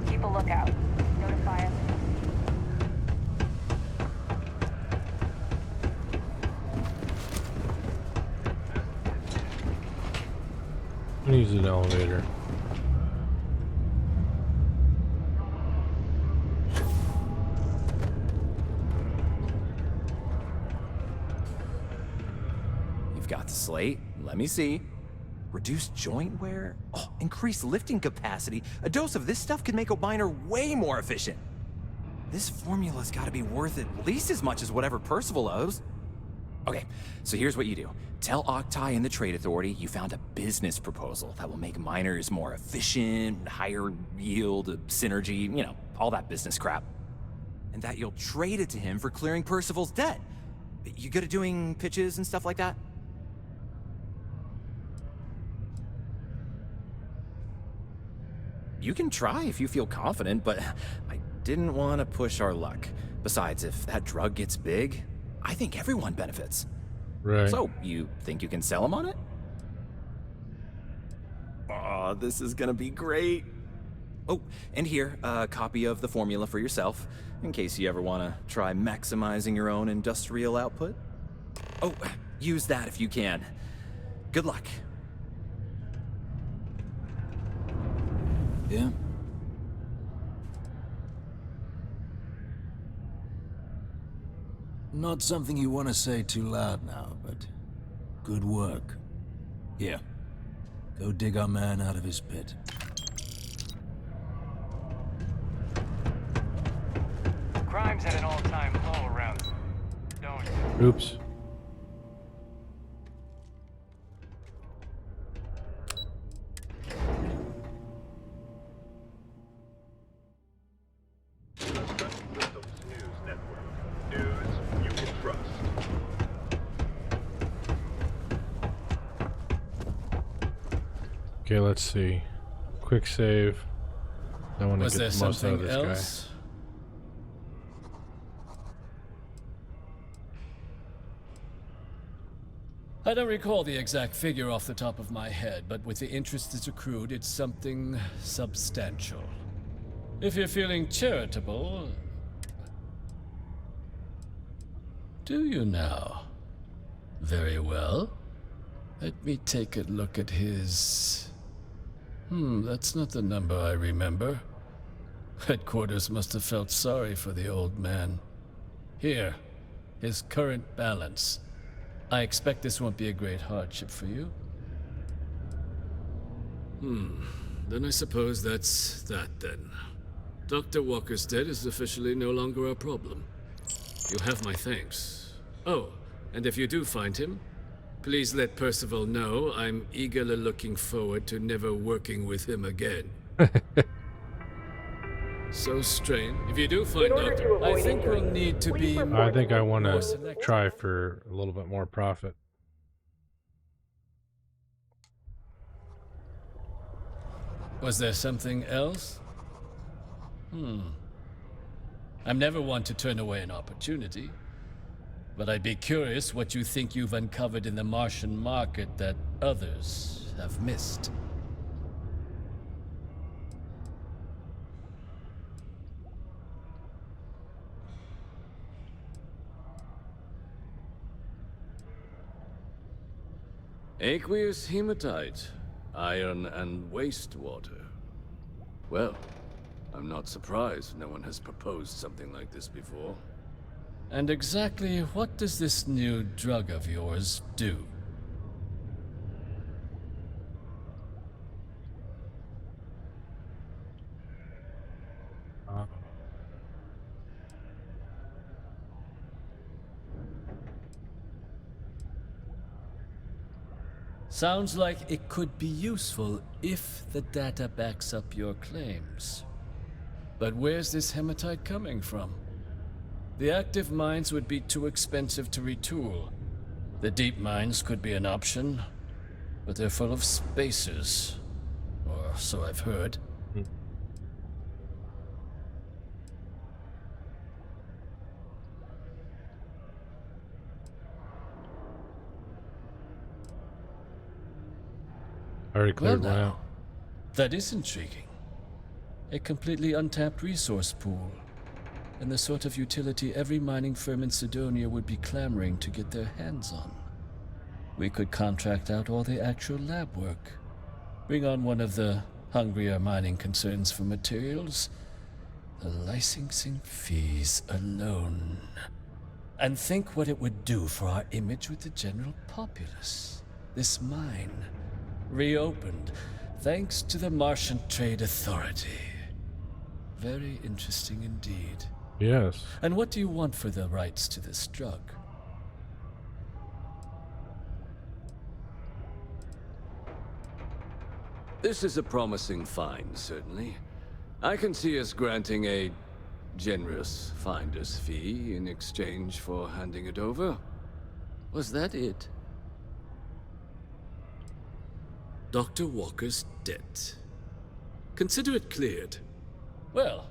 Keep a lookout. Notify us. Use an elevator. You've got the slate. Let me see. Reduced joint wear? Oh, increased lifting capacity. A dose of this stuff could make a miner way more efficient. This formula's gotta be worth at least as much as whatever Percival owes. Okay, so here's what you do. Tell Octai and the Trade Authority you found a business proposal that will make miners more efficient, higher yield, synergy, you know, all that business crap. And that you'll trade it to him for clearing Percival's debt. You good at doing pitches and stuff like that? You can try if you feel confident, but I didn't want to push our luck. Besides, if that drug gets big, I think everyone benefits. Right. So, you think you can sell him on it? Aw, this is gonna be great. Oh, and here, a copy of the formula for yourself, in case you ever want to try maximizing your own industrial output. Oh, use that if you can. Good luck. Yeah? Not something you want to say too loud now, but good work. Here, go dig our man out of his pit. Crime's at an all-time low around. Don't you? Oops. Okay, let's see. Quick save. I want to Was get there the most out of something this else? I don't recall the exact figure off the top of my head, but with the interest it's accrued, it's something substantial. If you're feeling charitable... Do you now? Very well. Let me take a look at his... that's not the number I remember. Headquarters must have felt sorry for the old man. Here, his current balance. I expect this won't be a great hardship for you. Then I suppose that's that then. Dr. Walker's debt is officially no longer a problem. You have my thanks. Oh, and if you do find him, please let Percival know I'm eagerly looking forward to never working with him again. So strange. If you do find out, I think we'll need to be I think I want more to selective. try for a little bit more profit. Was there something else? I'm never one to turn away an opportunity. But I'd be curious what you think you've uncovered in the Martian market that others have missed. Aqueous hematite, iron and wastewater. Well, I'm not surprised no one has proposed something like this before. And exactly what does this new drug of yours do? Sounds like it could be useful if the data backs up your claims. But where's this hematite coming from? The active mines would be too expensive to retool. The deep mines could be an option, but they're full of spacers. Or so I've heard. Already cleared Well one now, out. that is intriguing. A completely untapped resource pool, and the sort of utility every mining firm in Sidonia would be clamoring to get their hands on. We could contract out all the actual lab work, bring on one of the hungrier mining concerns for materials, the licensing fees alone. And think what it would do for our image with the general populace. This mine, reopened, thanks to the Martian Trade Authority. Very interesting indeed. Yes. And what do you want for the rights to this drug? This is a promising find, certainly. I can see us granting a generous finder's fee in exchange for handing it over. Was that it? Dr. Walker's debt. Consider it cleared. Well,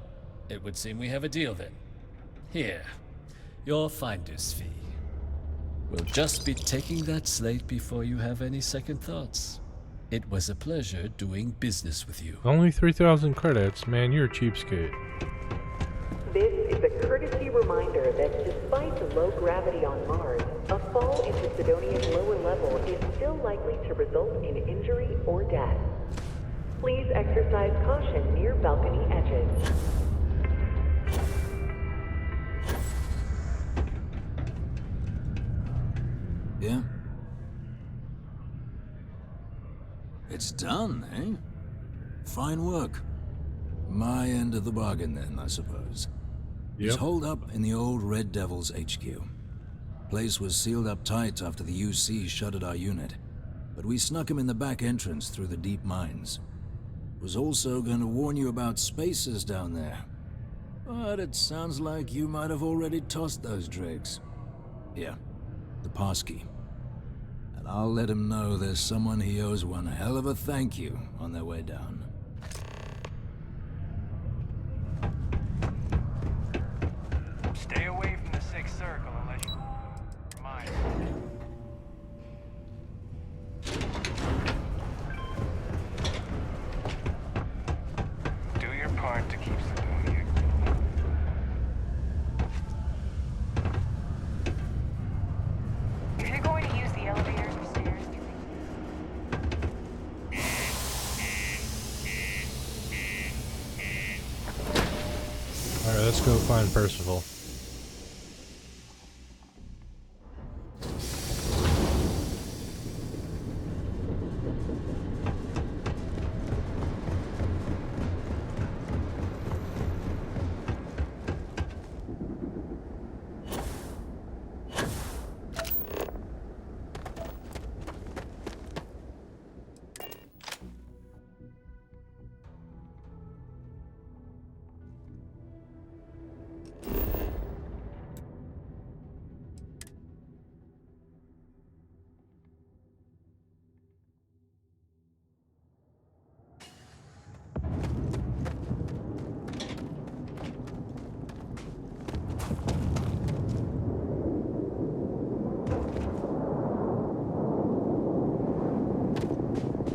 it would seem we have a deal then. Here, your finder's fee. We'll just be taking that slate before you have any second thoughts. It was a pleasure doing business with you. Only 3,000 credits? Man, you're a cheapskate. This is a courtesy reminder that despite the low gravity on Mars, a fall into Sidonia's lower level is still likely to result in injury or death. Please exercise caution near balcony edges. Yeah? It's done, eh? Fine work. My end of the bargain then, I suppose. He's holed up in the old Red Devil's HQ. Place was sealed up tight after the UC shuttered our unit, but we snuck him in the back entrance through the deep mines. Was also going to warn you about spacers down there. But it sounds like you might have already tossed those dregs. Here, the passkey. And I'll let him know there's someone he owes one hell of a thank you on their way down. Stay away from the Sixth Circle unless you mind. Do your part to keep Sidonia. If you're going to use the elevators or stairs, Alright, let's go find Percival.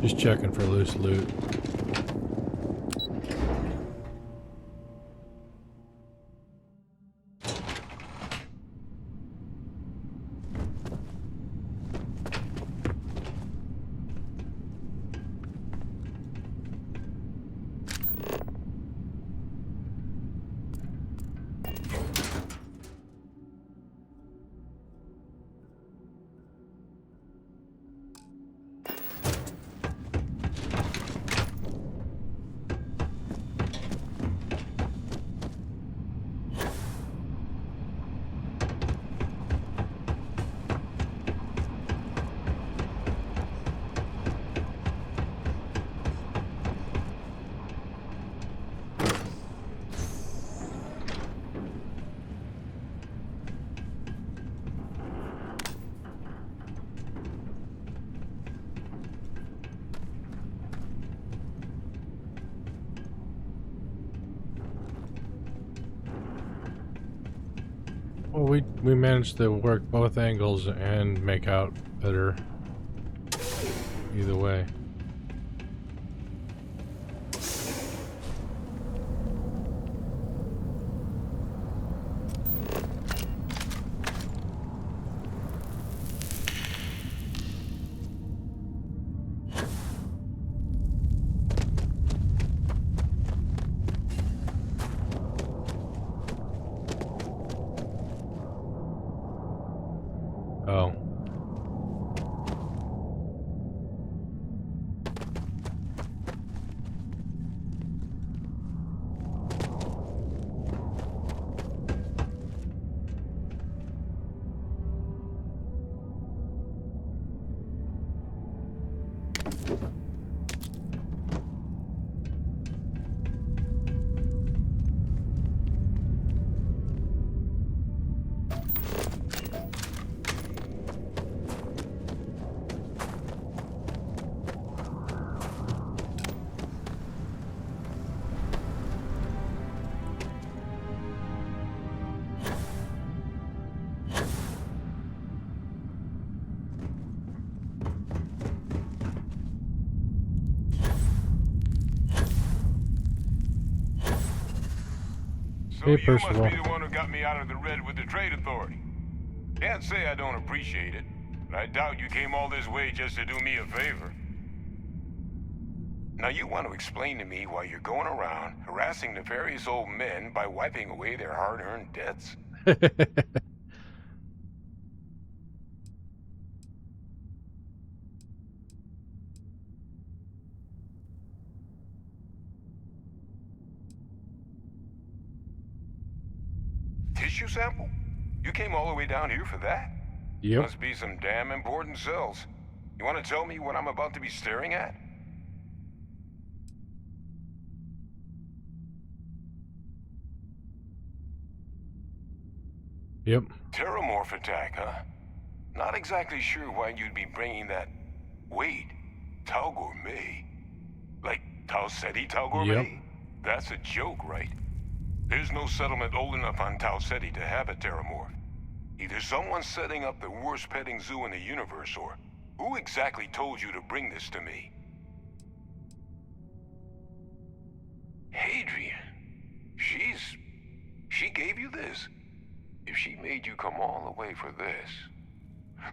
Just checking for loose loot. Well, we managed to work both angles and make out better either way. Oh. So Hey, you must Percival. be the one who got me out of the red with the trade authority. Can't say I don't appreciate it, but I doubt you came all this way just to do me a favor. Now you want to explain to me why you're going around harassing nefarious old men by wiping away their hard-earned debts? Tissue sample? You came all the way down here for that? Yep. Must be some damn important cells. You want to tell me what I'm about to be staring at? Yep. Terramorph attack, huh? Not exactly sure why you'd be bringing that... Wait, Tau Gourmet? Like Tau Ceti Tau Gourmet? Yep. That's a joke, right? There's no settlement old enough on Tau Ceti to have a Terramorph. Either someone's setting up the worst petting zoo in the universe, or who exactly told you to bring this to me? Hadrian. She gave you this? If she made you come all the way for this...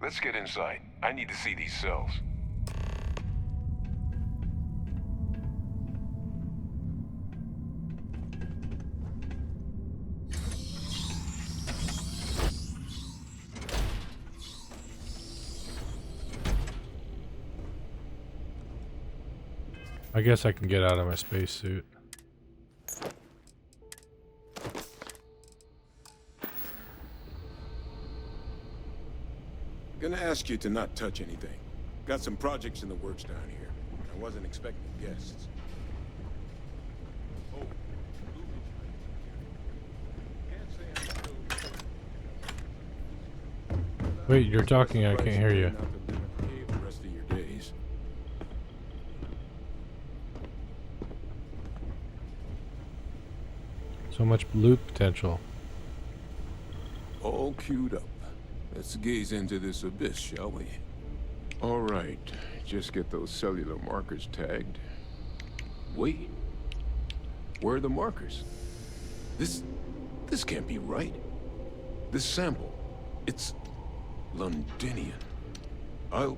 Let's get inside. I need to see these cells. I guess I can get out of my spacesuit. Gonna ask you to not touch anything. Got some projects in the works down here. I wasn't expecting guests. Oh. Wait, you're talking, I can't hear you. The rest of your days. So much loot potential. All queued up. Let's gaze into this abyss, shall we? All right, just get those cellular markers tagged. Wait, where are the markers? This can't be right. This sample, it's Londinian. I'll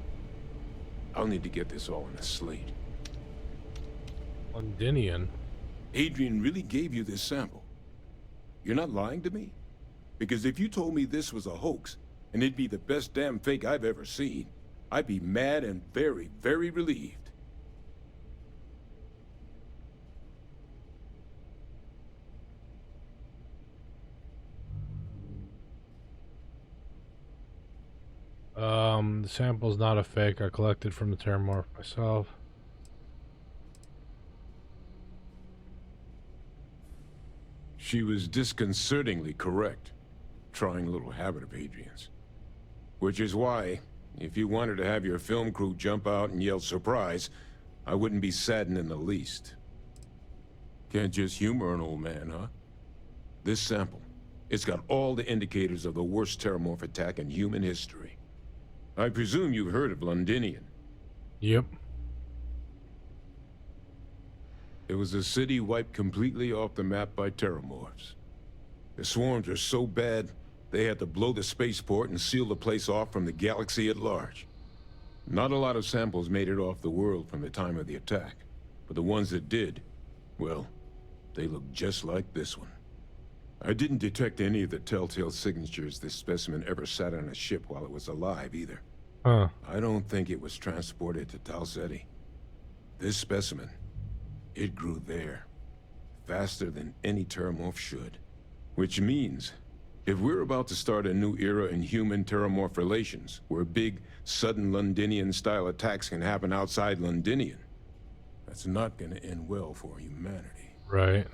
need to get this all in a slate. Londinian? Adrian really gave you this sample. You're not lying to me? Because if you told me this was a hoax, and it'd be the best damn fake I've ever seen, I'd be mad and very, very relieved. The sample's not a fake. I collected from the Terramorph myself. She was disconcertingly correct, trying a little habit of Adrian's. Which is why, if you wanted to have your film crew jump out and yell surprise, I wouldn't be saddened in the least. Can't just humor an old man, huh? This sample, It's got all the indicators of the worst terramorph attack in human history. I presume you've heard of Londinian. Yep. It was a city wiped completely off the map by terramorphs. The swarms are so bad, they had to blow the spaceport and seal the place off from the galaxy at large. Not a lot of samples made it off the world from the time of the attack, but the ones that did, well, they look just like this one. I didn't detect any of the telltale signatures this specimen ever sat on a ship while it was alive, either. Huh. I don't think it was transported to Tau Ceti. This specimen, it grew there, faster than any terramorph should. Which means, if we're about to start a new era in human-terramorph relations, where big, sudden Londinian-style attacks can happen outside Londinian, that's not gonna end well for humanity. Right.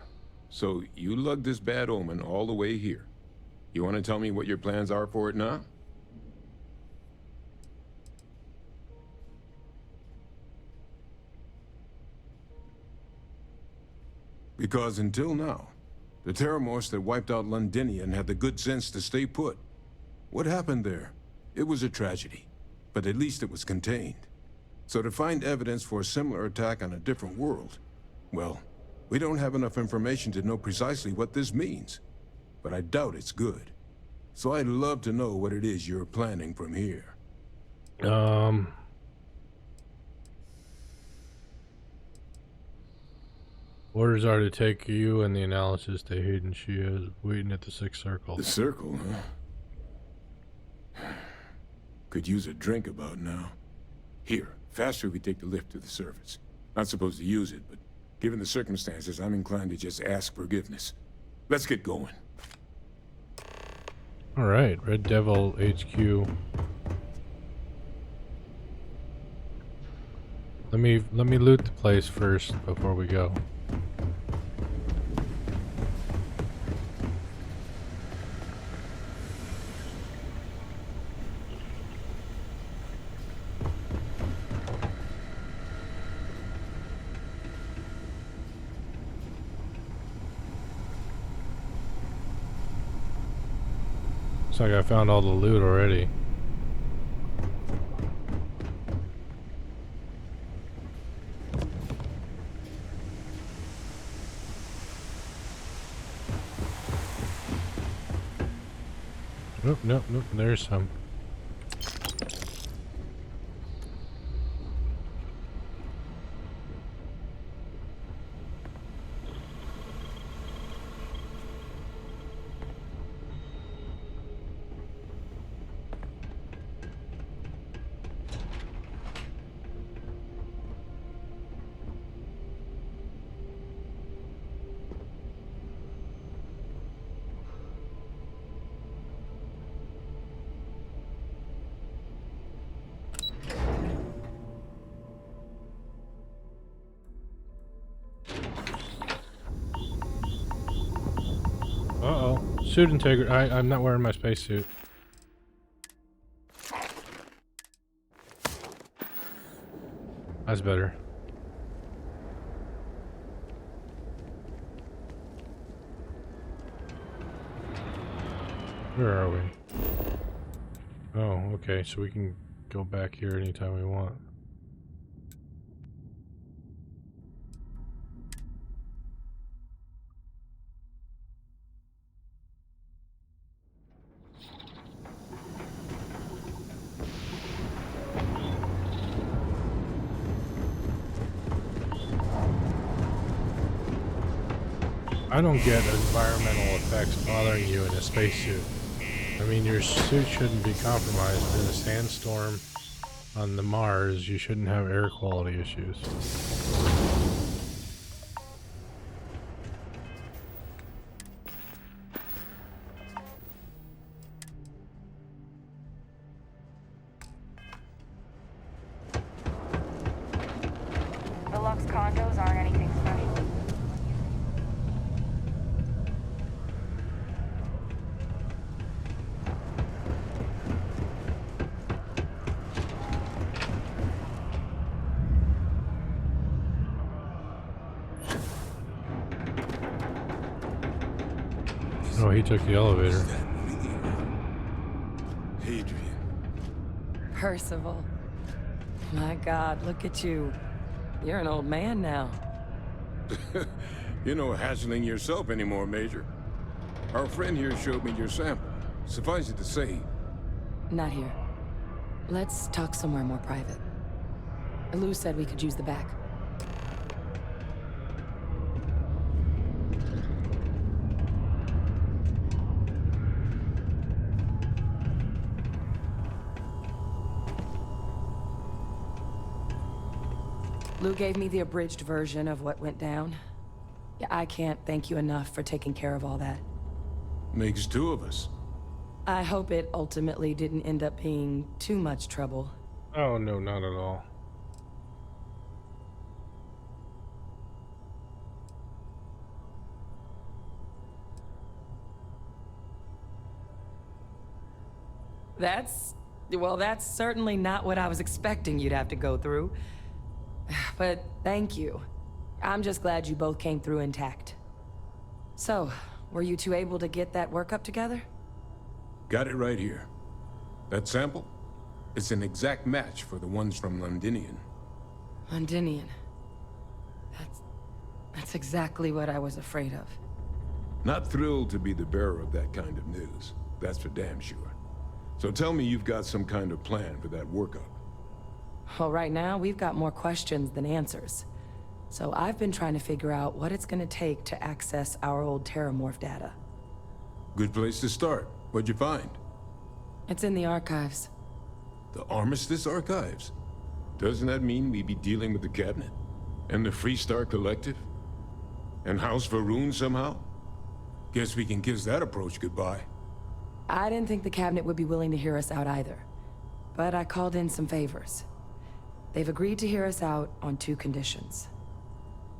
So, you lugged this bad omen all the way here. You want to tell me what your plans are for it now? Because until now, the terramorphs that wiped out Londinian had the good sense to stay put. What happened there? It was a tragedy, but at least it was contained. So to find evidence for a similar attack on a different world, well, we don't have enough information to know precisely what this means. But I doubt it's good. So I'd love to know what it is you're planning from here. Orders are to take you and the analysis to Hayden. She is waiting at the 6th circle. The circle, huh? Could use a drink about now. Here, faster we take the lift to the surface. Not supposed to use it, but given the circumstances, I'm inclined to just ask forgiveness. Let's get going. All right, Red Devil HQ. Let me loot the place first before we go. Looks like I found all the loot already. Nope, nope, nope, there's some. Uh-oh. Suit integrity. I'm not wearing my spacesuit. That's better. Where are we? Oh, okay. So we can go back here anytime we want. I don't get environmental effects bothering you in a spacesuit. I mean, your suit shouldn't be compromised. In a sandstorm on the Mars, you shouldn't have air quality issues. The Lux condos aren't anything special. Oh, he took the elevator. Adrian. Percival. My God, look at you. You're an old man now. You're no hassling yourself anymore, Major. Our friend here showed me your sample. Suffice it to say... Not here. Let's talk somewhere more private. Lou said we could use the back. Lou gave me the abridged version of what went down. Yeah, I can't thank you enough for taking care of all that. Makes two of us. I hope it ultimately didn't end up being too much trouble. Oh, no, not at all. That's certainly not what I was expecting you'd have to go through. But thank you. I'm just glad you both came through intact. So, were you two able to get that workup together? Got it right here. That sample? It's an exact match for the ones from Londinian. Londinian. That's exactly what I was afraid of. Not thrilled to be the bearer of that kind of news. That's for damn sure. So tell me you've got some kind of plan for that workup. Well, right now, we've got more questions than answers. So I've been trying to figure out what it's gonna take to access our old Terramorph data. Good place to start. What'd you find? It's in the archives. The Armistice Archives? Doesn't that mean we'd be dealing with the Cabinet? And the Freestar Collective? And House Varun somehow? Guess we can kiss that approach goodbye. I didn't think the Cabinet would be willing to hear us out either. But I called in some favors. They've agreed to hear us out on two conditions.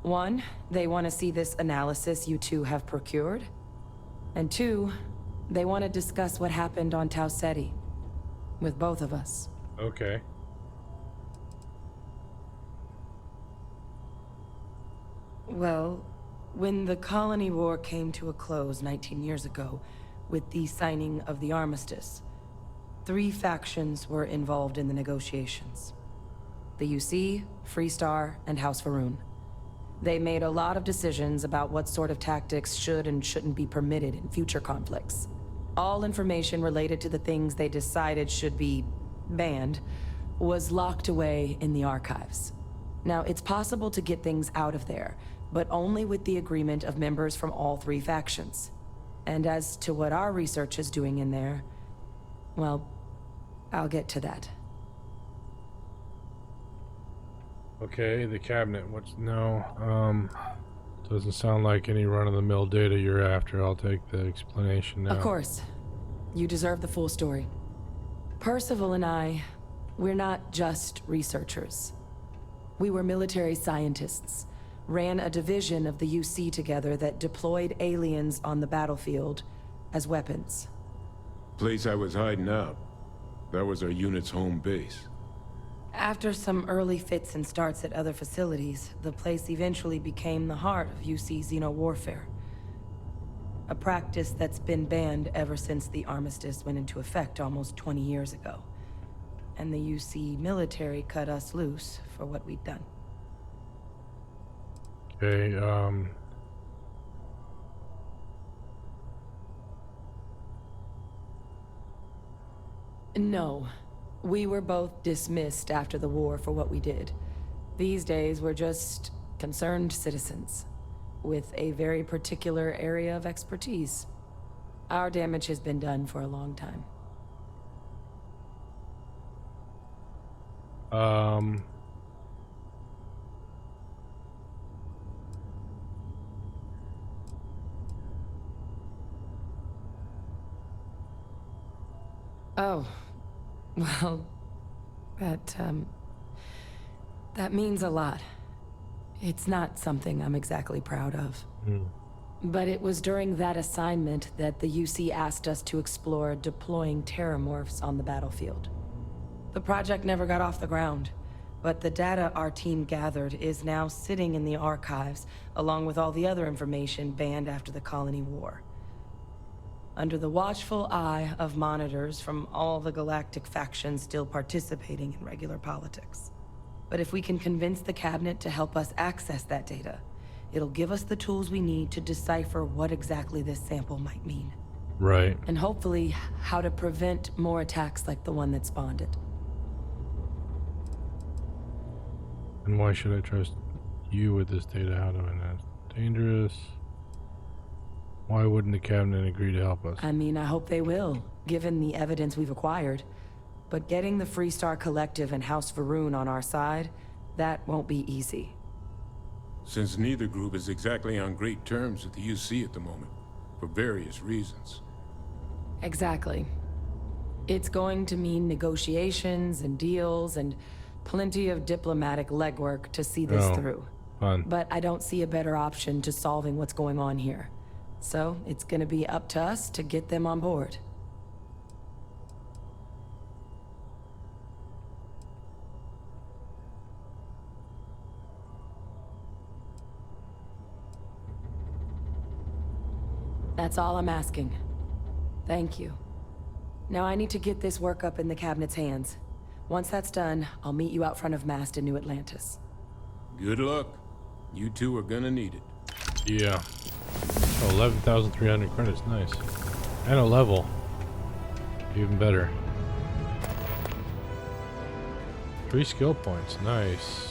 One, they want to see this analysis you two have procured. And two, they want to discuss what happened on Tau Ceti. With both of us. Okay. Well, when the Colony War came to a close 19 years ago, with the signing of the Armistice, 3 factions were involved in the negotiations. The UC, Freestar, and House Varun. They made a lot of decisions about what sort of tactics should and shouldn't be permitted in future conflicts. All information related to the things they decided should be banned was locked away in the archives. Now, it's possible to get things out of there, but only with the agreement of members from all 3 factions. And as to what our research is doing in there, well, I'll get to that. Okay, the Cabinet. Doesn't sound like any run-of-the-mill data you're after. I'll take the explanation now. Of course. You deserve the full story. Percival and I, we're not just researchers. We were military scientists, ran a division of the UC together that deployed aliens on the battlefield as weapons. Place I was hiding out. That was our unit's home base. After some early fits and starts at other facilities, the place eventually became the heart of UC xeno-warfare. A practice that's been banned ever since the Armistice went into effect almost 20 years ago. And the UC military cut us loose for what we'd done. Okay, No. We were both dismissed after the war for what we did. These days, we're just concerned citizens with a very particular area of expertise. Our damage has been done for a long time. Oh, well, that means a lot. It's not something I'm exactly proud of. But it was during that assignment that the UC asked us to explore deploying terramorphs on the battlefield. The project never got off the ground, but the data our team gathered is now sitting in the archives, along with all the other information banned after the Colony War. under the watchful eye of monitors from all the galactic factions still participating in regular politics. But if we can convince the cabinet to help us access that data, it'll give us the tools we need to decipher what exactly this sample might mean. Right. And hopefully, how to prevent more attacks like the one that spawned it. And why should I trust you with this data? How do I know? It's dangerous. Why wouldn't the cabinet agree to help us? I mean, I hope they will, given the evidence we've acquired. But getting the Freestar Collective and House Varun on our side, that won't be easy. Since neither group is exactly on great terms with the UC at the moment, for various reasons. Exactly. It's going to mean negotiations and deals and plenty of diplomatic legwork to see this through. Fun. But I don't see a better option to solving what's going on here. So it's gonna be up to us to get them on board. That's all I'm asking. Thank you. Now I need to get this work up in the cabinet's hands. Once that's done, I'll meet you out front of Mast in New Atlantis. Good luck. You two are gonna need it. Yeah. Oh, 11,300 credits, nice. And a level. Even better. 3 skill points, nice.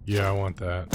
Yeah, I want that.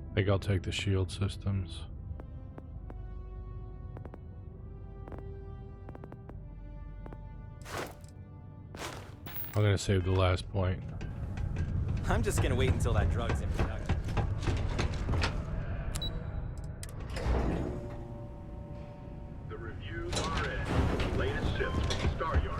I think I'll take the shield systems. I'm gonna save the last point. I'm just gonna wait until that drug's in production. The reviews are in. Latest ships from the Star Yard.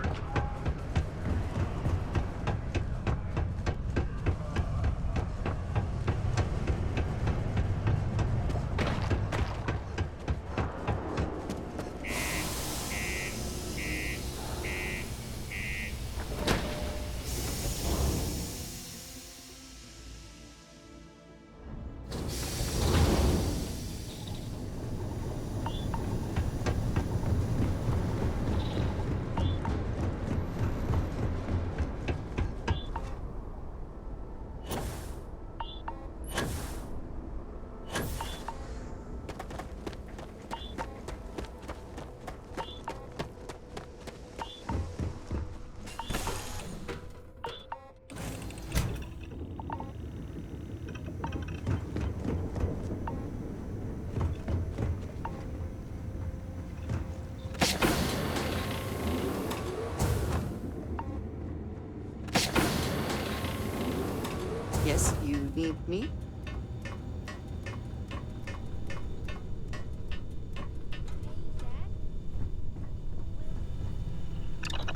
Me?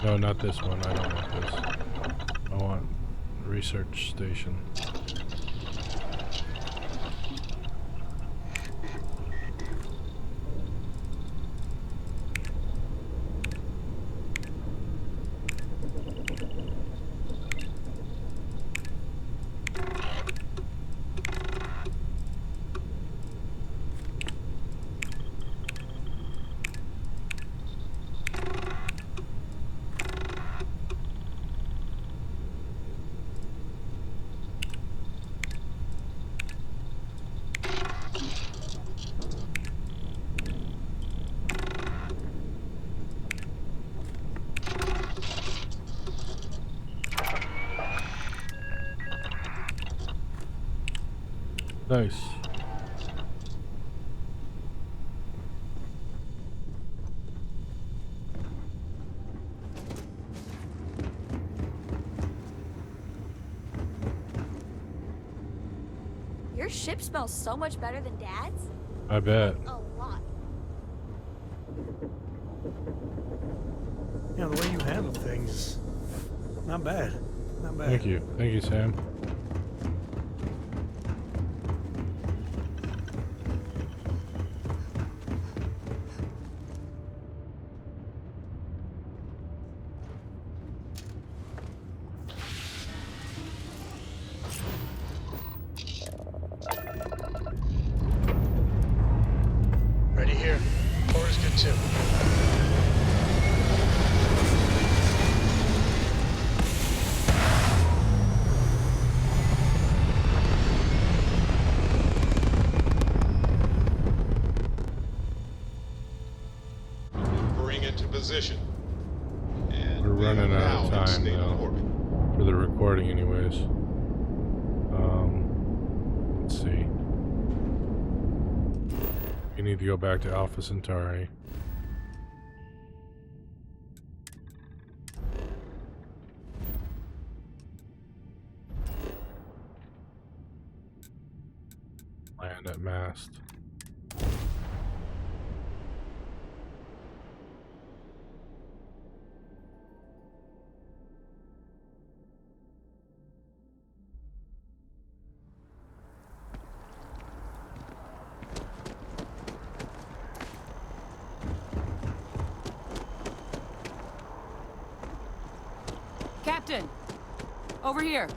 No, not this one. I don't want this. I want research station. Nice. Your ship smells so much better than Dad's. I bet. A lot. Yeah, the way you handle things, not bad. Not bad. Thank you. Thank you, Sam. Ready here. Order's good too. Bring into position. And We're running out of now in time state of now. orbit. For the recording anyways. Let's see. We need to go back to Alpha Centauri. Land at mast. Captain! Over here!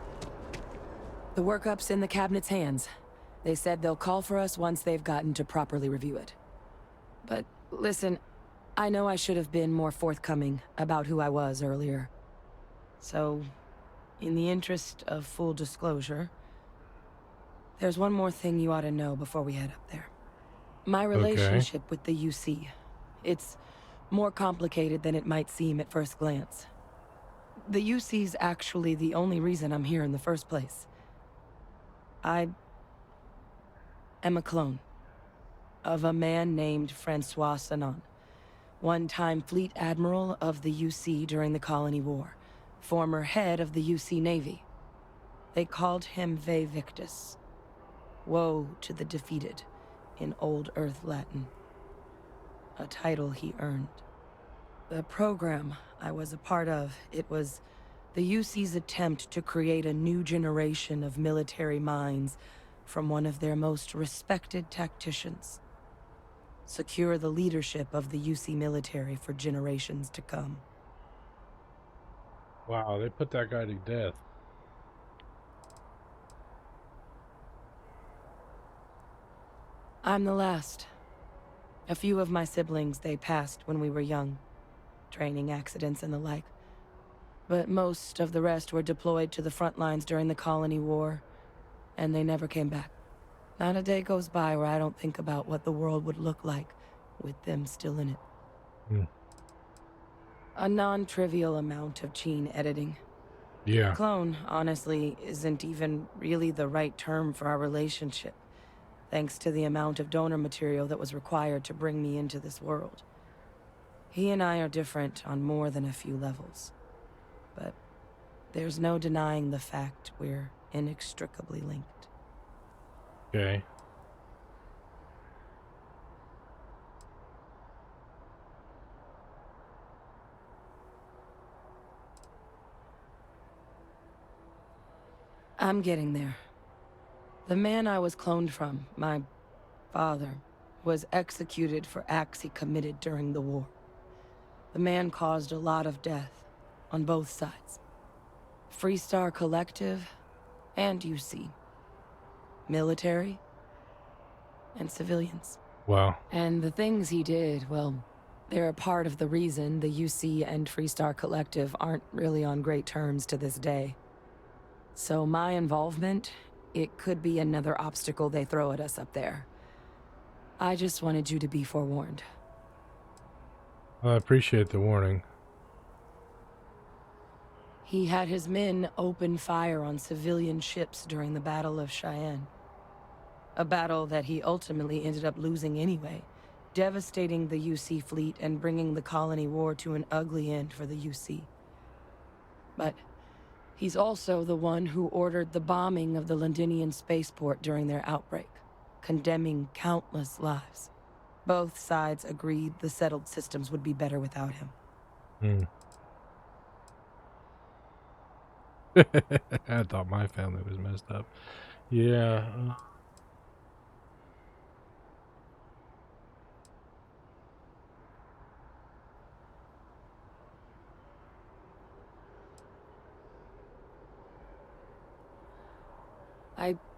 The workup's in the cabinet's hands. They said they'll call for us once they've gotten to properly review it. But listen, I know I should have been more forthcoming about who I was earlier. So, in the interest of full disclosure, there's one more thing you ought to know before we head up there. My relationship with the UC. It's more complicated than it might seem at first glance. The UC's actually the only reason I'm here in the first place. I am a clone of a man named Francois Sanon, one-time fleet admiral of the UC during the Colony War, former head of the UC Navy. They called him Ve Victus, woe to the defeated, in Old Earth Latin, a title he earned. The program I was a part of, it was the UC's attempt to create a new generation of military minds from one of their most respected tacticians. Secure the leadership of the UC military for generations to come. Wow, they put that guy to death. I'm the last. A few of my siblings, they passed when we were young. Training accidents and the like. But most of the rest were deployed to the front lines during the Colony War, and they never came back. Not a day goes by where I don't think about what the world would look like with them still in it. A non-trivial amount of gene editing. Yeah. Clone, honestly, isn't even really the right term for our relationship, thanks to the amount of donor material that was required to bring me into this world. He and I are different on more than a few levels. But there's no denying the fact we're inextricably linked. Okay. I'm getting there. The man I was cloned from, my father, was executed for acts he committed during the war. The man caused a lot of death, on both sides. Freestar Collective, and UC. Military, and civilians. Wow. And the things he did, well, they're a part of the reason the UC and Freestar Collective aren't really on great terms to this day. So my involvement, it could be another obstacle they throw at us up there. I just wanted you to be forewarned. I appreciate the warning. He had his men open fire on civilian ships during the Battle of Cheyenne. A battle that he ultimately ended up losing anyway, devastating the UC fleet and bringing the colony war to an ugly end for the UC. But he's also the one who ordered the bombing of the Londinian spaceport during their outbreak, condemning countless lives. Both sides agreed the settled systems would be better without him. I thought my family was messed up. Yeah.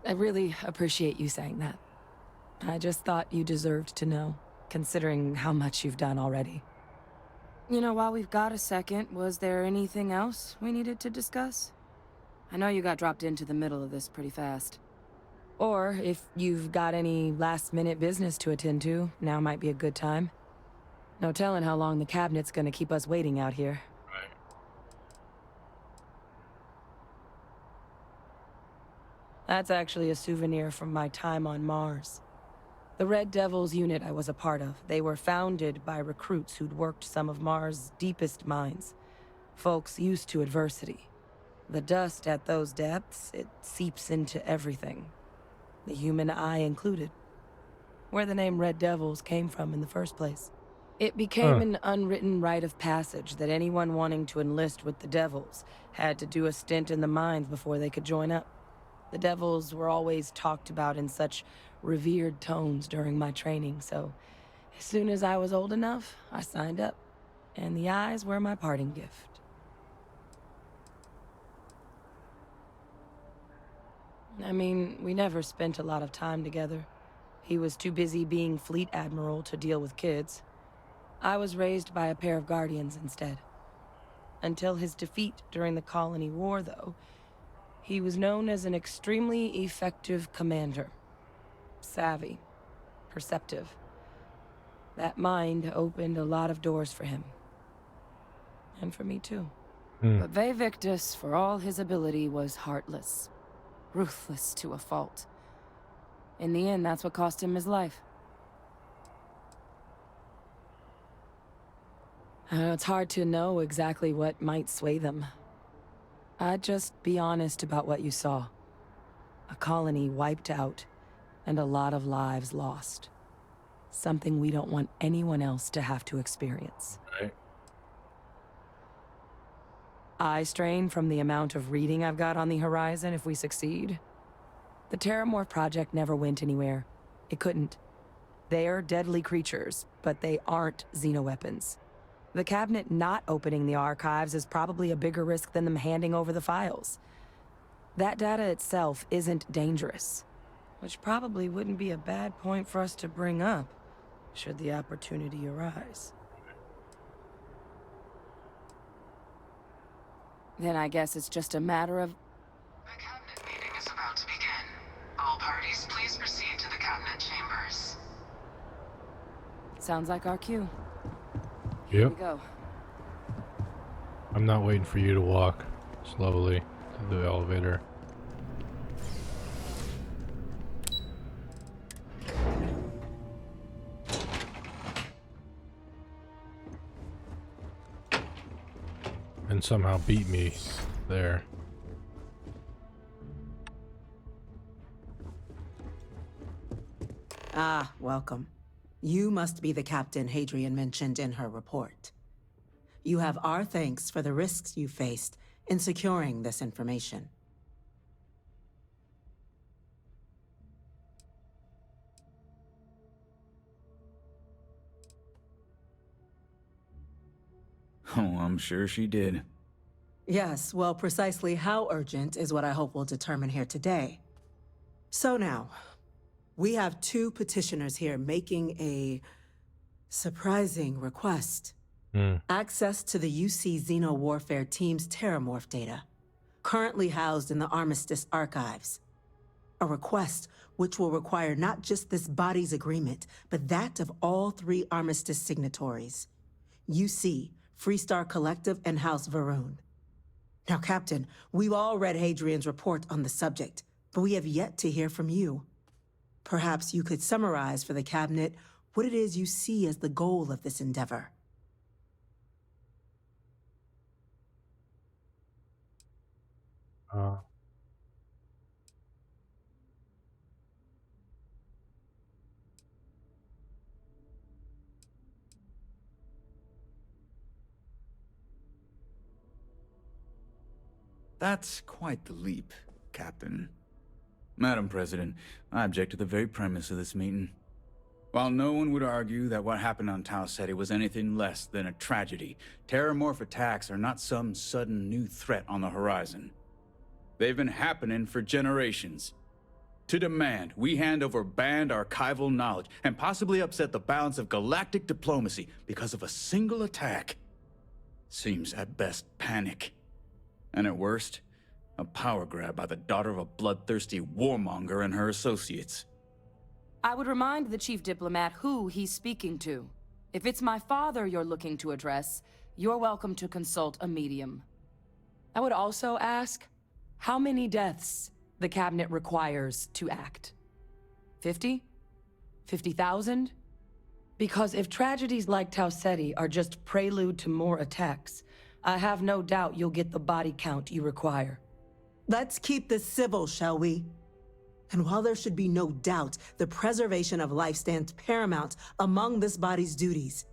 I really appreciate you saying that. I just thought you deserved to know, considering how much you've done already. You know, while we've got a second, was there anything else we needed to discuss? I know you got dropped into the middle of this pretty fast. Or, if you've got any last-minute business to attend to, now might be a good time. No telling how long the cabinet's gonna keep us waiting out here. That's actually a souvenir from my time on Mars. The Red Devils unit I was a part of, they were founded by recruits who'd worked some of Mars' deepest mines. Folks used to adversity. The dust at those depths, it seeps into everything. The human eye included. Where the name Red Devils came from in the first place. It became an unwritten rite of passage that anyone wanting to enlist with the Devils had to do a stint in the mines before they could join up. The Devils were always talked about in such revered tones during my training, so as soon as I was old enough, I signed up. And the eyes were my parting gift. I mean, we never spent a lot of time together. He was too busy being Fleet Admiral to deal with kids. I was raised by a pair of guardians instead. Until his defeat during the Colony War, though, he was known as an extremely effective commander. Savvy. Perceptive. That mind opened a lot of doors for him. And for me, too. But Vae Victus, for all his ability, was heartless. Ruthless to a fault. In the end, that's what cost him his life. It's hard to know exactly what might sway them. I'd just be honest about what you saw. A colony wiped out, and a lot of lives lost. Something we don't want anyone else to have to experience. Right. Eye strain from the amount of reading I've got on the horizon if we succeed. The Terramorph project never went anywhere. It couldn't. They're deadly creatures, but they aren't xenoweapons. The cabinet not opening the archives is probably a bigger risk than them handing over the files. That data itself isn't dangerous, which probably wouldn't be a bad point for us to bring up, should the opportunity arise. Then I guess it's just a matter of... The cabinet meeting is about to begin. All parties, please proceed to the cabinet chambers. Sounds like our cue. Yep. Here we go. I'm not waiting for you to walk slowly to the elevator. And somehow beat me there. Ah, welcome. You must be the captain Hadrian mentioned in her report. You have our thanks for the risks you faced in securing this information. Oh, I'm sure she did. Yes, well, precisely how urgent is what I hope will determine here today. So now, we have two petitioners here making a surprising request. Access to the UC Xeno Warfare Team's Terramorph data, currently housed in the Armistice archives. A request which will require not just this body's agreement, but that of all 3 Armistice signatories. UC, Freestar Collective, and House Varun. Now, Captain, we've all read Hadrian's report on the subject, but we have yet to hear from you. Perhaps you could summarize for the Cabinet what it is you see as the goal of this endeavor. That's quite the leap, Captain. Madam President, I object to the very premise of this meeting. While no one would argue that what happened on Tau Ceti was anything less than a tragedy, Terramorph attacks are not some sudden new threat on the horizon. They've been happening for generations. To demand we hand over banned archival knowledge and possibly upset the balance of galactic diplomacy because of a single attack seems at best panic. And at worst, a power grab by the daughter of a bloodthirsty warmonger and her associates. I would remind the chief diplomat who he's speaking to. If it's my father you're looking to address, you're welcome to consult a medium. I would also ask how many deaths the Cabinet requires to act. 50? 50,000? Because if tragedies like Tau Ceti are just prelude to more attacks, I have no doubt you'll get the body count you require. Let's keep this civil, shall we? And while there should be no doubt the preservation of life stands paramount among this body's duties,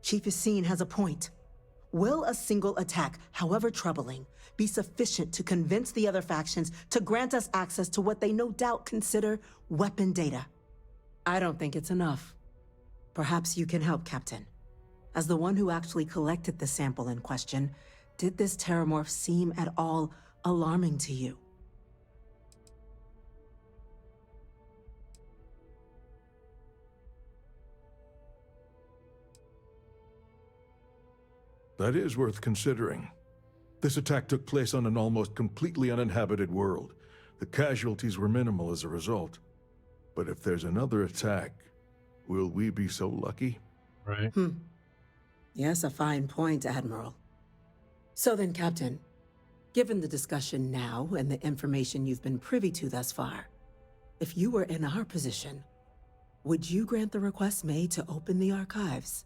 Chief Yassine has a point. Will a single attack, however troubling, be sufficient to convince the other factions to grant us access to what they no doubt consider weapon data? I don't think it's enough. Perhaps you can help, Captain. As the one who actually collected the sample in question, did this Terramorph seem at all alarming to you? That is worth considering. This attack took place on an almost completely uninhabited world. The casualties were minimal as a result. But if there's another attack, will we be so lucky? Right. Yes, a fine point, Admiral. So then, Captain, given the discussion now and the information you've been privy to thus far, if you were in our position, would you grant the request made to open the archives?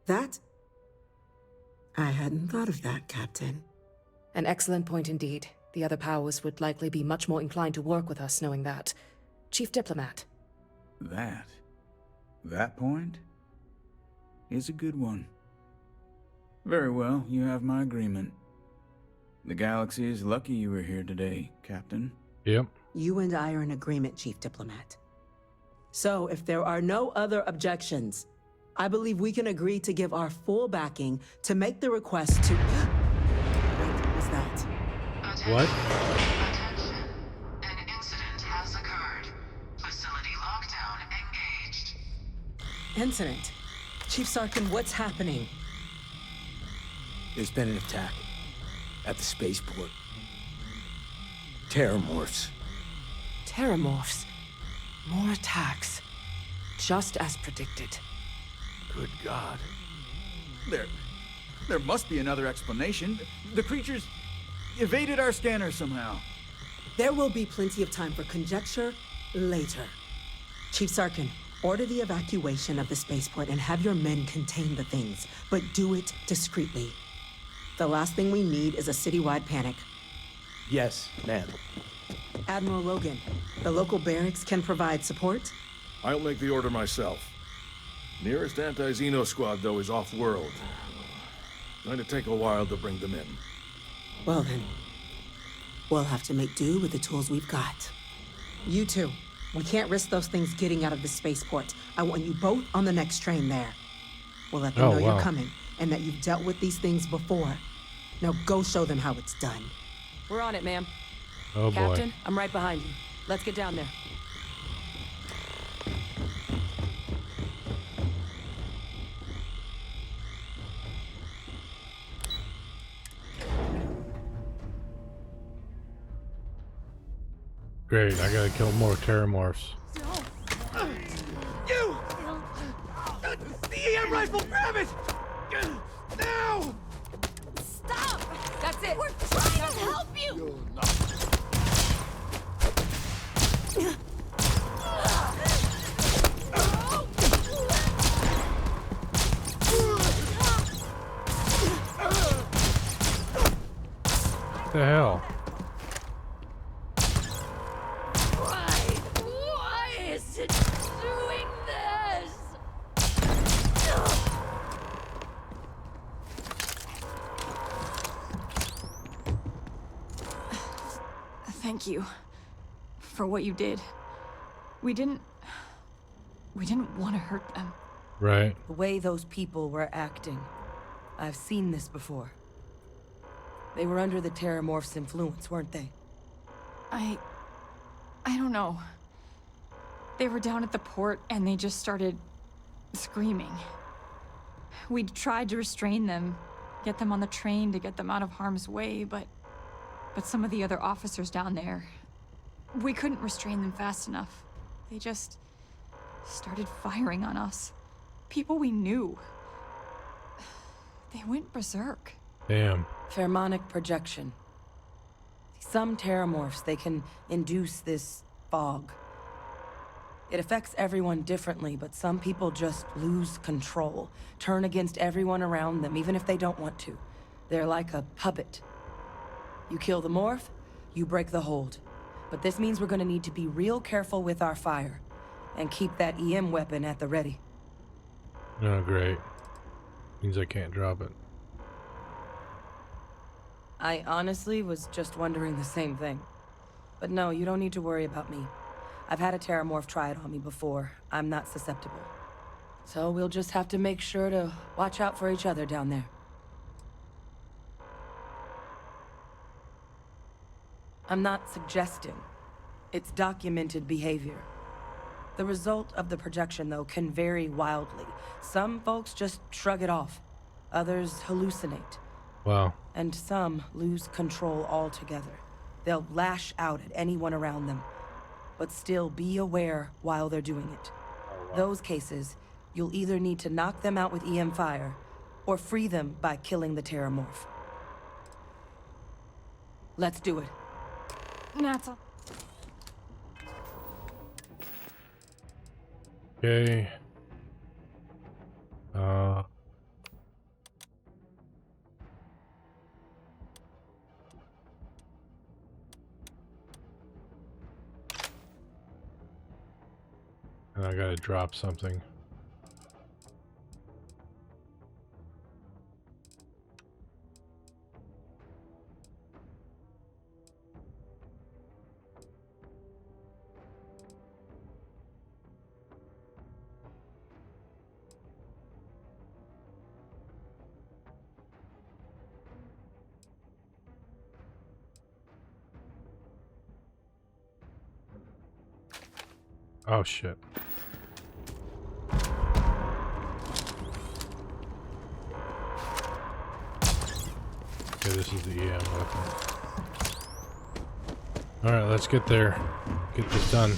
That? I hadn't thought of that, Captain. An excellent point indeed. The other powers would likely be much more inclined to work with us knowing that. Chief Diplomat. That point is a good one. Very well, you have my agreement. The galaxy is lucky you were here today, Captain. Yep. You and I are in agreement, Chief Diplomat. So, if there are no other objections, I believe we can agree to give our full backing to make the request to... What was that? What? Attention. An incident has occurred. Facility lockdown engaged. Incident? Chief Sarkin, what's happening? There's been an attack at the spaceport. Terramorphs. Terramorphs. More attacks. Just as predicted. Good God. There must be another explanation. The creatures evaded our scanner somehow. There will be plenty of time for conjecture later. Chief Sarkin, order the evacuation of the spaceport and have your men contain the things, but do it discreetly. The last thing we need is a citywide panic. Yes, ma'am. Admiral Logan, the local barracks can provide support? I'll make the order myself. Nearest anti-Xeno squad, though, is off-world. Going to take a while to bring them in. Well then, we'll have to make do with the tools we've got. You two, we can't risk those things getting out of the spaceport. I want you both on the next train there. We'll let them know you're coming, and that you've dealt with these things before. Now go show them how it's done. We're on it, ma'am. Oh boy. Captain, I'm right behind you. Let's get down there. Great, I gotta kill more Terramorphs. You! The EM rifle, grab it! Now! Stop! That's it! We're trying to help you! What the hell? Why is it doing this? Thank you for what you did. We didn't want to hurt them. Right. The way those people were acting. I've seen this before. They were under the Terramorph's influence, weren't they? I don't know. They were down at the port and they just started screaming. We tried to restrain them, get them on the train to get them out of harm's way, but some of the other officers down there, we couldn't restrain them fast enough. They just started firing on us. People we knew. They went berserk. Damn. Pheromonic projection. Some Terramorphs, they can induce this fog. It affects everyone differently, but some people just lose control, turn against everyone around them, even if they don't want to. They're like a puppet. You kill the morph, you break the hold. But this means we're gonna need to be real careful with our fire, and keep that EM weapon at the ready. Oh, great. Means I can't drop it. I honestly was just wondering the same thing. But no, you don't need to worry about me. I've had a Terramorph try it on me before. I'm not susceptible. So we'll just have to make sure to watch out for each other down there. I'm not suggesting. It's documented behavior. The result of the projection, though, can vary wildly. Some folks just shrug it off. Others hallucinate. Wow. And some lose control altogether. They'll lash out at anyone around them, but still be aware while they're doing it. Those cases, you'll either need to knock them out with EM fire, or free them by killing the Terramorph. Let's do it. Natsa. Okay. And I gotta drop something. Oh shit. Okay, this is the EM weapon. Alright, let's get there. Get this done.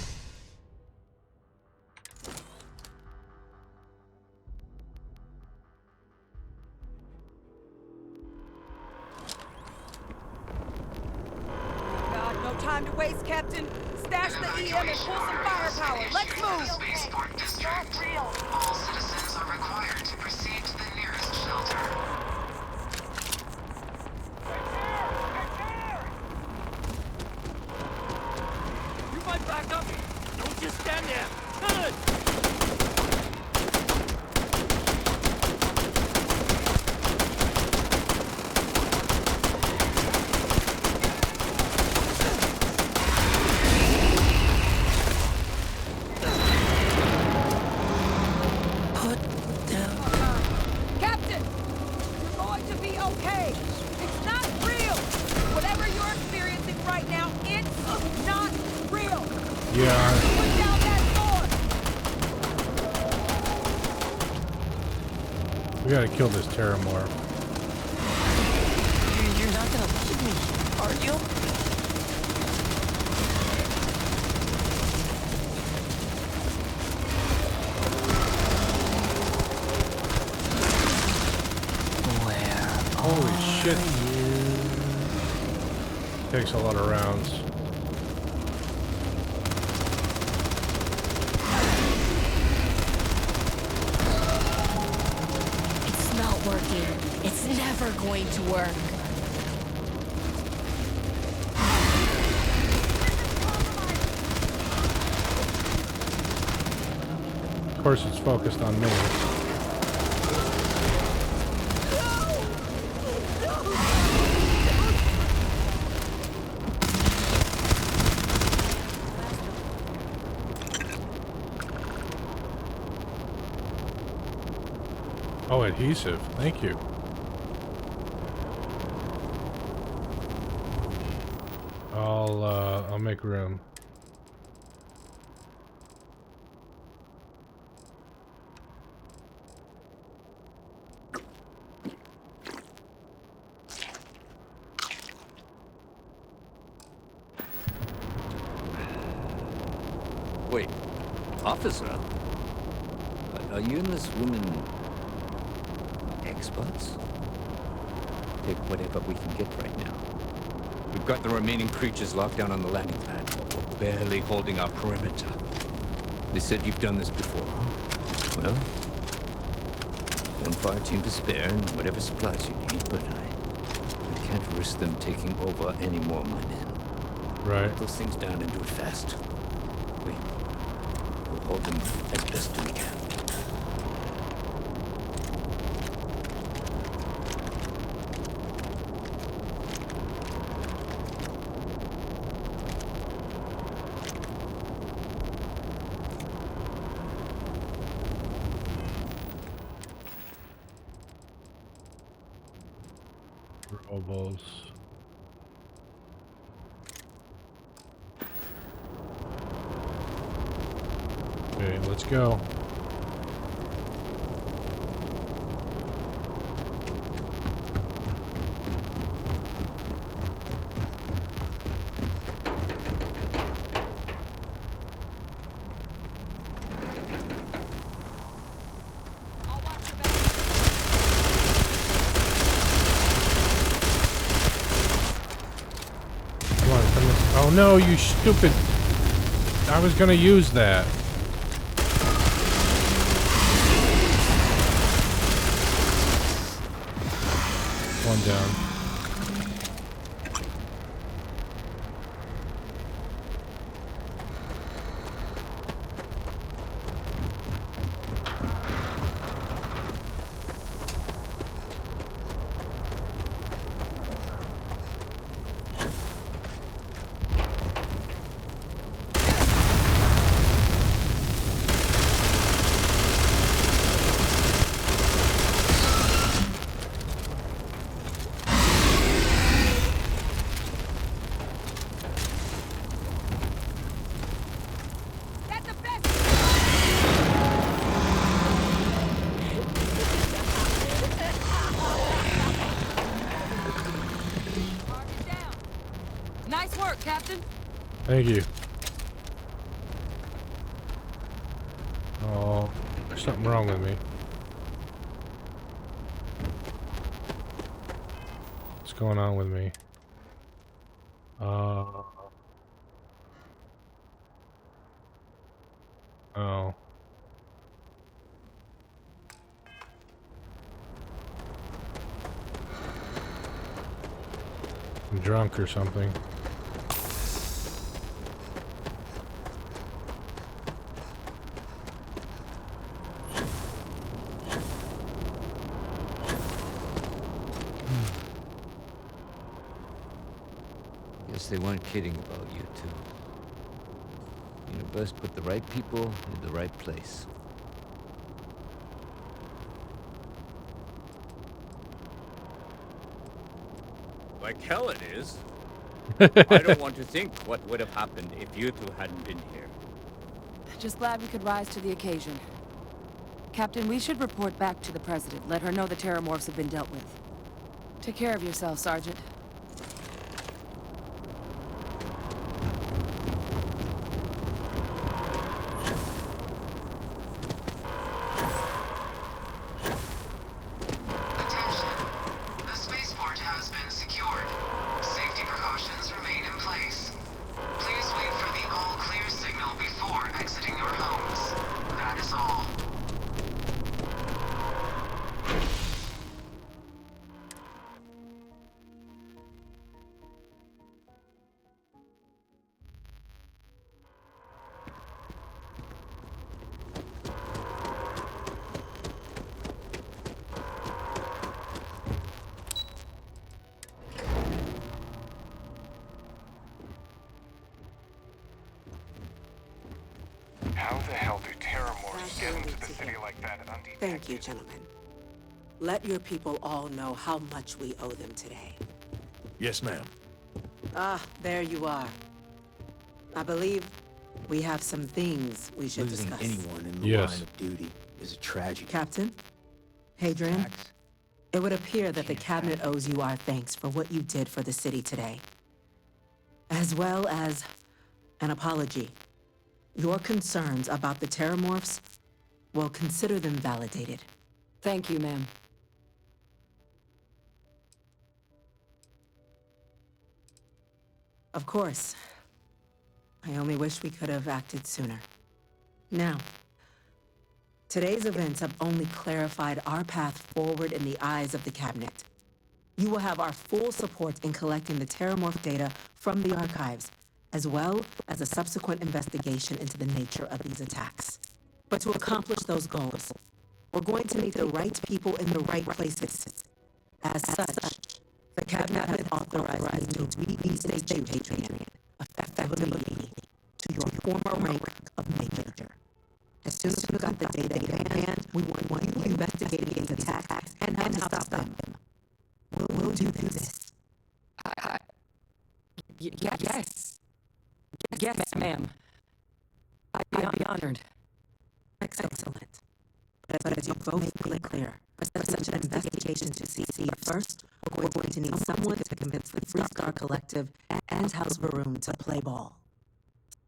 time to waste, Captain. Stash the EM and pull some firepower. Let's move! Spaceport District. All citizens are required to proceed to the nearest shelter. You might back up. Don't just stand there. Good. Captain! You're going to be okay! It's not real! Whatever you're experiencing right now, it's not real! Yeah. Put down that sword! We gotta kill this Terramorph. You're not gonna leave me, are you? Holy shit. Takes a lot of rounds. It's not working. It's never going to work. Of course, it's focused on me. Oh, adhesive. Thank you. I'll make room. Wait, officer? Are you and this woman experts? Take whatever we can get right now. We've got the remaining creatures locked down on the landing pad. We're barely holding our perimeter. They said you've done this before. Well, one fire team to spare and whatever supplies you need, but I can't risk them taking over any more of my men. Right. Put those things down and do it fast. We'll hold them as best we can. Robos. Okay, let's go. Come on, come this. Oh no, you stupid. I was gonna use that. One down. Nice work, Captain. Thank you. Oh, there's something wrong with me. What's going on with me? drunk or something. Guess they weren't kidding about you two. Universe put the right people in the right place. Like hell it is. I don't want to think what would have happened if you two hadn't been here. Just glad we could rise to the occasion. Captain, we should report back to the President. Let her know the Terramorphs have been dealt with. Take care of yourself, Sergeant. How the hell do Terramorphs get into the city like that undetected? Thank you, gentlemen. Let your people all know how much we owe them today. Yes, ma'am. Ah, there you are. I believe we have some things we should Losing discuss. anyone in the line of duty is a tragedy. Captain, Hadrian, it would appear that the Cabinet owes you our thanks for what you did for the city today, as well as an apology. Your concerns about the Terramorphs, well, consider them validated. Thank you, ma'am. Of course. I only wish we could have acted sooner. Now, today's events have only clarified our path forward in the eyes of the Cabinet. You will have our full support in collecting the Terramorph data from the archives, as well as a subsequent investigation into the nature of these attacks. But to accomplish those goals, we're going to need the right people in the right places. As such, the Cabinet has authorized me to reinstate you, Hadrian, effectively to your former rank of Major. As soon as we got the data in hand, we want you investigating these attacks and how to stop them. We'll do this. Yes. Yes, ma'am. I'd be honored. Excellent. But as you both make clear, for such an investigation to succeed, first, we're going to need someone to convince the Freestar Collective and House Varun to play ball.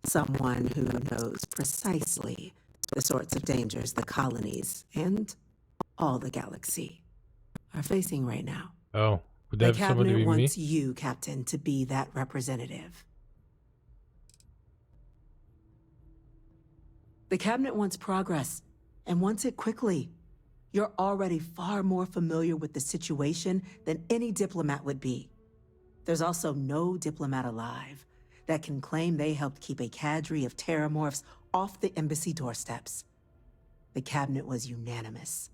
Someone who knows precisely the sorts of dangers the colonies and all the galaxy are facing right now. Oh, would The that have somebody Cabinet be me? wants you, Captain, to be that representative. The Cabinet wants progress, and wants it quickly. You're already far more familiar with the situation than any diplomat would be. There's also no diplomat alive that can claim they helped keep a cadre of Terramorphs off the embassy doorsteps. The Cabinet was unanimous.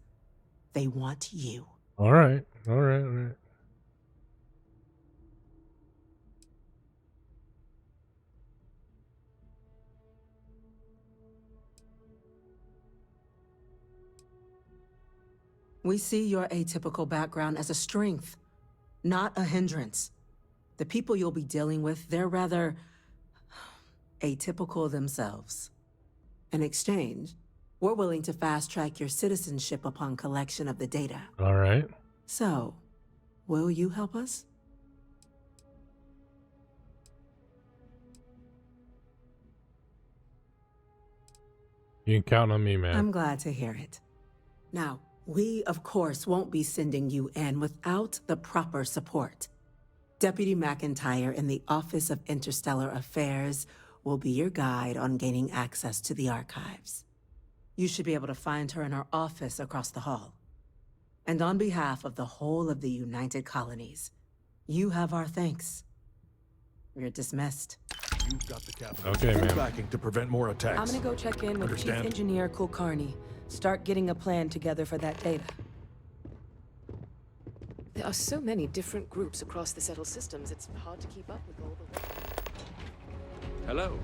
They want you. All right. All right. All right. We see your atypical background as a strength, not a hindrance. The people you'll be dealing with, they're rather atypical themselves. In exchange, we're willing to fast-track your citizenship upon collection of the data. All right. So, will you help us? You can count on me, man. I'm glad to hear it. Now, we, of course, won't be sending you in without the proper support. Deputy McIntyre in the Office of Interstellar Affairs will be your guide on gaining access to the archives. You should be able to find her in her office across the hall. And on behalf of the whole of the United Colonies, you have our thanks. You're dismissed. You've got the capital. Okay, full ma'am. backing to prevent more attacks. I'm gonna go check in with Understand? Chief Engineer Kulkarni. Start getting a plan together for that data. There are so many different groups across the settled systems, it's hard to keep up with all the... Hello.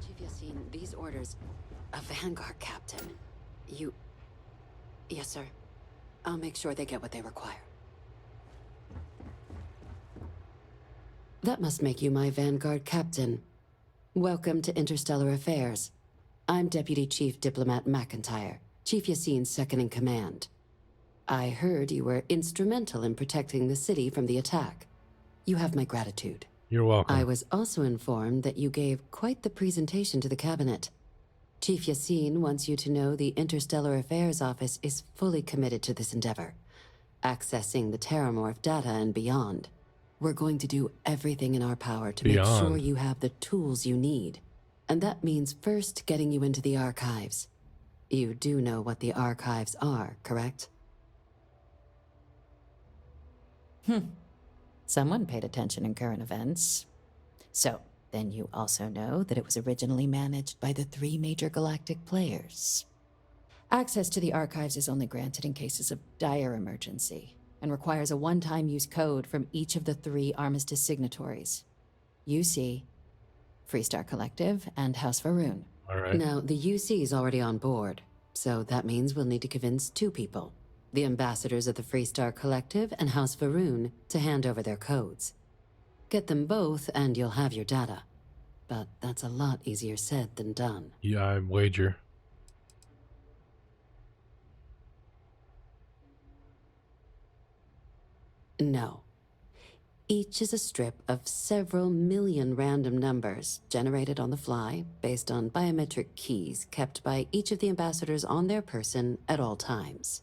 Chief Yassine, these orders... A Vanguard captain. You... Yes, sir. I'll make sure they get what they require. That must make you my Vanguard captain. Welcome to Interstellar Affairs. I'm Deputy Chief Diplomat McIntyre, Chief Yassine's second-in-command. I heard you were instrumental in protecting the city from the attack. You have my gratitude. You're welcome. I was also informed that you gave quite the presentation to the cabinet. Chief Yassine wants you to know the Interstellar Affairs Office is fully committed to this endeavor, accessing the Terramorph data and beyond. We're going to do everything in our power to make sure you have the tools you need. And that means first getting you into the archives. You do know what the archives are, correct? Someone paid attention in current events. So, then you also know that it was originally managed by the 3 major galactic players. Access to the archives is only granted in cases of dire emergency, and requires a one-time use code from each of the 3 Armistice signatories. UC, Freestar Collective, and House Varun. All right. Now, the UC is already on board, so that means we'll need to convince 2 people. The ambassadors of the Freestar Collective and House Varun to hand over their codes. Get them both and you'll have your data. But that's a lot easier said than done. Yeah, I wager. No. Each is a strip of several million random numbers generated on the fly based on biometric keys kept by each of the ambassadors on their person at all times.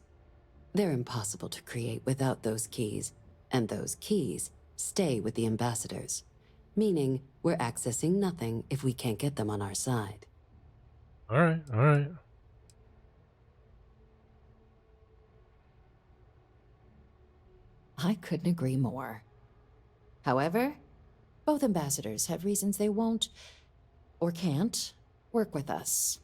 They're impossible to create without those keys, and those keys stay with the ambassadors, meaning we're accessing nothing if we can't get them on our side. All right, all right. I couldn't agree more. However, both ambassadors have reasons they won't, or can't, work with us.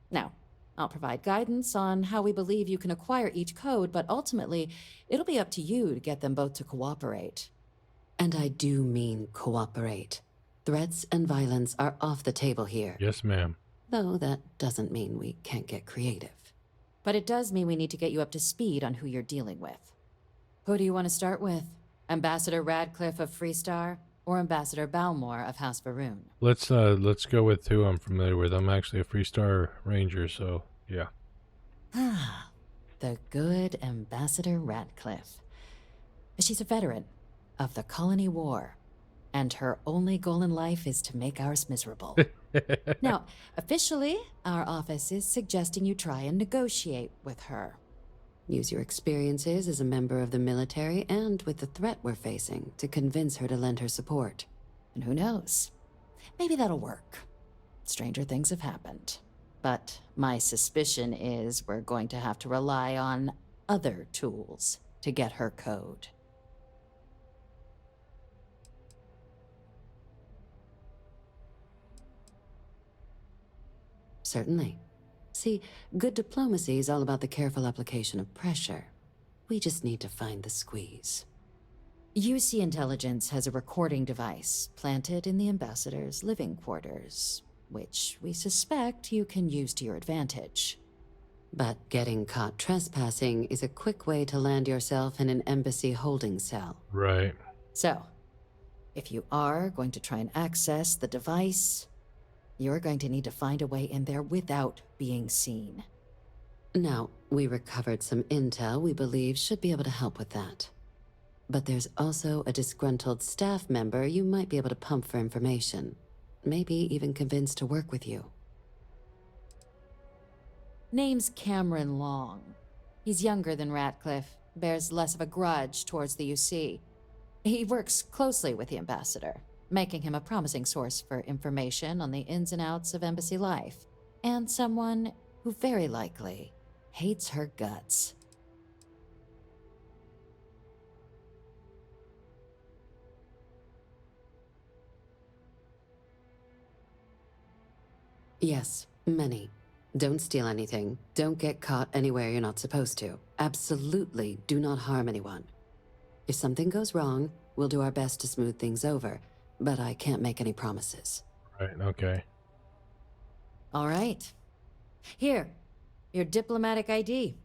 Now, I'll provide guidance on how we believe you can acquire each code, but ultimately, it'll be up to you to get them both to cooperate. And I do mean cooperate. Threats and violence are off the table here. Yes, ma'am. Though that doesn't mean we can't get creative. But it does mean we need to get you up to speed on who you're dealing with. Who do you want to start with? Ambassador Radcliffe of Freestar, or Ambassador Balmore of House Varun? Let's go with who I'm familiar with. I'm actually a Freestar Ranger, so yeah. Ah, the good Ambassador Radcliffe. She's a veteran of the Colony War, and her only goal in life is to make ours miserable. Now, officially, our office is suggesting you try and negotiate with her. Use your experiences as a member of the military and with the threat we're facing to convince her to lend her support. And who knows? Maybe that'll work. Stranger things have happened. But my suspicion is we're going to have to rely on other tools to get her code. Certainly. See, good diplomacy is all about the careful application of pressure. We just need to find the squeeze. UC Intelligence has a recording device planted in the ambassador's living quarters, which we suspect you can use to your advantage. But getting caught trespassing is a quick way to land yourself in an embassy holding cell. Right. So, if you are going to try and access the device, you're going to need to find a way in there without being seen. Now, we recovered some intel we believe should be able to help with that. But there's also a disgruntled staff member you might be able to pump for information. Maybe even convince to work with you. Name's Cameron Long. He's younger than Ratcliffe, bears less of a grudge towards the UC. He works closely with the ambassador, making him a promising source for information on the ins and outs of embassy life, and someone who very likely hates her guts. Yes, many. Don't steal anything. Don't get caught anywhere you're not supposed to. Absolutely do not harm anyone. If something goes wrong, we'll do our best to smooth things over, but I can't make any promises. Right, okay. All right. Here, your diplomatic ID.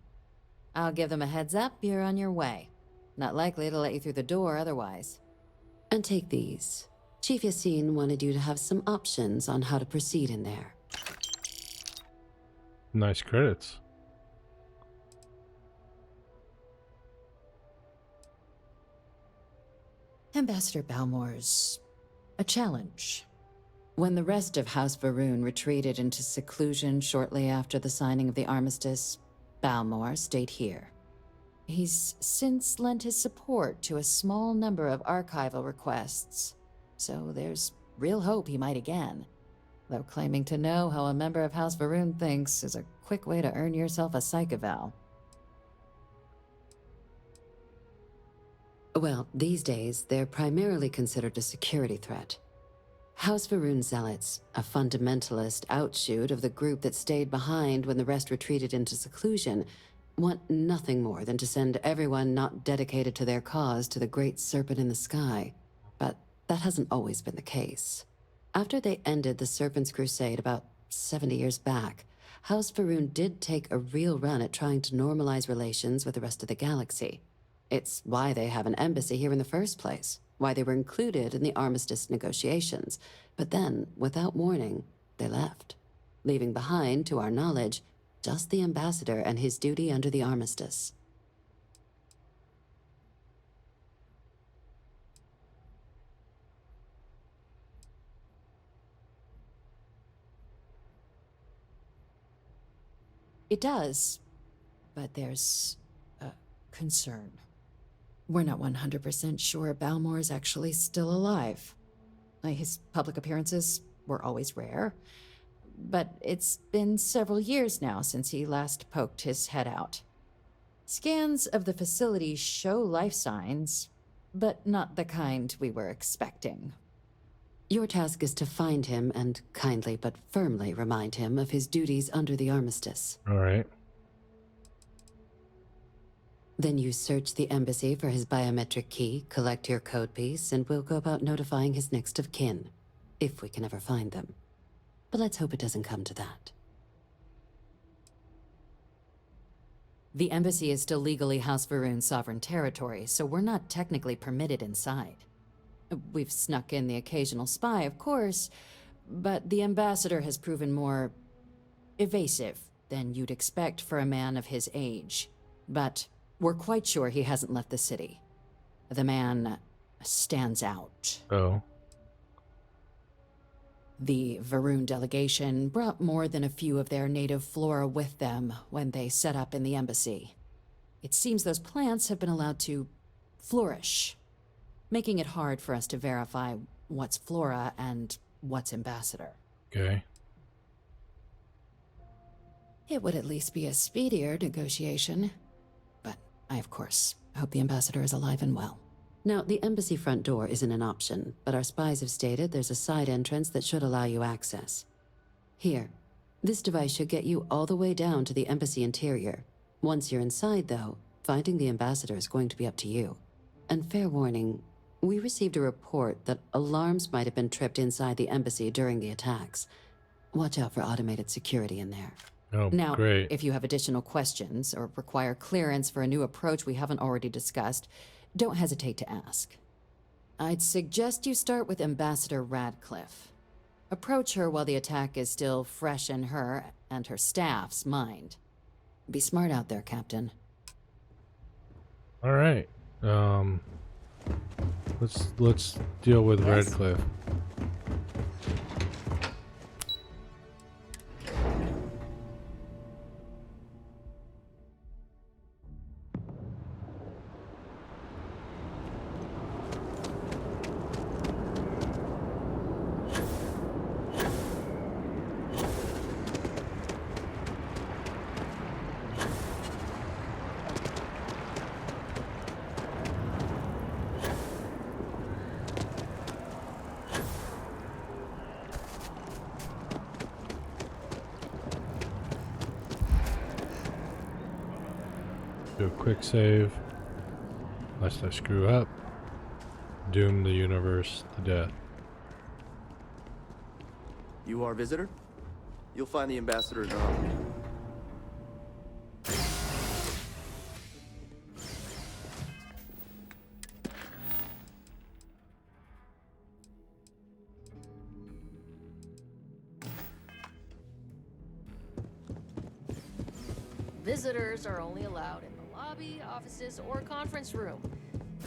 I'll give them a heads up, you're on your way. Not likely to let you through the door otherwise. And take these. Chief Yassine wanted you to have some options on how to proceed in there. Nice credits. Ambassador Balmore's a challenge. When the rest of House Varun retreated into seclusion shortly after the signing of the armistice, Balmore stayed here. He's since lent his support to a small number of archival requests, so there's real hope he might again. Though claiming to know how a member of House Varun thinks is a quick way to earn yourself a psych eval. Well, these days, they're primarily considered a security threat. House Varun Zealots, a fundamentalist outshoot of the group that stayed behind when the rest retreated into seclusion, want nothing more than to send everyone not dedicated to their cause to the great serpent in the sky. But that hasn't always been the case. After they ended the Serpent's Crusade about 70 years back, House Varun did take a real run at trying to normalize relations with the rest of the galaxy. It's why they have an embassy here in the first place, why they were included in the armistice negotiations. But then, without warning, they left, leaving behind, to our knowledge, just the ambassador and his duty under the armistice. It does, but there's a concern. We're not 100% sure Balmore's actually still alive. His public appearances were always rare, but it's been several years now since he last poked his head out. Scans of the facility show life signs, but not the kind we were expecting. Your task is to find him and kindly but firmly remind him of his duties under the armistice. All right. Then you search the embassy for his biometric key, collect your code piece, and we'll go about notifying his next of kin, if we can ever find them. But let's hope it doesn't come to that. The embassy is still legally House Varun's sovereign territory, so we're not technically permitted inside. We've snuck in the occasional spy, of course, but the ambassador has proven more evasive than you'd expect for a man of his age. But we're quite sure he hasn't left the city. The man stands out. Oh. The Varun delegation brought more than a few of their native flora with them when they set up in the embassy. It seems those plants have been allowed to flourish, making it hard for us to verify what's flora and what's ambassador. Okay. It would at least be a speedier negotiation. But I, of course, hope the ambassador is alive and well. Now, the embassy front door isn't an option, but our spies have stated there's a side entrance that should allow you access. Here, this device should get you all the way down to the embassy interior. Once you're inside, though, finding the ambassador is going to be up to you. And fair warning, we received a report that alarms might have been tripped inside the embassy during the attacks. Watch out for automated security in there. Oh, now, great. If you have additional questions or require clearance for a new approach we haven't already discussed, don't hesitate to ask. I'd suggest you start with Ambassador Radcliffe. Approach her while the attack is still fresh in her and her staff's mind. Be smart out there, Captain. All right. Let's deal with Yes. Radcliffe. Do a quick save. Lest I screw up. Doom the universe to death. You are a visitor? You'll find the ambassador in Visitors are only allowed in the lobby, offices, or conference room.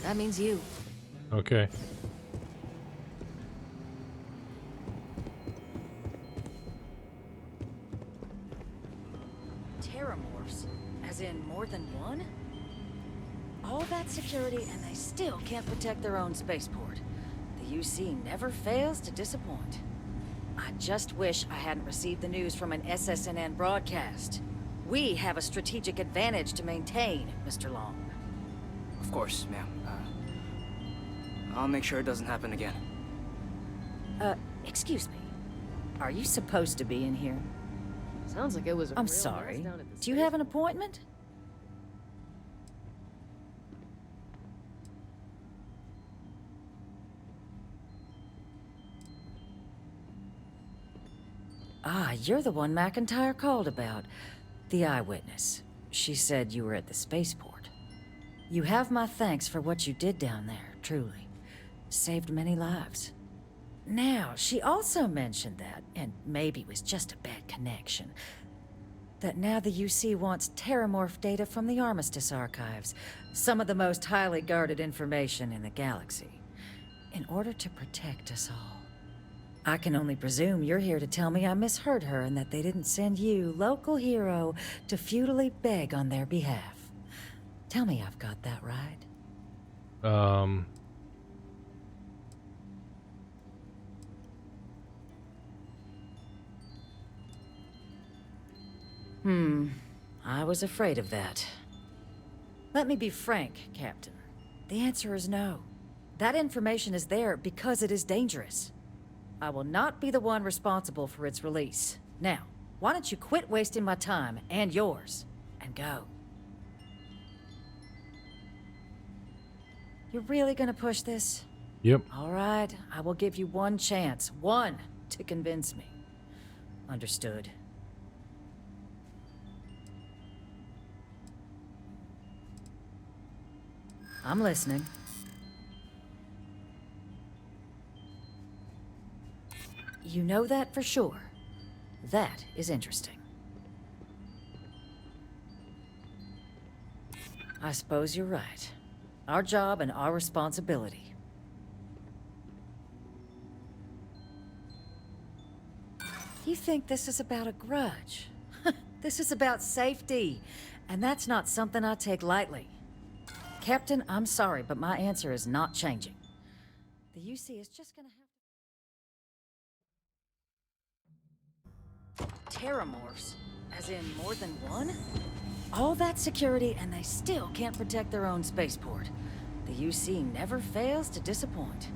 That means you. Okay. Terramorphs? As in more than one? All that security and they still can't protect their own spaceport. The UC never fails to disappoint. I just wish I hadn't received the news from an SSNN broadcast. We have a strategic advantage to maintain, Mr. Long. Of course, ma'am. I'll make sure it doesn't happen again. Excuse me. Are you supposed to be in here? Sounds like it was a I'm real mess sorry. down at the Do you have an appointment? Ah, you're the one McIntyre called about. The eyewitness. She said you were at the spaceport. You have my thanks for what you did down there, truly. Saved many lives. Now, she also mentioned that, and maybe it was just a bad connection, that now the UC wants Terramorph data from the Armistice archives, some of the most highly guarded information in the galaxy, in order to protect us all. I can only presume you're here to tell me I misheard her and that they didn't send you, local hero, to futilely beg on their behalf. Tell me I've got that right. I was afraid of that. Let me be frank, Captain. The answer is no. That information is there because it is dangerous. I will not be the one responsible for its release. Now, why don't you quit wasting my time and yours, and go? You're really gonna push this? Yep. All right, I will give you one chance, one, to convince me. Understood. I'm listening. You know that for sure. That is interesting. I suppose you're right. Our job and our responsibility. You think this is about a grudge? This is about safety, and that's not something I take lightly. Captain, I'm sorry, but my answer is not changing. The UC is just gonna have... Terramorphs? As in more than one? All that security, and they still can't protect their own spaceport. The UC never fails to disappoint.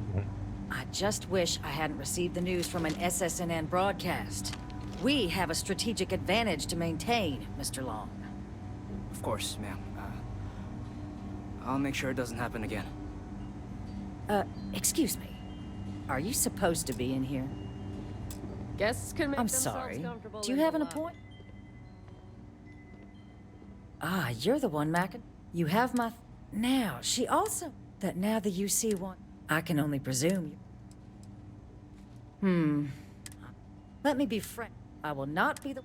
I just wish I hadn't received the news from an SSNN broadcast. We have a strategic advantage to maintain, Mr. Long. Of course, ma'am. I'll make sure it doesn't happen again. Excuse me. Are you supposed to be in here? Guests can make I'm themselves sorry. comfortable Do you in have the an lobby. appointment? Ah, you're the one, Mackin. You have my... Now, she also... That now the UC want... I can only presume you... Let me be frank. I will not be the...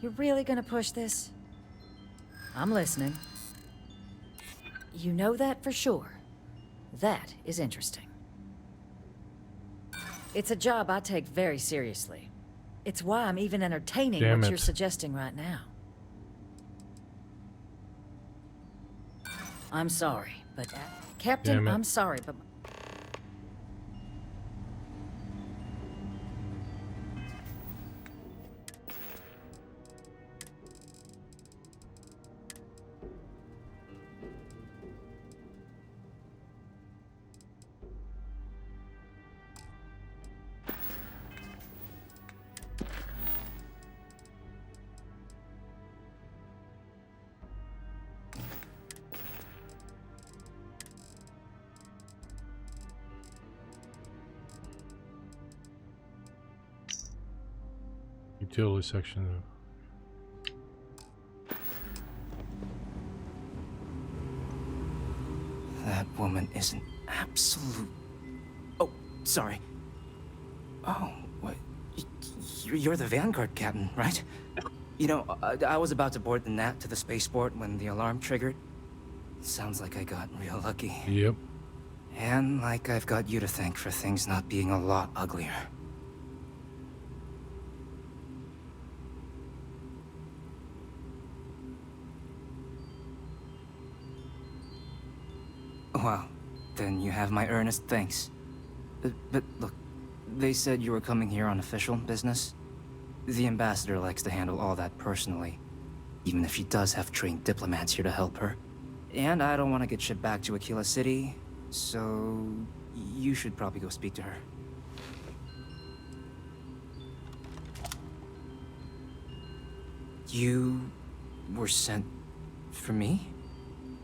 You're really gonna push this? I'm listening. You know that for sure. That is interesting. It's a job I take very seriously. It's why I'm even entertaining Damn what it. you're suggesting right now. I'm sorry, but... Captain, Damn it. I'm sorry, but... Utility section. That woman is an absolute... Oh, sorry. Oh, what? You're the Vanguard captain, right? You know, I was about to board the Nat to the spaceport when the alarm triggered. Sounds like I got real lucky. Yep. And like I've got you to thank for things not being a lot uglier. Well, then you have my earnest thanks. But look, they said you were coming here on official business. The ambassador likes to handle all that personally, even if she does have trained diplomats here to help her. And I don't want to get shipped back to Aquila City, so you should probably go speak to her. You were sent for me?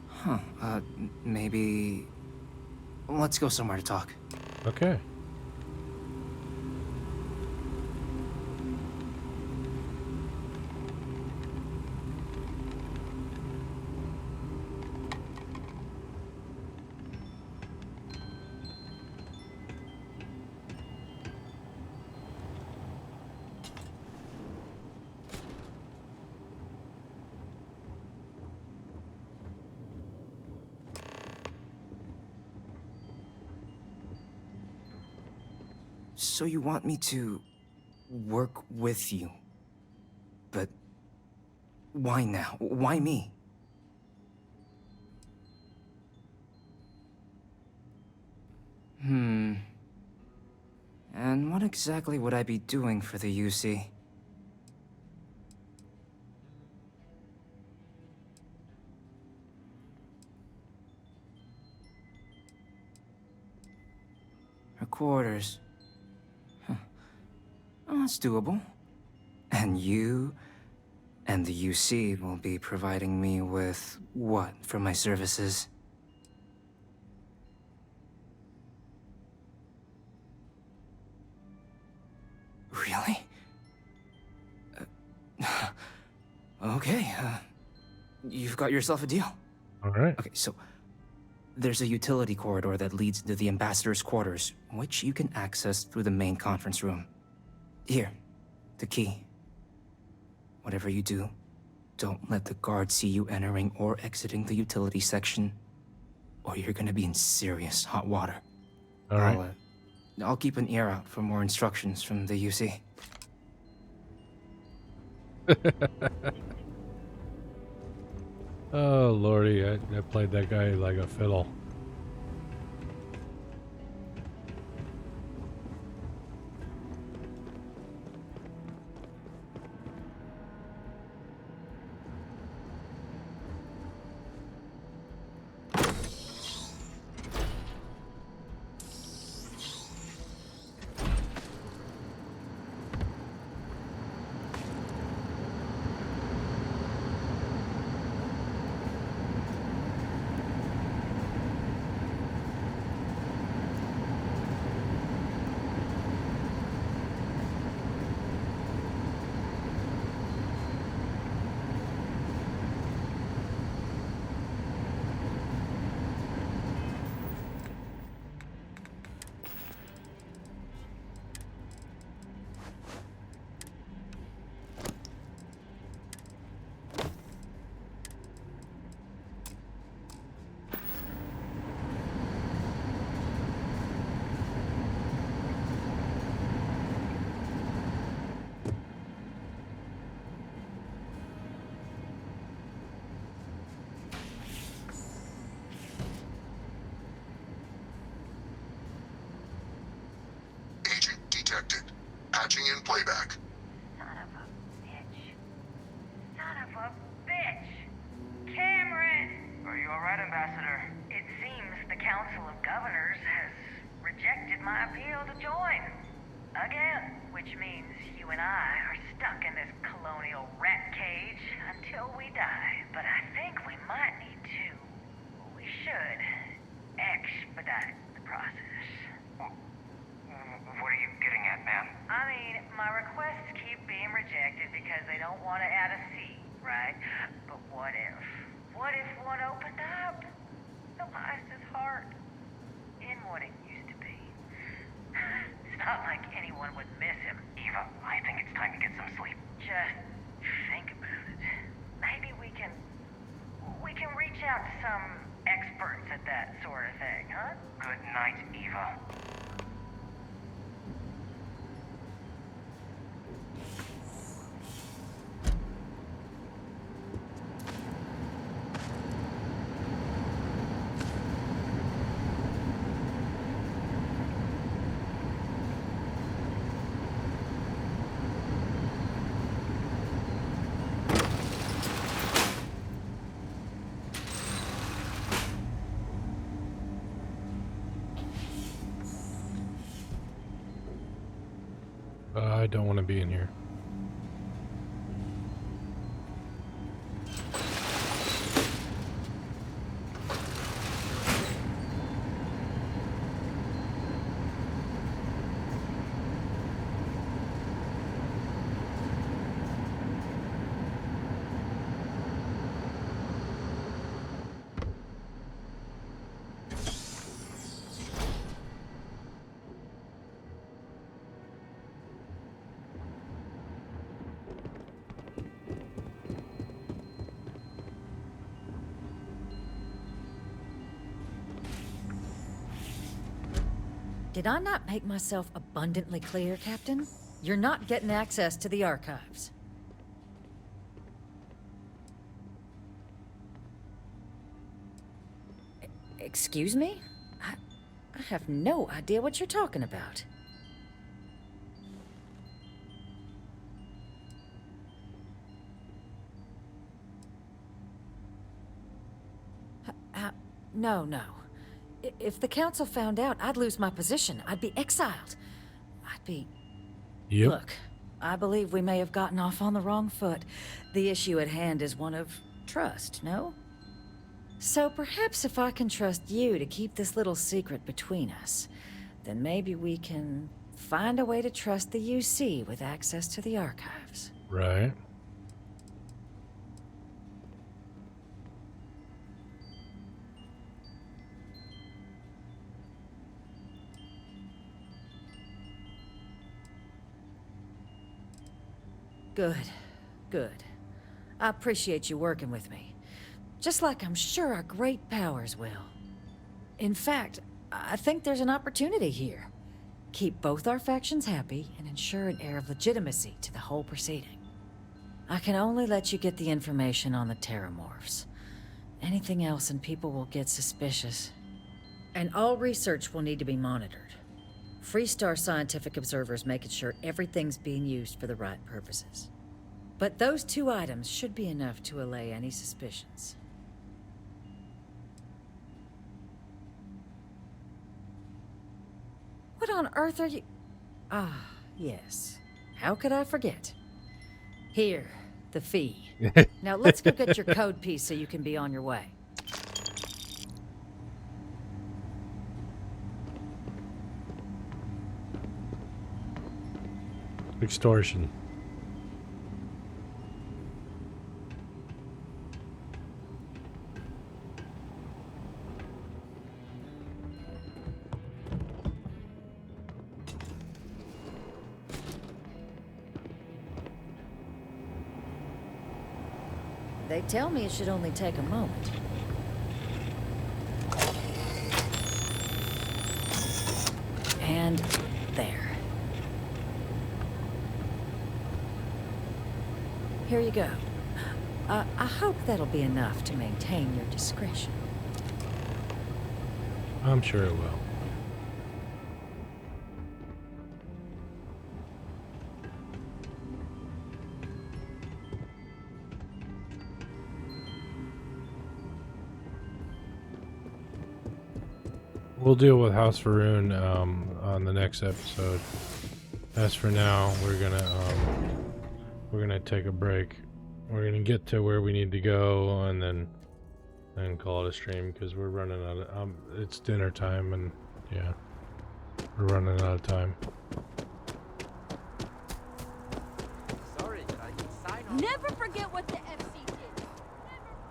Huh, maybe... Let's go somewhere to talk. Okay. So you want me to work with you? But why now? Why me? And what exactly would I be doing for the UC? Her quarters. Oh, that's doable. And you and the UC will be providing me with what for my services? Really? Okay, you've got yourself a deal. All right. Okay, so there's a utility corridor that leads to the ambassador's quarters, which you can access through the main conference room. Here, the key. Whatever you do, don't let the guards see you entering or exiting the utility section, or you're gonna be in serious hot water. All right. I'll keep an ear out for more instructions from the UC. Oh, lordy, I played that guy like a fiddle. Patching in playback. Son of a bitch. Son of a bitch. Cameron! Are you alright, Ambassador? It seems the Council of Governors has rejected my appeal to join. Again, which means you and I are stuck in this colonial rat cage until we die. But I think we might need to. We should expedite the process. What are you getting at, ma'am? I mean, my requests keep being rejected. because they don't want to add a C, right? But what if? What if one opened up? The Meister's heart. In what it used to be. It's not like anyone would miss him. Eva, I think it's time to get some sleep. Just think about it. Maybe we can reach out to some experts at that sort of thing, huh? Good night, Eva. I don't want to be in here. Did I not make myself abundantly clear, Captain? You're not getting access to the archives. Excuse me? I have no idea what you're talking about. No. If the council found out, I'd lose my position. I'd be exiled. I'd be... Yep. Look, I believe we may have gotten off on the wrong foot. The issue at hand is one of trust, no? So perhaps if I can trust you to keep this little secret between us, then maybe we can find a way to trust the UC with access to the archives. Right. Good. I appreciate you working with me. Just like I'm sure our great powers will. In fact, I think there's an opportunity here. Keep both our factions happy and ensure an air of legitimacy to the whole proceeding. I can only let you get the information on the Terramorphs. Anything else and people will get suspicious. And all research will need to be monitored. Freestar scientific observers making sure everything's being used for the right purposes. But those 2 items should be enough to allay any suspicions. What on earth are you... Ah, yes. How could I forget? Here, the fee. Now let's go get your code piece so you can be on your way. Extortion. They tell me it should only take a moment. And there. Here you go. I hope that'll be enough to maintain your discretion. I'm sure it will. We'll deal with House Faroon on the next episode. As for now, we're gonna take a break. We're gonna get to where we need to go, and then call it a stream because we're running out of. It's dinner time, and yeah, we're running out of time. Sorry, inside. Never forget what the FC did.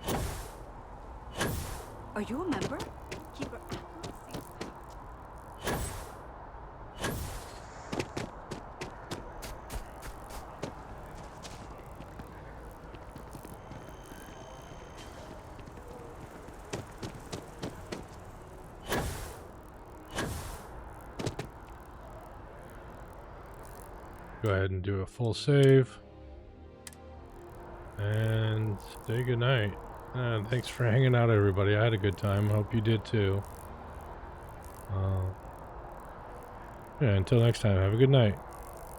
Never. Are you a member? Keep her accuracy. Go ahead and do a full save. And say goodnight. And thanks for hanging out, everybody. I had a good time. Hope you did too. Yeah, until next time, have a good night.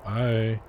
Bye.